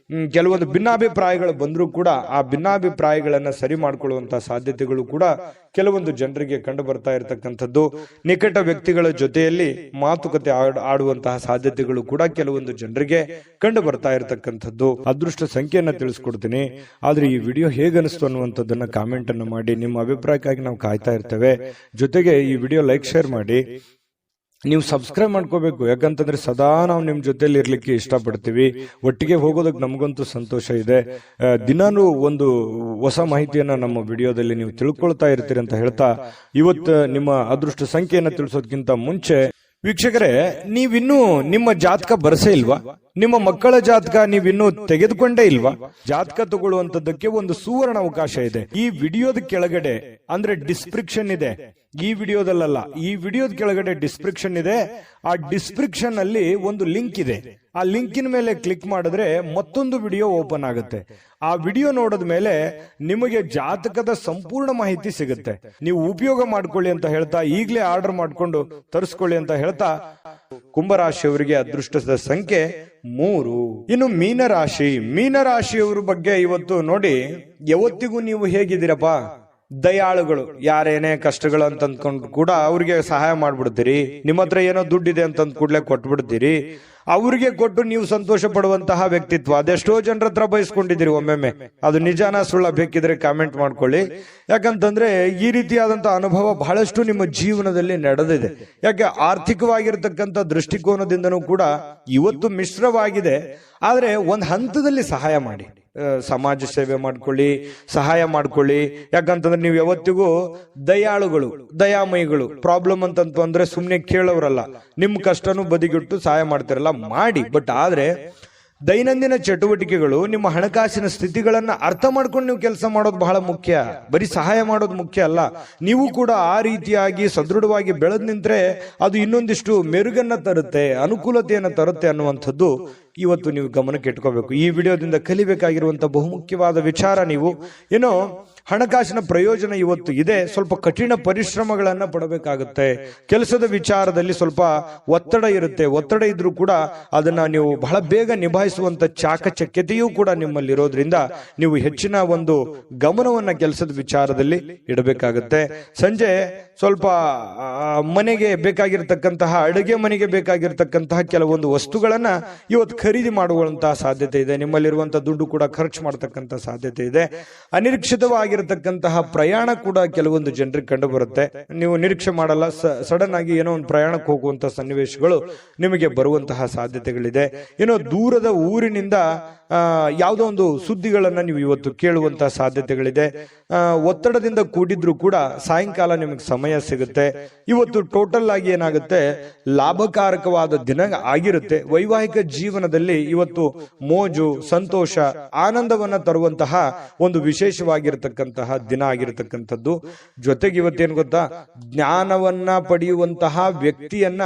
ಕೆಲವೊಂದು ಭಿನ್ನಾಭಿಪ್ರಾಯಗಳು ಬಂದರೂ ಕೂಡ ಆ ಭಿನ್ನಾಭಿಪ್ರಾಯಗಳನ್ನ ಸರಿ ಮಾಡಿಕೊಳ್ಳುವಂತಹ ಸಾಧ್ಯತೆಗಳು ಕೂಡ ಕೆಲವೊಂದು ಜನರಿಗೆ ಕಂಡು ಬರ್ತಾ ಇರತಕ್ಕಂಥದ್ದು. ನಿಕಟ ವ್ಯಕ್ತಿಗಳ ಜೊತೆಯಲ್ಲಿ ಮಾತುಕತೆ ಆಡುವಂತಹ ಸಾಧ್ಯತೆಗಳು ಕೂಡ ಕೆಲವೊಂದು ಜನರಿಗೆ ಕಂಡು ಬರ್ತಾ ಇರತಕ್ಕಂಥದ್ದು. ಅದೃಷ್ಟ ಸಂಖ್ಯೆಯನ್ನ ತಿಳಿಸ್ಕೊಡ್ತೀನಿ. ಆದ್ರೆ ಈ ವಿಡಿಯೋ ಹೇಗನಿಸ್ತು ಅನ್ನುವಂಥದ್ದನ್ನ ಕಾಮೆಂಟ್ ಅನ್ನು ಮಾಡಿ. ನಿಮ್ಮ ಅಭಿಪ್ರಾಯಕ್ಕಾಗಿ ನಾವು ಕಾಯ್ತಾ ಇರ್ತೇವೆ. ಜೊತೆಗೆ ಈ ವಿಡಿಯೋ ಲೈಕ್, ಶೇರ್ ಮಾಡಿ. ನೀವು ಸಬ್ಸ್ಕ್ರೈಬ್ ಮಾಡ್ಕೋಬೇಕು. ಯಾಕಂತಂದ್ರೆ ಸದಾ ನಾವು ನಿಮ್ ಜೊತೆಲಿ ಇರ್ಲಿಕ್ಕೆ ಇಷ್ಟಪಡ್ತೀವಿ. ಒಟ್ಟಿಗೆ ಹೋಗೋದಕ್ಕೆ ನಮಗಂತೂ ಸಂತೋಷ ಇದೆ. ದಿನಾನು ಒಂದು ಹೊಸ ಮಾಹಿತಿಯನ್ನ ನಮ್ಮ ವಿಡಿಯೋದಲ್ಲಿ ನೀವು ತಿಳ್ಕೊಳ್ತಾ ಇರ್ತೀರಿ ಅಂತ ಹೇಳ್ತಾ, ಇವತ್ತು ನಿಮ್ಮ ಅದೃಷ್ಟ ಸಂಖ್ಯೆಯನ್ನ ತಿಳಿಸೋದಕ್ಕಿಂತ ಮುಂಚೆ ವೀಕ್ಷಕರೇ, ನೀವಿನ್ನೂ ನಿಮ್ಮ ಜಾತಕ ಬರಸೇ ಇಲ್ವಾ? ನಿಮ್ಮ ಮಕ್ಕಳ ಜಾತಕ ನೀವಿನ್ನೂ ತೆಗೆದುಕೊಂಡೇ ಇಲ್ವಾ? ಜಾತಕ ತಗೊಳ್ಳುವಂತದ್ದಕ್ಕೆ ಒಂದು ಸುವರ್ಣ ಅವಕಾಶ ಇದೆ. ಈ ವಿಡಿಯೋದ ಕೆಳಗಡೆ ಅಂದ್ರೆ ಡಿಸ್ಕ್ರಿಪ್ಷನ್ ಇದೆ. ಈ ವಿಡಿಯೋದಲ್ಲ, ಈ ವಿಡಿಯೋದ ಕೆಳಗಡೆ ಡಿಸ್ಕ್ರಿಪ್ಷನ್ ಇದೆ. ಆ ಡಿಸ್ಕ್ರಿಪ್ಷನ್ ಅಲ್ಲಿ ಒಂದು ಲಿಂಕ್ ಇದೆ. ಆ ಲಿಂಕಿನ ಮೇಲೆ ಕ್ಲಿಕ್ ಮಾಡಿದ್ರೆ ಮತ್ತೊಂದು ವಿಡಿಯೋ ಓಪನ್ ಆಗುತ್ತೆ. ಆ ವಿಡಿಯೋ ನೋಡಿದ ಮೇಲೆ ನಿಮಗೆ ಜಾತಕದ ಸಂಪೂರ್ಣ ಮಾಹಿತಿ ಸಿಗುತ್ತೆ. ನೀವು ಉಪಯೋಗ ಮಾಡ್ಕೊಳ್ಳಿ ಅಂತ ಹೇಳ್ತಾ, ಈಗಲೇ ಆರ್ಡರ್ ಮಾಡ್ಕೊಂಡು ತರಿಸ್ಕೊಳ್ಳಿ ಅಂತ ಹೇಳ್ತಾ, ಕುಂಭರಾಶಿಯವರಿಗೆ ಅದೃಷ್ಟದ ಸಂಖ್ಯೆ 3. ಇನ್ನು ಮೀನರಾಶಿಯವರ ಬಗ್ಗೆ ಇವತ್ತು ನೋಡಿ. ಯಾವತ್ತಿಗೂ ನೀವು ಹೇಗಿದ್ದೀರಪ್ಪ? ದಯಾಳುಗಳು. ಯಾರೇನೇ ಕಷ್ಟಗಳು ಅಂತ ಅಂದ್ಕೊಂಡು ಕೂಡ ಅವ್ರಿಗೆ ಸಹಾಯ ಮಾಡ್ಬಿಡ್ತೀರಿ. ನಿಮ್ಮ ಹತ್ರ ಏನೋ ದುಡ್ಡಿದೆ ಅಂತ ಕೂಡ್ಲೆ ಕೊಟ್ಬಿಡ್ತೀರಿ. ಅವ್ರಿಗೆ ಕೊಟ್ಟು ನೀವು ಸಂತೋಷ ಪಡುವಂತಹ ವ್ಯಕ್ತಿತ್ವ ಅದೆಷ್ಟೋ ಜನರ ಹತ್ರ ಬಯಸ್ಕೊಂಡಿದ್ದೀರಿ. ಒಮ್ಮೊಮ್ಮೆ ಅದು ನಿಜಾನ ಸುಳ್ಳ ಬೇಕಿದ್ರೆ ಕಾಮೆಂಟ್ ಮಾಡ್ಕೊಳ್ಳಿ. ಯಾಕಂತಂದ್ರೆ ಈ ರೀತಿಯಾದಂತಹ ಅನುಭವ ಬಹಳಷ್ಟು ನಿಮ್ಮ ಜೀವನದಲ್ಲಿ ನಡೆದಿದೆ. ಯಾಕೆ ಆರ್ಥಿಕವಾಗಿರ್ತಕ್ಕಂಥ ದೃಷ್ಟಿಕೋನದಿಂದನೂ ಕೂಡ ಇವತ್ತು ಮಿಶ್ರವಾಗಿದೆ. ಆದ್ರೆ ಒಂದು ಹಂತದಲ್ಲಿ ಸಹಾಯ ಮಾಡಿ, ಸಮಾಜ ಸೇವೆ ಮಾಡ್ಕೊಳ್ಳಿ, ಸಹಾಯ ಮಾಡ್ಕೊಳ್ಳಿ. ಯಾಕಂತಂದ್ರೆ ನೀವು ಯಾವತ್ತಿಗೂ ದಯಾಳುಗಳು, ದಯಾಮಯಿಗಳು. ಪ್ರಾಬ್ಲಮ್ ಅಂತಂತು ಅಂದ್ರೆ ಸುಮ್ನೆ ಕೇಳೋರಲ್ಲ. ನಿಮ್ ಕಷ್ಟನೂ ಬದಿಗಿಟ್ಟು ಸಹಾಯ ಮಾಡ್ತಿರಲ್ಲ, ಮಾಡಿ. ಬಟ್ ಆದ್ರೆ ದೈನಂದಿನ ಚಟುವಟಿಕೆಗಳು, ನಿಮ್ಮ ಹಣಕಾಸಿನ ಸ್ಥಿತಿಗಳನ್ನ ಅರ್ಥ ಮಾಡ್ಕೊಂಡು ನೀವು ಕೆಲಸ ಮಾಡೋದು ಬಹಳ ಮುಖ್ಯ. ಬರೀ ಸಹಾಯ ಮಾಡೋದು ಮುಖ್ಯ ಅಲ್ಲ. ನೀವು ಕೂಡ ಆ ರೀತಿಯಾಗಿ ಸದೃಢವಾಗಿ ಬೆಳೆದ್ ನಿಂತ್ರೆ ಅದು ಇನ್ನೊಂದಿಷ್ಟು ಮೆರುಗನ್ನ ತರುತ್ತೆ, ಅನುಕೂಲತೆಯನ್ನ ತರುತ್ತೆ ಅನ್ನುವಂಥದ್ದು ಇವತ್ತು ನೀವು ಗಮನಕ್ಕೆ ಇಟ್ಕೋಬೇಕು. ಈ ವಿಡಿಯೋದಿಂದ ಕಲಿಬೇಕಾಗಿರುವಂತಹ ಬಹುಮುಖ್ಯವಾದ ವಿಚಾರ, ನೀವು ಏನೋ ಹಣಕಾಸಿನ ಪ್ರಯೋಜನ ಇವತ್ತು ಇದೆ. ಸ್ವಲ್ಪ ಕಠಿಣ ಪರಿಶ್ರಮಗಳನ್ನ ಪಡಬೇಕಾಗುತ್ತೆ. ಕೆಲಸದ ವಿಚಾರದಲ್ಲಿ ಸ್ವಲ್ಪ ಒತ್ತಡ ಇರುತ್ತೆ. ಒತ್ತಡ ಇದ್ರೂ ಕೂಡ ಅದನ್ನ ನೀವು ಬಹಳ ಬೇಗ ನಿಭಾಯಿಸುವಂತ ಚಾಕಚಕ್ಯತೆಯೂ ಕೂಡ ನಿಮ್ಮಲ್ಲಿ ಇರೋದ್ರಿಂದ ನೀವು ಹೆಚ್ಚಿನ ಒಂದು ಗಮನವನ್ನ ಕೆಲಸದ ವಿಚಾರದಲ್ಲಿ ಇಡಬೇಕಾಗುತ್ತೆ. ಸಂಜೆ ಸ್ವಲ್ಪ ಮನೆಗೆ ಬೇಕಾಗಿರ್ತಕ್ಕಂತಹ, ಅಡುಗೆ ಮನೆಗೆ ಬೇಕಾಗಿರ್ತಕ್ಕಂತಹ ಕೆಲವೊಂದು ವಸ್ತುಗಳನ್ನ ಇವತ್ತು ಖರೀದಿ ಮಾಡುವಂತಹ ಸಾಧ್ಯತೆ ಇದೆ. ನಿಮ್ಮಲ್ಲಿರುವಂತಹ ದುಡ್ಡು ಕೂಡ ಖರ್ಚು ಮಾಡತಕ್ಕಂತ ಸಾಧ್ಯತೆ ಇದೆ. ಅನಿರೀಕ್ಷಿತವಾಗಿ ಆಗಿರತಕ್ಕಂತಹ ಪ್ರಯಾಣ ಕೂಡ ಕೆಲವೊಂದು ಜನರಿಗೆ ಕಂಡು ಬರುತ್ತೆ. ನೀವು ನಿರೀಕ್ಷೆ ಮಾಡಲ್ಲ, ಸಡನ್ ಆಗಿ ಏನೋ ಒಂದು ಪ್ರಯಾಣಕ್ಕೆ ಹೋಗುವಂತಹ ಸನ್ನಿವೇಶಗಳು ನಿಮಗೆ ಬರುವಂತಹ ಸಾಧ್ಯತೆಗಳಿದೆ. ಏನೋ ದೂರದ ಊರಿನಿಂದ ಯಾವುದೋ ಒಂದು ಸುದ್ದಿಗಳನ್ನ ನೀವು ಇವತ್ತು ಕೇಳುವಂತಹ ಸಾಧ್ಯತೆಗಳಿದೆ. ಒತ್ತಡದಿಂದ ಕೂಡಿದ್ರು ಕೂಡ ಸಾಯಂಕಾಲ ನಿಮಗೆ ಸಮಯ ಸಿಗುತ್ತೆ. ಇವತ್ತು ಟೋಟಲ್ ಆಗಿ ಏನಾಗುತ್ತೆ, ಲಾಭಕಾರಕವಾದ ದಿನ ಆಗಿರುತ್ತೆ. ವೈವಾಹಿಕ ಜೀವನದಲ್ಲಿ ಇವತ್ತು ಮೋಜು, ಸಂತೋಷ, ಆನಂದವನ್ನ ತರುವಂತಹ ಒಂದು ವಿಶೇಷವಾಗಿರತಕ್ಕಂತಹ ದಿನ ಆಗಿರತಕ್ಕಂಥದ್ದು. ಜೊತೆಗೆ ಇವತ್ತೇನು ಗೊತ್ತಾ, ಜ್ಞಾನವನ್ನ ಪಡೆಯುವಂತಹ ವ್ಯಕ್ತಿಯನ್ನ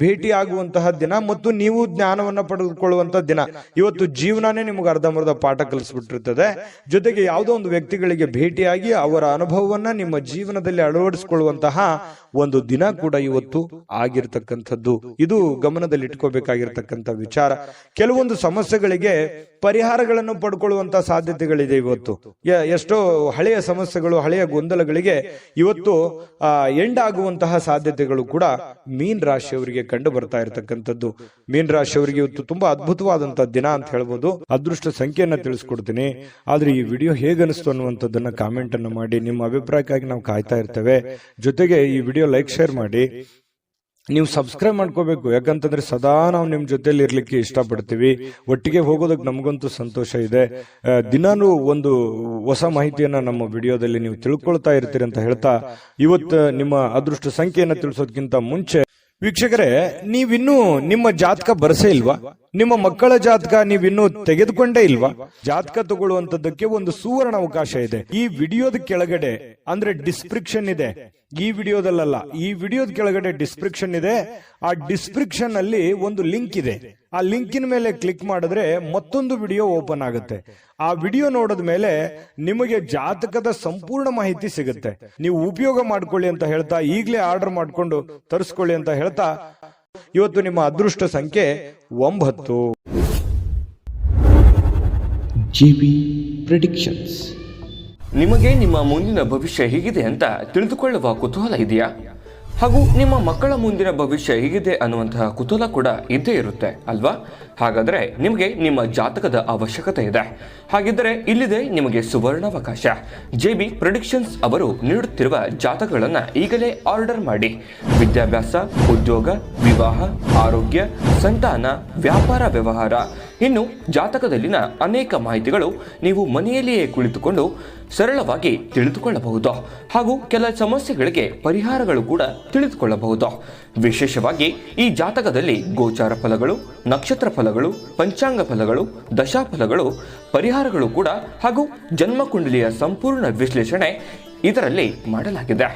ಭೇಟಿಯಾಗುವಂತಹ ದಿನ ಮತ್ತು ನೀವು ಜ್ಞಾನವನ್ನ ಪಡೆದುಕೊಳ್ಳುವಂತಹ ದಿನ. ಇವತ್ತು ಜೀವನನೇ ನಿಮಗೆ ಅರ್ಧಂಬರ್ಧ ಪಾಠ ಕಲಿಸ್ಬಿಟ್ಟಿರ್ತದೆ. ಜೊತೆಗೆ ಯಾವುದೋ ಒಂದು ವ್ಯಕ್ತಿಗಳಿಗೆ ಭೇಟಿಯಾಗಿ ಅವರ ಅನುಭವವನ್ನ ನಿಮ್ಮ ಜೀವನದಲ್ಲಿ ಅಳವಡಿಸಿಕೊಳ್ಳುವಂತಹ ಒಂದು ದಿನ ಕೂಡ ಇವತ್ತು ಆಗಿರ್ತಕ್ಕಂಥದ್ದು. ಇದು ಗಮನದಲ್ಲಿ ಇಟ್ಕೋಬೇಕಾಗಿರ್ತಕ್ಕಂಥ ವಿಚಾರ. ಕೆಲವೊಂದು ಸಮಸ್ಯೆಗಳಿಗೆ ಪರಿಹಾರಗಳನ್ನು ಪಡ್ಕೊಳ್ಳುವಂತಹ ಸಾಧ್ಯತೆಗಳಿದೆ. ಇವತ್ತು ಎಷ್ಟೋ ಹಳೆಯ ಸಮಸ್ಯೆಗಳು, ಹಳೆಯ ಗೊಂದಲಗಳಿಗೆ ಇವತ್ತು ಎಂಡ್ ಆಗುವಂತಹ ಸಾಧ್ಯತೆಗಳು ಕೂಡ ಮೀನ್ ರಾಶಿಯವರಿಗೆ ಕಂಡು ಬರ್ತಾ ಇರತಕ್ಕಂಥದ್ದು. ಮೀನ್ ರಾಶಿಯವರಿಗೆ ಇವತ್ತು ತುಂಬಾ ಅದ್ಭುತವಾದಂತಹ ದಿನ ಅಂತ ಹೇಳ್ಬೋದು. ಅದೃಷ್ಟ ಸಂಖ್ಯೆಯನ್ನ ತಿಳಿಸ್ಕೊಡ್ತೀನಿ. ಆದ್ರೆ ಈ ವಿಡಿಯೋ ಹೇಗನಿಸ್ತು ಅನ್ನುವಂಥದ್ದನ್ನ ಕಾಮೆಂಟ್ ಅನ್ನು ಮಾಡಿ. ನಿಮ್ಮ ಅಭಿಪ್ರಾಯಕ್ಕಾಗಿ ನಾವು ಕಾಯ್ತಾ ಇರ್ತೇವೆ. ಜೊತೆಗೆ ಈ ವಿಡಿಯೋ ಲೈಕ್, ಶೇರ್ ಮಾಡಿ. ನೀವು ಸಬ್ಸ್ಕ್ರೈಬ್ ಮಾಡ್ಕೋಬೇಕು, ಯಾಕಂತಂದ್ರೆ ಸದಾ ನಾವು ನಿಮ್ ಜೊತೆಲಿ ಇರ್ಲಿಕ್ಕೆ ಇಷ್ಟಪಡ್ತೀವಿ. ಒಟ್ಟಿಗೆ ಹೋಗೋದಕ್ಕೆ ನಮಗಂತೂ ಸಂತೋಷ ಇದೆ. ದಿನಾನು ಒಂದು ಹೊಸ ಮಾಹಿತಿಯನ್ನ ನಮ್ಮ ವಿಡಿಯೋದಲ್ಲಿ ನೀವು ತಿಳ್ಕೊಳ್ತಾ ಇರ್ತೀರಿ ಅಂತ ಹೇಳ್ತಾ, ಇವತ್ತು ನಿಮ್ಮ ಅದೃಷ್ಟ ಸಂಖ್ಯೆಯನ್ನ ತಿಳಿಸೋದಕ್ಕಿಂತ ಮುಂಚೆ ವೀಕ್ಷಕರೇ, ನೀವಿನ್ನೂ ನಿಮ್ಮ ಜಾತಕ ಬರಸೇ ಇಲ್ವಾ? ನಿಮ್ಮ ಮಕ್ಕಳ ಜಾತಕ ನೀವಿನ್ನೂ ತೆಗೆದುಕೊಂಡೇ ಇಲ್ವಾ? ಜಾತಕ ತಗೊಳ್ಳುವಂತದ್ದಕ್ಕೆ ಒಂದು ಸುವರ್ಣ ಅವಕಾಶ ಇದೆ. ಈ ವಿಡಿಯೋದ ಕೆಳಗಡೆ ಅಂದ್ರೆ ಡಿಸ್ಕ್ರಿಪ್ಷನ್ ಇದೆ. ಈ ವಿಡಿಯೋದಲ್ಲ, ಈ ವಿಡಿಯೋದ ಕೆಳಗಡೆ ಡಿಸ್ಕ್ರಿಪ್ಷನ್ ಇದೆ. ಆ ಡಿಸ್ಕ್ರಿಪ್ಷನ್ ಅಲ್ಲಿ ಒಂದು ಲಿಂಕ್ ಇದೆ. ಆ ಲಿಂಕಿನ ಮೇಲೆ ಕ್ಲಿಕ್ ಮಾಡಿದ್ರೆ ಮತ್ತೊಂದು ವಿಡಿಯೋ ಓಪನ್ ಆಗುತ್ತೆ. ಆ ವಿಡಿಯೋ ನೋಡಿದ ಮೇಲೆ ನಿಮಗೆ ಜಾತಕದ ಸಂಪೂರ್ಣ ಮಾಹಿತಿ ಸಿಗುತ್ತೆ. ನೀವು ಉಪಯೋಗ ಮಾಡ್ಕೊಳ್ಳಿ ಅಂತ ಹೇಳ್ತಾ, ಈಗಲೇ ಆರ್ಡರ್ ಮಾಡ್ಕೊಂಡು ತರಿಸ್ಕೊಳ್ಳಿ ಅಂತ ಹೇಳ್ತಾ, ಇವತ್ತು ನಿಮ್ಮ ಅದೃಷ್ಟ ಸಂಖ್ಯೆ 9. JB predictions. ನಿಮಗೆ ನಿಮ್ಮ ಮುಂದಿನ ಭವಿಷ್ಯ ಹೇಗಿದೆ ಅಂತ ತಿಳಿದುಕೊಳ್ಳುವ ಕುತೂಹಲ ಇದೆಯಾ? ಹಾಗೂ ನಿಮ್ಮ ಮಕ್ಕಳ ಮುಂದಿನ ಭವಿಷ್ಯ ಹೇಗಿದೆ ಅನ್ನುವಂತಹ ಕುತೂಹಲ ಕೂಡ ಇದ್ದೇ ಇರುತ್ತೆ ಅಲ್ವಾ? ಹಾಗಾದರೆ ನಿಮಗೆ ನಿಮ್ಮ ಜಾತಕದ ಅವಶ್ಯಕತೆ ಇದೆ. ಹಾಗಿದ್ದರೆ ಇಲ್ಲಿದೆ ನಿಮಗೆ ಸುವರ್ಣಾವಕಾಶ. JB ಪ್ರೆಡಿಕ್ಷನ್ಸ್ ಅವರು ನೀಡುತ್ತಿರುವ ಜಾತಕಗಳನ್ನು ಈಗಲೇ ಆರ್ಡರ್ ಮಾಡಿ. ವಿದ್ಯಾಭ್ಯಾಸ, ಉದ್ಯೋಗ, ವಿವಾಹ, ಆರೋಗ್ಯ, ಸಂತಾನ, ವ್ಯಾಪಾರ ವ್ಯವಹಾರ, ಇನ್ನು ಜಾತಕದಲ್ಲಿನ ಅನೇಕ ಮಾಹಿತಿಗಳು ನೀವು ಮನೆಯಲ್ಲಿಯೇ ಕುಳಿತುಕೊಂಡು ಸರಳವಾಗಿ ತಿಳಿದುಕೊಳ್ಳಬಹುದು. ಹಾಗೂ ಕೆಲ ಸಮಸ್ಯೆಗಳಿಗೆ ಪರಿಹಾರಗಳು ಕೂಡ ತಿಳಿದುಕೊಳ್ಳಬಹುದು. ವಿಶೇಷವಾಗಿ ಈ ಜಾತಕದಲ್ಲಿ ಗೋಚಾರ ಫಲಗಳು, ನಕ್ಷತ್ರ ಫಲಗಳು, ಪಂಚಾಂಗ ಫಲಗಳು, ದಶಾಫಲಗಳು, ಪರಿಹಾರಗಳು ಕೂಡ ಹಾಗೂ ಜನ್ಮಕುಂಡಲಿಯ ಸಂಪೂರ್ಣ ವಿಶ್ಲೇಷಣೆ ಇದರಲ್ಲಿ ಮಾಡಲಾಗಿದೆ.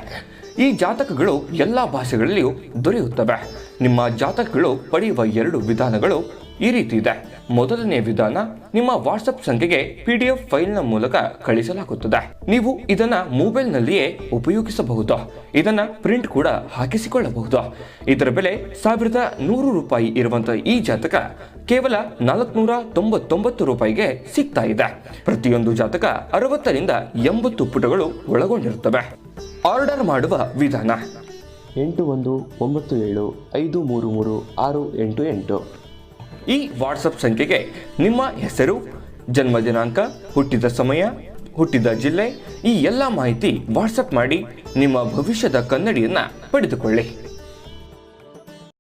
ಈ ಜಾತಕಗಳು ಎಲ್ಲ ಭಾಷೆಗಳಲ್ಲಿಯೂ ದೊರೆಯುತ್ತವೆ. ನಿಮ್ಮ ಜಾತಕಗಳು ಪಡೆಯುವ 2 ವಿಧಾನಗಳು ಈ ರೀತಿ ಇದೆ. ಮೊದಲನೇ ವಿಧಾನ, ನಿಮ್ಮ ವಾಟ್ಸಪ್ ಸಂಖ್ಯೆಗೆ PDF ಫೈಲ್ನ ಮೂಲಕ ಕಳಿಸಲಾಗುತ್ತದೆ. ನೀವು ಇದನ್ನ ಮೊಬೈಲ್ನಲ್ಲಿಯೇ ಉಪಯೋಗಿಸಬಹುದು. ಇದನ್ನ ಪ್ರಿಂಟ್ ಕೂಡ ಹಾಕಿಸಿಕೊಳ್ಳಬಹುದು. ಇದರ ಬೆಲೆ 1100 ರೂಪಾಯಿ ಇರುವಂತಹ ಈ ಜಾತಕ ಕೇವಲ 499 ರೂಪಾಯಿಗೆ ಸಿಗ್ತಾ ಇದೆ. ಪ್ರತಿಯೊಂದು ಜಾತಕ 60 ರಿಂದ 80 ಪುಟಗಳು ಒಳಗೊಂಡಿರುತ್ತವೆ. ಆರ್ಡರ್ ಮಾಡುವ ವಿಧಾನ: 8197533688. ಈ ವಾಟ್ಸಪ್ ಸಂಖ್ಯೆಗೆ ನಿಮ್ಮ ಹೆಸರು, ಜನ್ಮ ದಿನಾಂಕ, ಹುಟ್ಟಿದ ಸಮಯ, ಹುಟ್ಟಿದ ಜಿಲ್ಲೆ, ಈ ಎಲ್ಲ ಮಾಹಿತಿ ವಾಟ್ಸಪ್ ಮಾಡಿ ನಿಮ್ಮ ಭವಿಷ್ಯದ ಕನ್ನಡಿಯನ್ನ ಪಡೆದುಕೊಳ್ಳಿ.